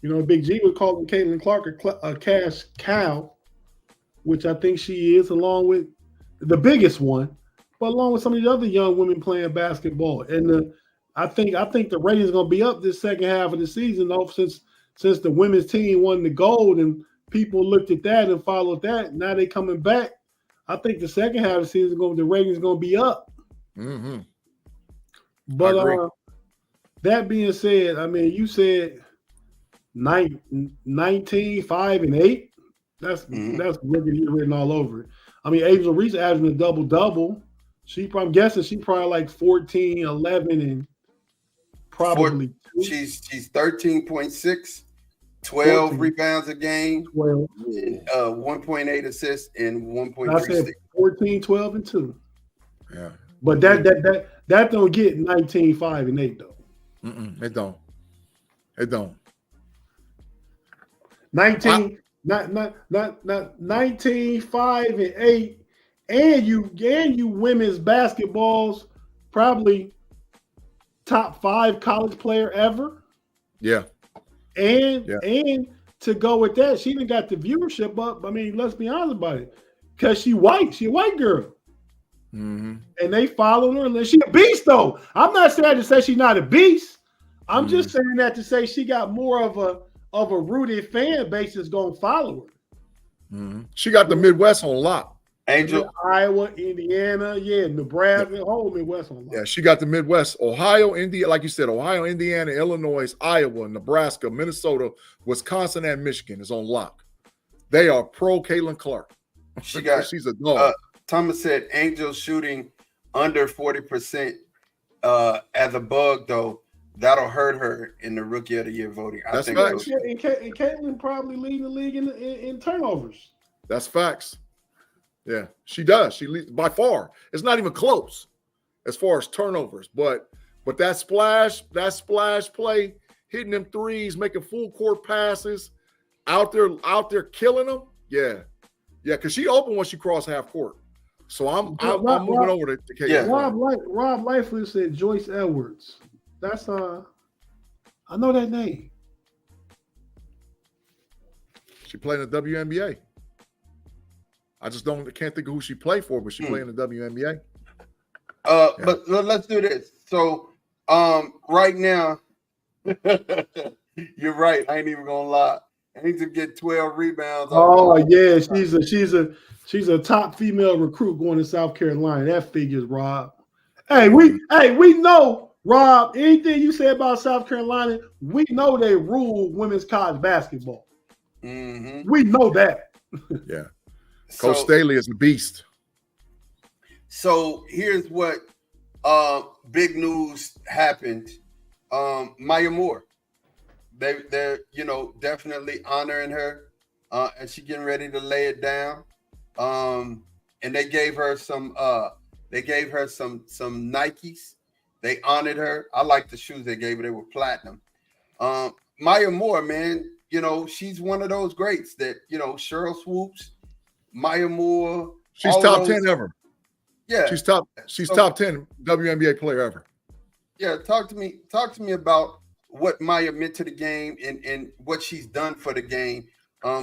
Speaker 3: You know, Big G was calling Caitlin Clark a cash cow, which I think she is, along with the biggest one, but along with some of the other young women playing basketball. And I think the ratings are gonna be up this second half of the season, though, since the women's team won the gold and people looked at that and followed that. Now they coming back. I think the second half of the season, the ratings going to be up.
Speaker 2: Mm-hmm.
Speaker 3: But that being said, I mean, you said 19, 5, and 8. That's really written all over it. I mean, Angel Reese averaging a double-double. I'm guessing she probably like 14, 11, and probably 2.
Speaker 1: She's 13.6. 12 14. Rebounds a game,
Speaker 3: 12.
Speaker 1: 1.8 assists, and 1.3
Speaker 3: steals. 14, 12, and 2.
Speaker 2: Yeah.
Speaker 3: But that don't get 19, 5, and 8, though.
Speaker 2: It don't. It don't.
Speaker 3: 19, not 19, 5, and 8, and you women's basketball's probably top 5 college player ever.
Speaker 2: Yeah.
Speaker 3: And to go with that, she even got the viewership up. I mean, let's be honest about it, because she white. She a white girl, and they follow her. And she a beast, though. I'm not saying to say she's not a beast. I'm just saying that to say she got more of a rooted fan base that's gonna follow her.
Speaker 2: She got the Midwest on lock.
Speaker 1: Angel,
Speaker 3: Iowa, Indiana, Nebraska, whole Midwest on lock.
Speaker 2: Yeah, she got the Midwest. Ohio, Indiana, like you said, Ohio, Indiana, Illinois, Iowa, Nebraska, Minnesota, Wisconsin, and Michigan is on lock. They are pro Caitlin Clark. She's a dog.
Speaker 1: Thomas said Angel shooting under 40% as a bug, though. That'll hurt her in the Rookie of the Year voting.
Speaker 2: That's facts.
Speaker 3: And Caitlin probably leading the league in turnovers.
Speaker 2: That's facts. Yeah, she does. She leads by far. It's not even close as far as turnovers. But that splash play, hitting them threes, making full court passes, out there killing them. Yeah, because she opened when she crossed half court. So I'm moving over to Caitlin.
Speaker 3: Yeah. Rob Liefeld said Joyce Edwards. That's I know that name.
Speaker 2: She played in the WNBA. I just can't think of who she played for, but she played in the WNBA.
Speaker 1: But let's do this. So right now, you're right. I ain't even gonna lie. Angel get 12 rebounds.
Speaker 3: Oh yeah, she's a top female recruit going to South Carolina. That figures, Rob. Hey, we know, Rob. Anything you say about South Carolina, we know they rule women's college basketball.
Speaker 1: Mm-hmm.
Speaker 3: We know that.
Speaker 2: Yeah. Coach Staley is a beast.
Speaker 1: So here's what big news happened. Maya Moore. They're definitely honoring her, and she getting ready to lay it down. and they gave her some Nikes. They honored her. I like the shoes they gave her. They were platinum. Maya Moore, man, you know, she's one of those greats that, you know, Cheryl Swoops, Maya Moore.
Speaker 2: She's top 10 ever.
Speaker 1: Yeah.
Speaker 2: She's top 10 WNBA player ever.
Speaker 1: Yeah, talk to me about what Maya meant to the game and what she's done for the game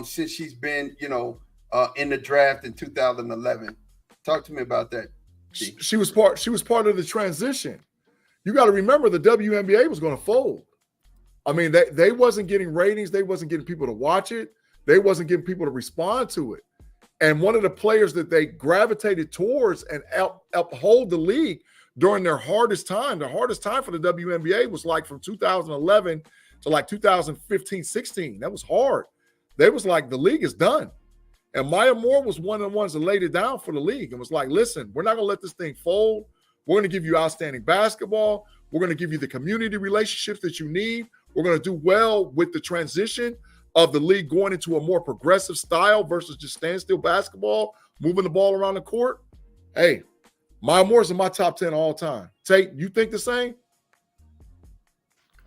Speaker 1: since she's been, you know, in the draft in 2011. Talk to me about that.
Speaker 2: She was part of the transition. You got to remember the WNBA was going to fold. I mean, they wasn't getting ratings. They wasn't getting people to watch it. They wasn't getting people to respond to it. And one of the players that they gravitated towards and uphold the league during their hardest time for the WNBA was like from 2011 to like 2015, 16. That was hard. They was like, the league is done. And Maya Moore was one of the ones that laid it down for the league and was like, listen, we're not going to let this thing fold. We're going to give you outstanding basketball. We're going to give you the community relationships that you need. We're going to do well with the transition of the league going into a more progressive style versus just standstill basketball, moving the ball around the court. Hey, Maya Moore's in my top 10 all time. Tate, you think the same?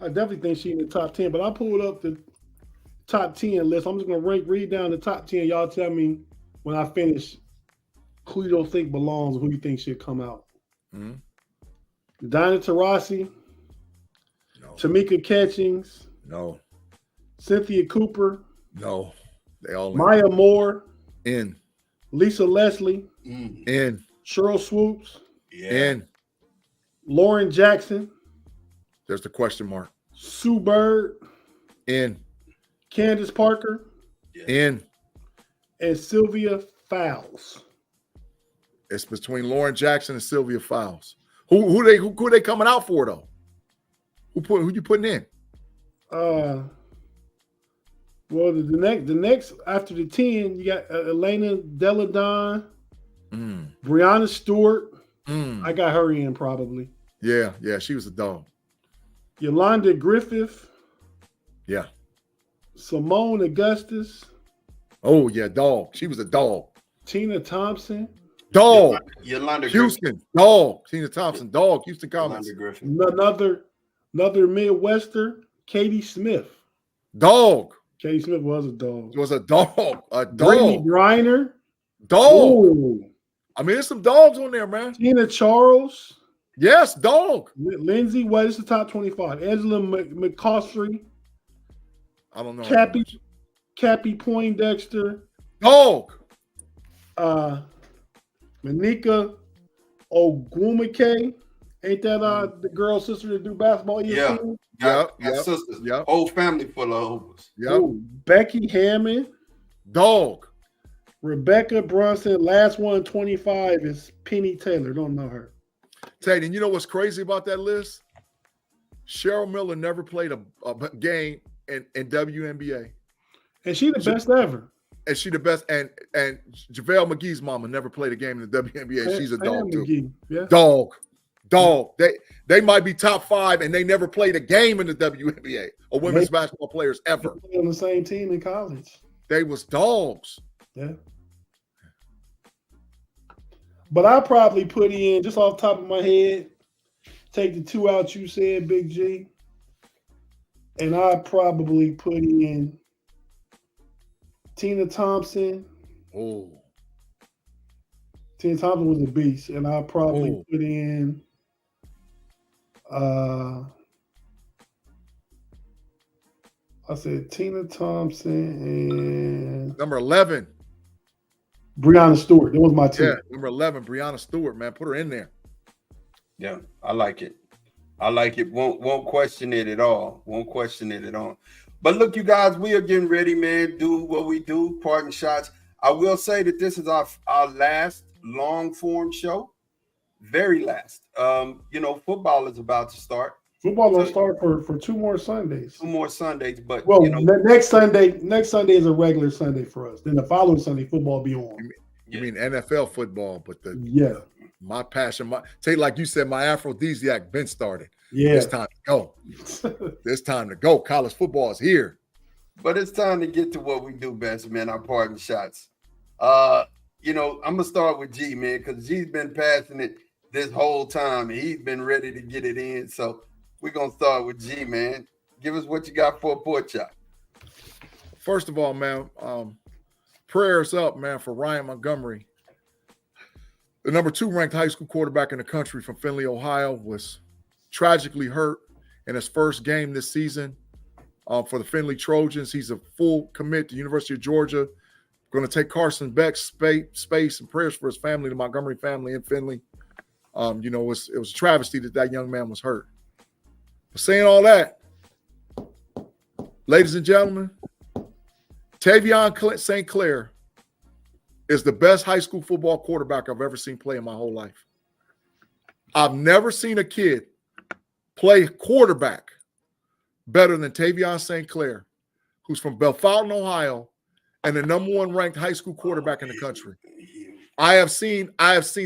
Speaker 3: I definitely think she's in the top 10, but I pulled up the top 10 list. I'm just going to read down the top 10. Y'all tell me when I finish who you don't think belongs, who you think should come out. Mm-hmm. Diana Taurasi, no. Tamika Catchings,
Speaker 2: no.
Speaker 3: Cynthia Cooper,
Speaker 2: no. They all
Speaker 3: Maya Moore,
Speaker 2: in.
Speaker 3: Lisa Leslie,
Speaker 2: in.
Speaker 3: Cheryl Swoops,
Speaker 2: in.
Speaker 3: Lauren Jackson.
Speaker 2: There's the question mark.
Speaker 3: Sue Bird,
Speaker 2: in.
Speaker 3: Candace Parker,
Speaker 2: in. And
Speaker 3: Sylvia Fowles.
Speaker 2: It's between Lauren Jackson and Sylvia Fowles. Who they coming out for though? Who you putting in?
Speaker 3: Well, the next after the 10, you got Elena Deladon, Brianna Stewart. I got her in probably.
Speaker 2: Yeah, she was a dog.
Speaker 3: Yolanda Griffith.
Speaker 2: Yeah.
Speaker 3: Simone Augustus.
Speaker 2: Oh yeah, dog. She was a dog.
Speaker 3: Tina Thompson.
Speaker 2: Dog.
Speaker 1: Yolanda
Speaker 2: Houston.
Speaker 1: Griffith.
Speaker 2: Dog. Tina Thompson. Dog. Houston Comets.
Speaker 3: Another Midwestern. Katie Smith.
Speaker 2: Dog.
Speaker 3: Katie Smith was a dog.
Speaker 2: It was a dog. A dog.
Speaker 3: Brittany Griner.
Speaker 2: Dog.
Speaker 3: Ooh.
Speaker 2: I mean, there's some dogs on there, man.
Speaker 3: Tina Charles.
Speaker 2: Yes, dog.
Speaker 3: Lindsay, what is the top 25? Angela McCaustry.
Speaker 2: I don't know.
Speaker 3: Cappy Poindexter.
Speaker 2: Dog.
Speaker 3: Manika Ogwumike. Ain't that the girl sister that do basketball?
Speaker 1: Yeah. Sisters.
Speaker 2: Yep.
Speaker 1: Whole family full of overs.
Speaker 2: Yep.
Speaker 3: Becky Hammond.
Speaker 2: Dog.
Speaker 3: Rebecca Brunson. Last one, 25, is Penny Taylor. Don't know her.
Speaker 2: Tate, and you know what's crazy about that list? Cheryl Miller never played a game in WNBA.
Speaker 3: And she the best ever.
Speaker 2: And she the best. And JaVale McGee's mama never played a game in the WNBA. She's a dog too.
Speaker 3: McGee. Yeah.
Speaker 2: Dog. They might be top 5 and they never played a game in the WNBA or women's basketball players ever.
Speaker 3: They on the same team in college.
Speaker 2: They was dogs.
Speaker 3: Yeah. But I probably put in, just off the top of my head, take the 2 out you said, Big G. And I probably put in Tina Thompson.
Speaker 2: Oh.
Speaker 3: Tina Thompson was a beast. And I probably put in I said Tina Thompson and
Speaker 2: number 11.
Speaker 3: Brianna Stewart. That was my team.
Speaker 2: Yeah, number 11, Brianna Stewart, man. Put her in there.
Speaker 1: Yeah, I like it. Won't question it at all. But look, you guys, we are getting ready, man. Do what we do, parting shots. I will say that this is our last long form show. Very last. Football is about to start.
Speaker 3: Football will start for 2 more Sundays.
Speaker 1: 2 more Sundays, but
Speaker 3: next Sunday is a regular Sunday for us. Then the following Sunday, football will be on.
Speaker 2: You mean NFL football, but my passion, like you said, my aphrodisiac been started.
Speaker 3: Yeah,
Speaker 2: it's time to go. It's time to go. College football is here.
Speaker 1: But it's time to get to what we do best, man. Our parting shots. I'm gonna start with G, man, because G's been passionate this whole time, and he's been ready to get it in. So we're gonna start with G, man. Give us what you got for a pork chop.
Speaker 2: First of all, man, prayers up, man, for Ryan Montgomery. The number 2 ranked high school quarterback in the country from Findlay, Ohio, was tragically hurt in his first game this season for the Findlay Trojans. He's a full commit to University of Georgia. Going to take Carson Beck's space, and prayers for his family, the Montgomery family in Findlay. It was a travesty that young man was hurt. But saying all that, ladies and gentlemen, Tavion St. Clair is the best high school football quarterback I've ever seen play in my whole life. I've never seen a kid play quarterback better than Tavion St. Clair, who's from Bellefontaine, Ohio, and the number 1 ranked high school quarterback in the country. I have seen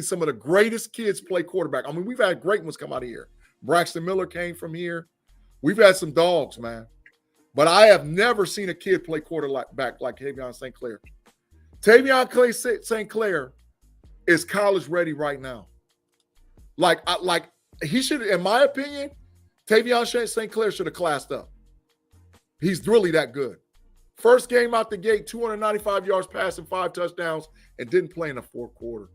Speaker 2: some of the greatest kids play quarterback. I mean, we've had great ones come out of here. Braxton Miller came from here. We've had some dogs, man. But I have never seen a kid play quarterback like Tavion St. Clair. Tavion St. Clair is college ready right now. Like he should, in my opinion, Tavion St. Clair should have classed up. He's really that good. First game out the gate, 295 yards passing, 5 touchdowns, and didn't play in the fourth quarter.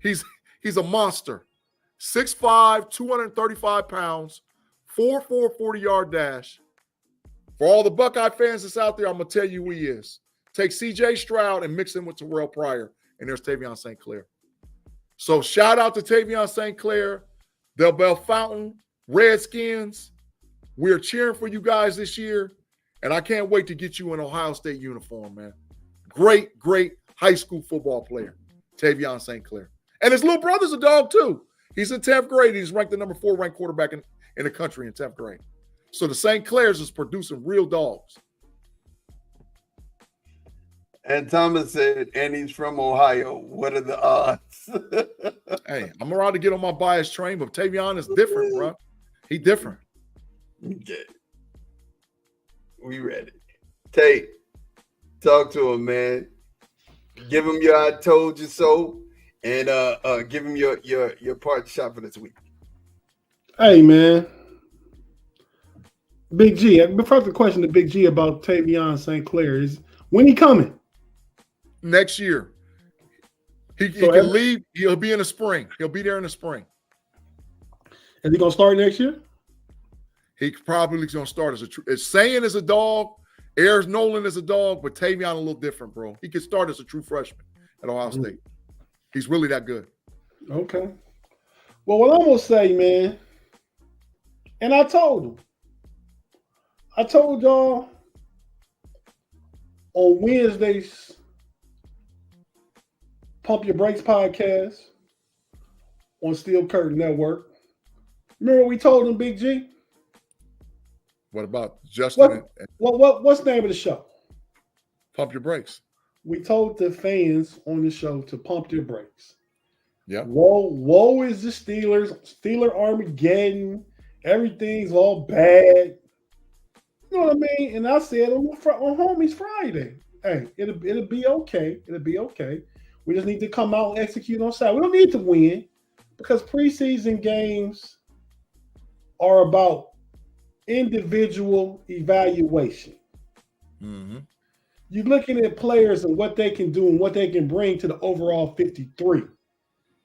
Speaker 2: He's a monster. 6'5", 235 pounds, 4.4 40-yard dash. For all the Buckeye fans that's out there, I'm going to tell you who he is. Take C.J. Stroud and mix him with Terrell Pryor, and there's Tavion St. Clair. So shout out to Tavion St. Clair, the Bellefontaine Redskins. We're cheering for you guys this year, and I can't wait to get you an Ohio State uniform, man. Great high school football player, Tavion St. Clair. And his little brother's a dog, too. He's in 10th grade. He's ranked the number 4 ranked quarterback in the country in 10th grade. So the St. Clairs is producing real dogs.
Speaker 1: And Thomas said, and he's from Ohio. What are the odds?
Speaker 2: Hey, I'm allowed to get on my bias train, but Tavion is different, bro. He different.
Speaker 1: Okay. We ready. Tate, talk to him, man. Give him your I told you so, and give him your part shot for this week.
Speaker 3: Hey, man. Big G. First, the question to Big G about Tavion St. Clair is, when he coming?
Speaker 2: Next year. He can leave. He'll be in the spring. He'll be there in the spring.
Speaker 3: Is he going to start next year?
Speaker 2: He probably going to start as Sayin is a dog. Ayers Nolan is a dog, but Tavion a little different, bro. He could start as a true freshman at Ohio State. He's really that good.
Speaker 3: Okay. Well, what I'm going to say, man, and I told y'all on Wednesday's Pump Your Brakes podcast on Steel Curtain Network. Remember what we told him, Big G?
Speaker 2: What about Justin?
Speaker 3: What's the name of the show?
Speaker 2: Pump Your Brakes.
Speaker 3: We told the fans on the show to pump their brakes.
Speaker 2: Yeah.
Speaker 3: Woe is the Steelers. Steeler Armageddon. Everything's all bad. You know what I mean? And I said on Homies Friday, hey, it'll be okay. It'll be okay. We just need to come out and execute on Saturday. We don't need to win because preseason games are about individual evaluation.
Speaker 2: Mm-hmm.
Speaker 3: You're looking at players and what they can do and what they can bring to the overall 53.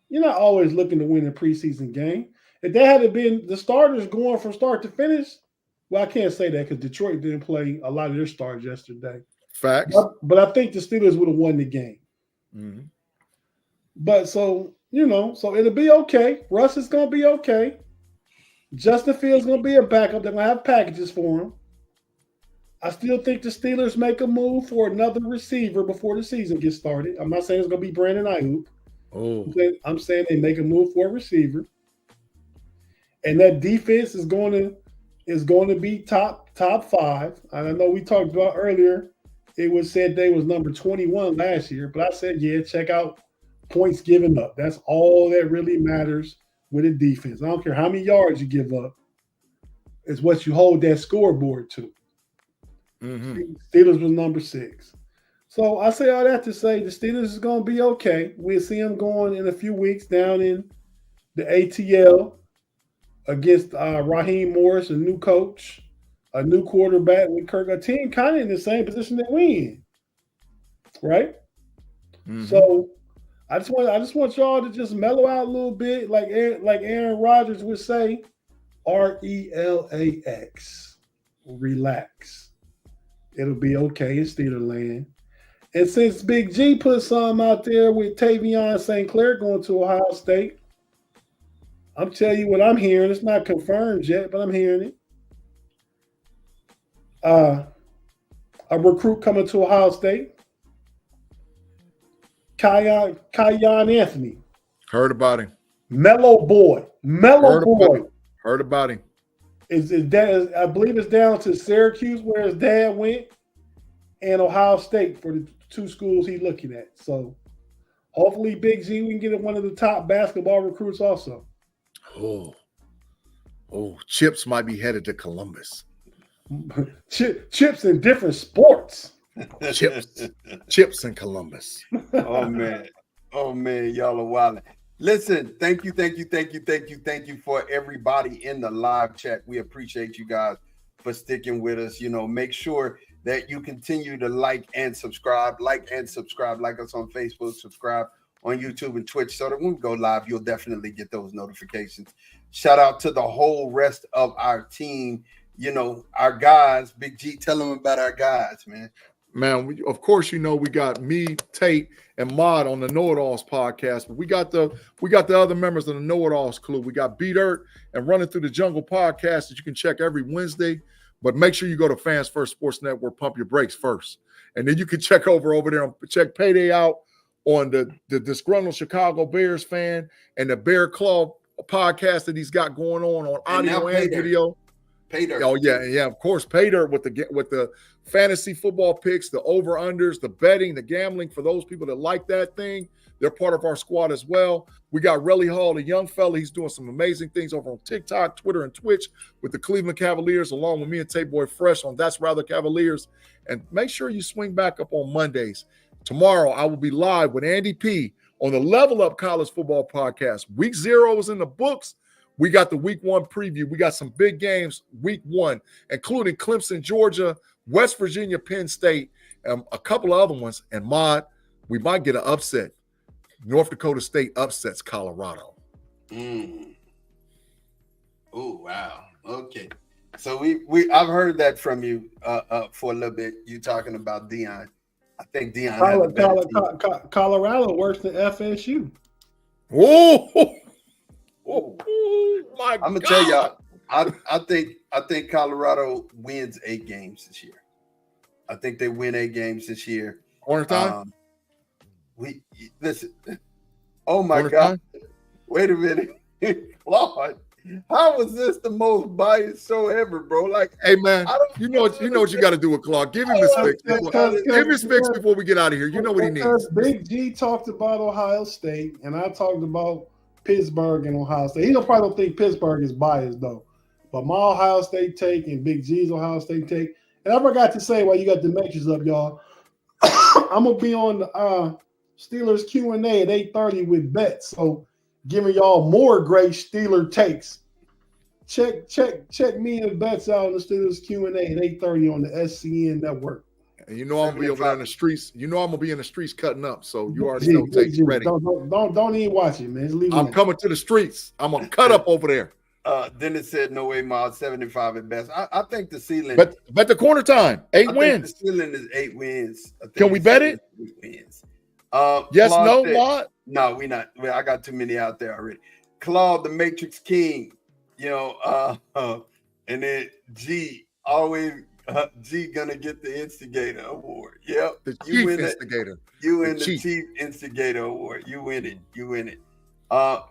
Speaker 3: You're not always looking to win a preseason game. If that had been the starters going from start to finish, well, I can't say that because Detroit didn't play a lot of their stars yesterday.
Speaker 2: Facts.
Speaker 3: But I think the Steelers would have won the game.
Speaker 2: Mm-hmm.
Speaker 3: But so it'll be okay. Russ is going to be okay. Justin Fields going to be a backup. They're going to have packages for him. I still think the Steelers make a move for another receiver before the season gets started. I'm not saying it's going to be Brandon Ayuk.
Speaker 2: Oh,
Speaker 3: I'm saying they make a move for a receiver. And that defense is going to be top 5. I know we talked about earlier. It was said they was number 21 last year, but I said, yeah, check out points given up. That's all that really matters with a defense. I don't care how many yards you give up. It's what you hold that scoreboard to.
Speaker 2: mm-hmm.
Speaker 3: Steelers was number 6. So I say all that to say the Steelers is going to be okay. We'll see them going in a few weeks down in the ATL against Raheem Morris, a new coach, a new quarterback with Kirk, a team kind of in the same position that we in, right?
Speaker 2: Mhm.
Speaker 3: So I just want y'all to just mellow out a little bit, like Aaron Rodgers would say, RELAX, relax. It'll be okay in Steelerland. And since Big G put some out there with Tavion St. Clair going to Ohio State, I'm telling you what I'm hearing. It's not confirmed yet, but I'm hearing it. A recruit coming to Ohio State, Kyon Anthony.
Speaker 2: Heard about him.
Speaker 3: Mellow boy.
Speaker 2: Heard about him.
Speaker 3: His dad, I believe it's down to Syracuse where his dad went, and Ohio State for the two schools he's looking at. So hopefully, Big G, we can get one of the top basketball recruits also.
Speaker 2: Oh, Chips might be headed to Columbus.
Speaker 3: Chips in different sports.
Speaker 2: Chips in Columbus.
Speaker 1: Oh man, y'all are wilding. Listen, thank you for everybody in the live chat. We appreciate you guys for sticking with us. Make sure that you continue to like and subscribe. Like us on Facebook, subscribe on YouTube and Twitch, so that when we go live, you'll definitely get those notifications. Shout out to the whole rest of our team. Our guys. Big G, tell them about our guys, man.
Speaker 2: Man, of course, we got me, Tate, and Mod on the KnoItAllz podcast, but we got the other members of the KnoItAllz crew. We got B Dirt and Running Through the Jungle podcast that you can check every Wednesday. But make sure you go to Fans First Sports Network, pump your brakes first, and then you can check over there and check Payday out on the Disgruntled Chicago Bears fan and the Bear Claw podcast that he's got going on audio and video.
Speaker 1: Paydirt.
Speaker 2: Oh yeah, of course, Paydirt with the fantasy football picks, the over-unders, the betting, the gambling. For those people that like that thing, they're part of our squad as well. We got Relly Hall, a young fella. He's doing some amazing things over on TikTok, Twitter, and Twitch with the Cleveland Cavaliers, along with me and Tate Boy Fresh on That's Rather Cavaliers. And make sure you swing back up on Mondays. Tomorrow, I will be live with Andy P on the Level Up College Football Podcast. Week 0 is in the books. We got the week 1 preview. We got some big games week 1, including Clemson, Georgia, West Virginia, Penn State, and a couple of other ones. And Mod, we might get an upset. North Dakota State upsets Colorado.
Speaker 1: Oh, wow. Okay. So I've heard that from you for a little bit. You talking about Deion. I think Deion
Speaker 3: Colorado worse than FSU.
Speaker 2: Oh my
Speaker 1: I'm gonna tell y'all. I think Colorado wins 8 games this year. I think they win 8 games this year.
Speaker 2: Corner time.
Speaker 1: Listen. Oh my
Speaker 2: Corner
Speaker 1: God!
Speaker 2: time?
Speaker 1: Wait a minute, Lord. How was this the most biased show ever, bro? Like,
Speaker 2: hey man, you know what you got to do with Claude. Give him his fix. Give him his fix before we get out of here. You know what he needs.
Speaker 3: Big G talked about Ohio State, and I talked about Pittsburgh and Ohio State. He probably don't think Pittsburgh is biased though, but my Ohio State take and Big G's Ohio State take. And I forgot to say while you got the matches up, y'all, I'm gonna be on the Steelers Q&A at 8:30 with bets. So giving y'all more great Steeler takes. Check me and bets out on the Steelers Q&A at 8:30 on the SCN network.
Speaker 2: And I'm gonna be over there in the streets. I'm gonna be in the streets cutting up. So you already know takes ready.
Speaker 3: Don't even watch it, man.
Speaker 2: I'm coming to the streets. I'm gonna cut up over there.
Speaker 1: Then it said no way, Miles 75 at best. I think the ceiling.
Speaker 2: But the corner time 8 wins.
Speaker 1: The ceiling is 8 wins.
Speaker 2: Can we bet it?
Speaker 1: 8 wins.
Speaker 2: Yes,
Speaker 1: Claude
Speaker 2: no,
Speaker 1: said,
Speaker 2: Mod?
Speaker 1: No, we not. I got too many out there already. Claude, the Matrix King, and then G always G gonna get the Instigator Award. Yep,
Speaker 2: The chief instigator.
Speaker 1: You win the Chief Instigator Award. You win it.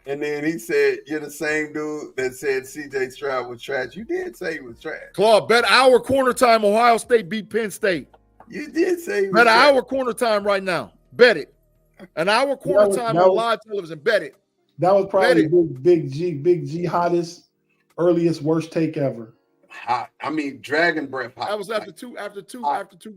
Speaker 1: And then he said, "You're the same dude that said C.J. Stroud was trash." You did say he was trash.
Speaker 2: Claude, bet our corner time Ohio State beat Penn State.
Speaker 1: You did say he was
Speaker 2: Bet
Speaker 1: trash.
Speaker 2: our corner time right now. Bet it. An hour corner time on live television. Bet it.
Speaker 3: That was probably Big G hottest, earliest, worst take ever.
Speaker 1: hot. I mean, dragon breath hot.
Speaker 2: That was after two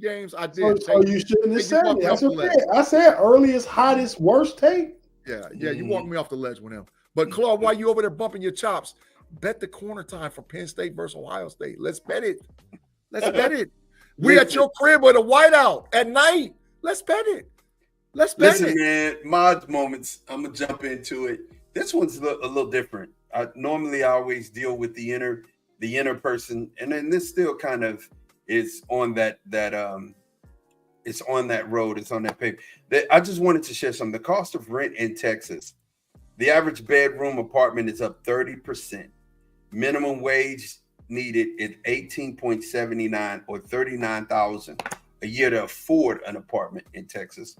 Speaker 2: games. I did.
Speaker 3: So you shouldn't have said it. That's okay. I said earliest, hottest, worst take.
Speaker 2: Yeah. You walked me off the ledge with him. But Claude, while you over there bumping your chops, bet the corner time for Penn State versus Ohio State. Let's bet it. We at your crib with a whiteout at night. Let's bet it.
Speaker 1: Listen, man, mod moments. I'm gonna jump into it. This one's a little different. I always deal with the inner person, and then this still kind of is on that it's on that road. It's on that paper. I just wanted to share some. The cost of rent in Texas, the average bedroom apartment is up 30%. Minimum wage needed is $18.79 or $39,000 a year to afford an apartment in Texas.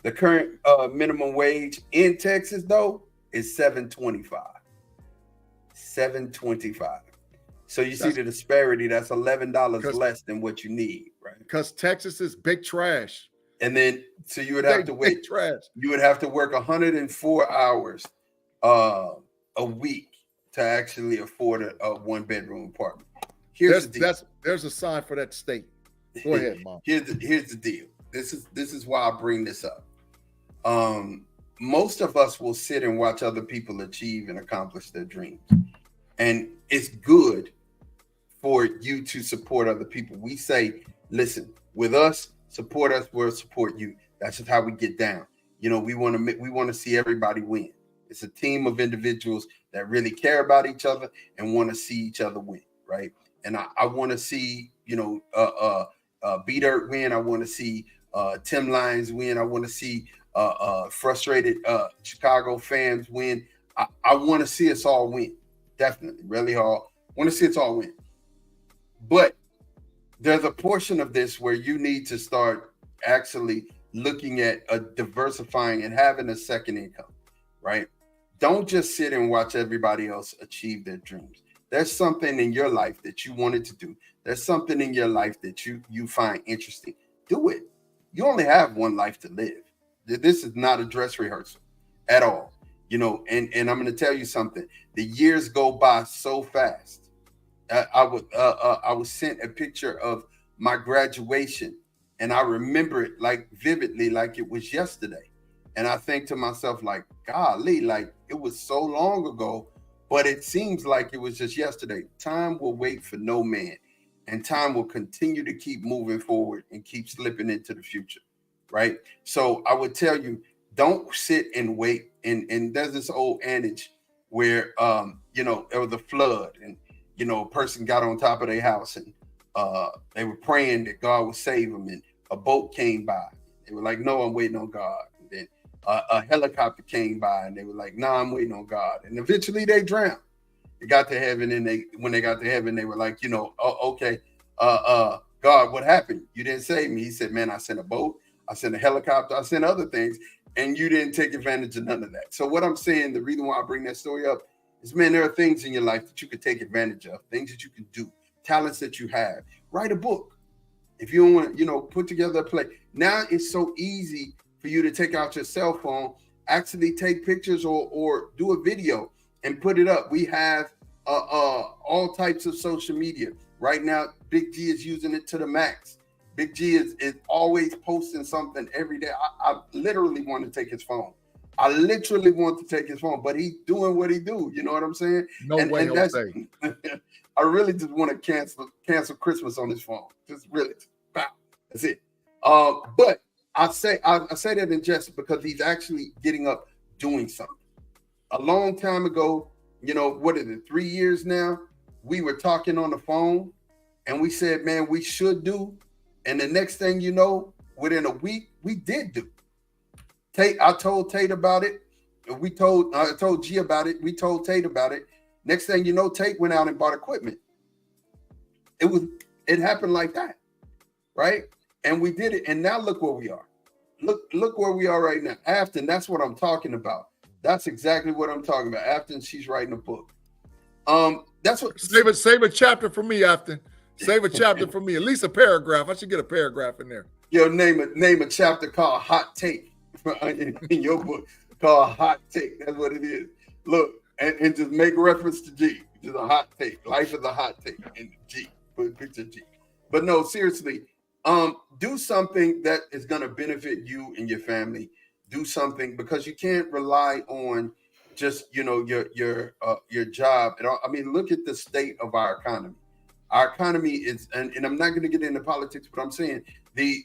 Speaker 1: The current minimum wage in Texas, though, is $7.25. $7.25. So you see the disparity. That's $11 less than what you need, right?
Speaker 2: Because Texas is big trash.
Speaker 1: And then, so you would have to wait. You would have to work 104 hours a week to actually afford a one-bedroom apartment. Here's the deal.
Speaker 2: There's a sign for that state. Go ahead, Mom.
Speaker 1: Here's the deal. This is why I bring this up. Most of us will sit and watch other people achieve and accomplish their dreams. And it's good for you to support other people. We say, listen, with us, support us, we'll support you. That's just how we get down. You know, we want to see everybody win. It's a team of individuals that really care about each other and want to see each other win, right? And I want to see, B-Dirt win. I want to see Tim Lyons win. I want to see frustrated Chicago fans win. I want to see us all win. Definitely, really hard. Want to see us all win. But there's a portion of this where you need to start actually looking at diversifying and having a second income, right? Don't just sit and watch everybody else achieve their dreams. There's something in your life that you wanted to do. There's something in your life that you find interesting. Do it. You only have one life to live. This is not a dress rehearsal at all. You know, and I'm going to tell you something. The years go by so fast. I was sent a picture of my graduation, and I remember it like vividly, like it was yesterday. And I think to myself, like, golly, like it was so long ago, but it seems like it was just yesterday. Time will wait for no man, and time will continue to keep moving forward and keep slipping into the future, right? So I would tell you, don't sit and wait. And there's this old adage where, there was a flood, and, a person got on top of their house, and they were praying that God would save them, and a boat came by. They were like, no, I'm waiting on God. And then a helicopter came by, and they were like, no, I'm waiting on God. And eventually they drowned. They got to heaven, and when they got to heaven, they were like, okay, God, what happened? You didn't save me. He said, man, I sent a boat, I sent a helicopter, I sent other things, and you didn't take advantage of none of that. So what I'm saying, the reason why I bring that story up is, man, there are things in your life that you could take advantage of, things that you can do, talents that you have. Write a book. If you don't want to, put together a play. Now it's so easy for you to take out your cell phone, actually take pictures or do a video and put it up. We have all types of social media. Right now, Big G is using it to the max. Big G is always posting something every day. I literally want to take his phone. I literally want to take his phone, but he's doing what he do. You know what I'm saying?
Speaker 2: No way, no say.
Speaker 1: I really just want to cancel Christmas on his phone. Just really, that's it. But I say that in jest because he's actually getting up, doing something. A long time ago, what is it? 3 years now, we were talking on the phone, and we said, man, we should do. And the next thing you know, within a week, we did do. I told Tate about it. I told G about it. We told Tate about it. Next thing you know, Tate went out and bought equipment. It happened like that, right? And we did it. And now look where we are. Look where we are right now. Afton, that's what I'm talking about. That's exactly what I'm talking about. Afton, she's writing a book. That's what.
Speaker 2: Save a chapter for me, Afton. Save a chapter for me. At least a paragraph. I should get a paragraph in there.
Speaker 1: Yo, name a chapter called Hot Take in your book called Hot Take. That's what it is. Look, and just make reference to G. Just a hot take. Life is a hot take in the Jeep. Put picture Jeep. But no, seriously, do something that is going to benefit you and your family. Do something, because you can't rely on just, you know, your job. I mean, look at the state of our economy. Our economy is, and I'm not going to get into politics, but I'm saying the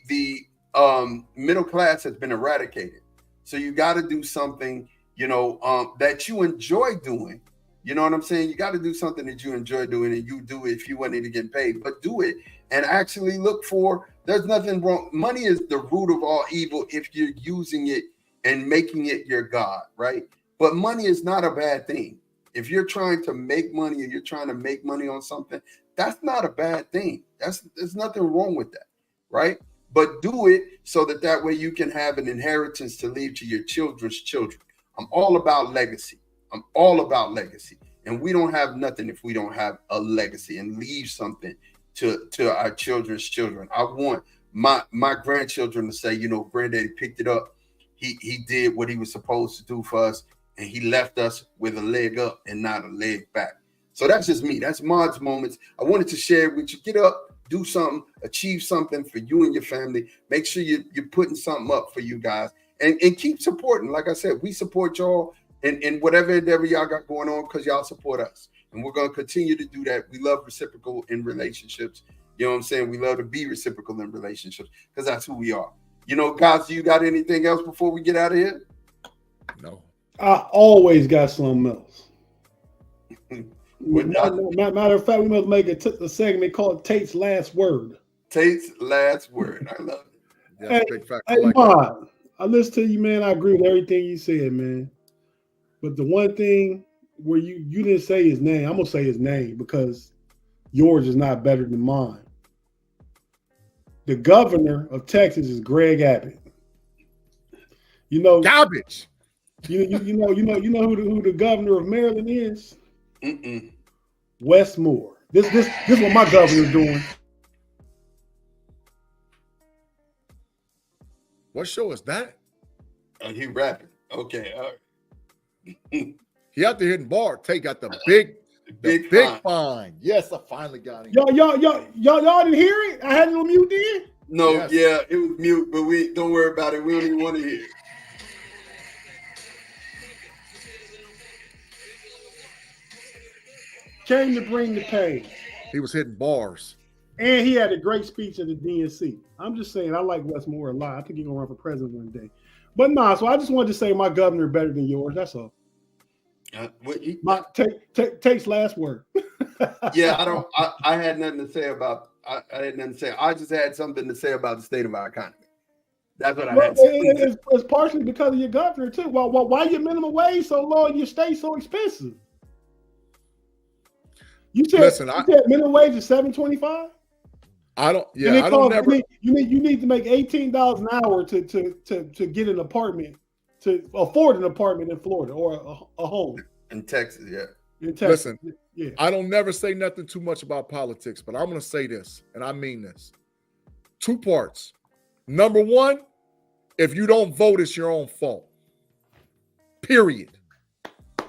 Speaker 1: middle class has been eradicated. So you got to do something, you know, that you enjoy doing. You know what I'm saying? You got to do something that you enjoy doing, and you do it if you want to get paid, but do it and actually look for, there's nothing wrong. Money is the root of all evil if you're using it and making it your God, right? But money is not a bad thing. If you're trying to make money and you're trying to make money on something, that's not a bad thing. There's nothing wrong with that, right? But do it so that way you can have an inheritance to leave to your children's children. I'm all about legacy. I'm all about legacy. And we don't have nothing if we don't have a legacy and leave something to our children's children. I want my grandchildren to say, you know, granddaddy picked it up. He did what he was supposed to do for us, and he left us with a leg up and not a leg back. So that's just me. That's Mod's moments. I wanted to share with you. Get up, do something, achieve something for you and your family. Make sure you're putting something up for you guys, and keep supporting. Like I said, we support y'all in whatever endeavor y'all got going on, because y'all support us. And we're going to continue to do that. We love reciprocal in relationships. You know what I'm saying? We love to be reciprocal in relationships, because that's who we are. You know, guys, do you got anything else before we get out of here?
Speaker 2: No.
Speaker 3: I always got something else. Matter of fact, we must make a segment called Tate's Last Word.
Speaker 1: Tate's Last Word. I love it.
Speaker 2: Yeah, big fact.
Speaker 3: Hey, Mod, I listen to you, man. I agree with everything you said, man. But the one thing where you didn't say his name, I'm going to say his name because yours is not better than mine. The governor of Texas is Greg Abbott. You know,
Speaker 2: garbage.
Speaker 3: You know who the governor of Maryland is?
Speaker 1: Mm-mm.
Speaker 3: Wes Moore. This is what my governor's doing.
Speaker 2: What show is that?
Speaker 1: He rapping. Okay, all right.
Speaker 2: He out there hitting bar. Tate got the big fine. Yes, I finally got him.
Speaker 3: Y'all didn't hear it? I had it on mute then?
Speaker 1: No,
Speaker 2: yes.
Speaker 1: Yeah, it was mute, but we don't worry about it. We don't even want to hear it.
Speaker 3: Came to bring the pain.
Speaker 2: He was hitting bars.
Speaker 3: And he had a great speech at the DNC. I'm just saying, I like Wes Moore a lot. I think he's going to run for president one day. But nah, so I just wanted to say my governor better than yours. That's all. Tate's last word.
Speaker 1: Yeah, I had nothing to say about. I had nothing to say. I just had something to say about the state of our economy. That's what I had.
Speaker 3: It's partially because of your governor too. Why your minimum wage so low and your state so expensive? You said minimum wage is $7.25.
Speaker 2: I don't. Yeah, I don't never.
Speaker 3: You need to make $18 an hour to get an apartment, to afford an apartment in Florida or a home
Speaker 1: in Texas. Yeah.
Speaker 3: In Texas.
Speaker 2: Listen,
Speaker 3: yeah.
Speaker 2: I don't never say nothing too much about politics, but I'm going to say this, and I mean this. 2 parts. Number one, if you don't vote, it's your own fault. Period.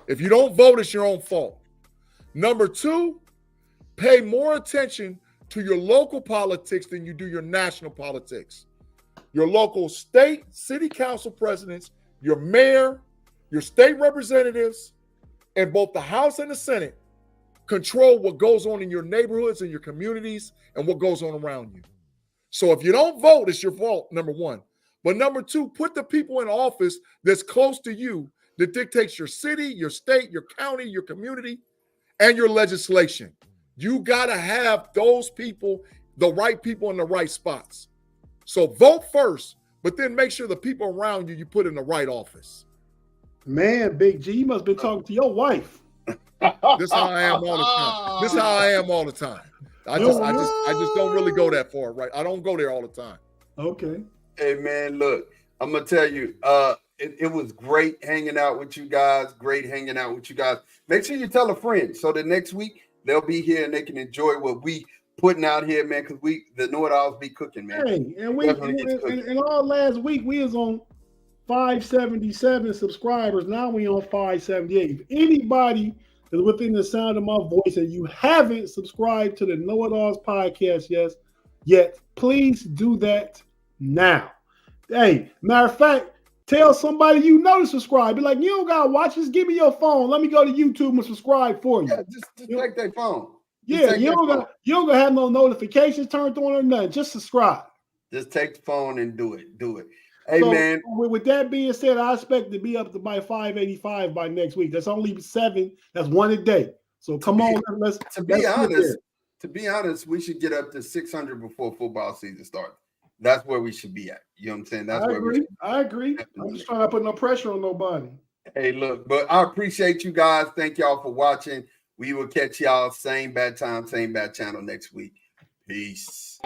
Speaker 2: If you don't vote, it's your own fault. Number 2, pay more attention to your local politics than you do your national politics. Your local state, city council presidents, your mayor, your state representatives, and both the House and the Senate control what goes on in your neighborhoods and your communities and what goes on around you. So if you don't vote, it's your fault, number 1. But number 2, put the people in office that's close to you that dictates your city, your state, your county, your community, and your legislation. You got to have those people, the right people in the right spots. So vote first, but then make sure the people around you put in the right office.
Speaker 3: Man, Big G, you must be talking to your wife.
Speaker 2: This is how I am all the time. This is how I am all the time. I just don't really go that far, right? I don't go there all the time.
Speaker 3: Okay.
Speaker 1: Hey man, look, I'm gonna tell you, it was great hanging out with you guys. Great hanging out with you guys. Make sure you tell a friend so that next week they'll be here and they can enjoy what we putting out here, man. Because the KnoItAllz be cooking, man.
Speaker 3: Hey, and all last week we was on 577 subscribers. Now we on 578. If anybody is within the sound of my voice and you haven't subscribed to the KnoItAllz podcast yet, please do that now. Hey, matter of fact, tell somebody you know to subscribe. Be like, you don't gotta watch this. Give me your phone. Let me go to YouTube and subscribe for you.
Speaker 1: Yeah, just take their phone.
Speaker 3: Yeah, you don't gotta have no notifications turned on or nothing. Just subscribe.
Speaker 1: Just take the phone and do it. Hey,
Speaker 3: so,
Speaker 1: man.
Speaker 3: With that being said, I expect to be up to by 585 by next week. That's only 7. That's 1 a day. So come on, let's
Speaker 1: be honest, we should get up to 600 before football season starts. That's where we should be at. You know what I'm saying? That's where we should be.
Speaker 3: I agree. I'm just trying to put no pressure on nobody.
Speaker 1: Hey, look, but I appreciate you guys. Thank y'all for watching. We will catch y'all same bad time, same bad channel next week. Peace.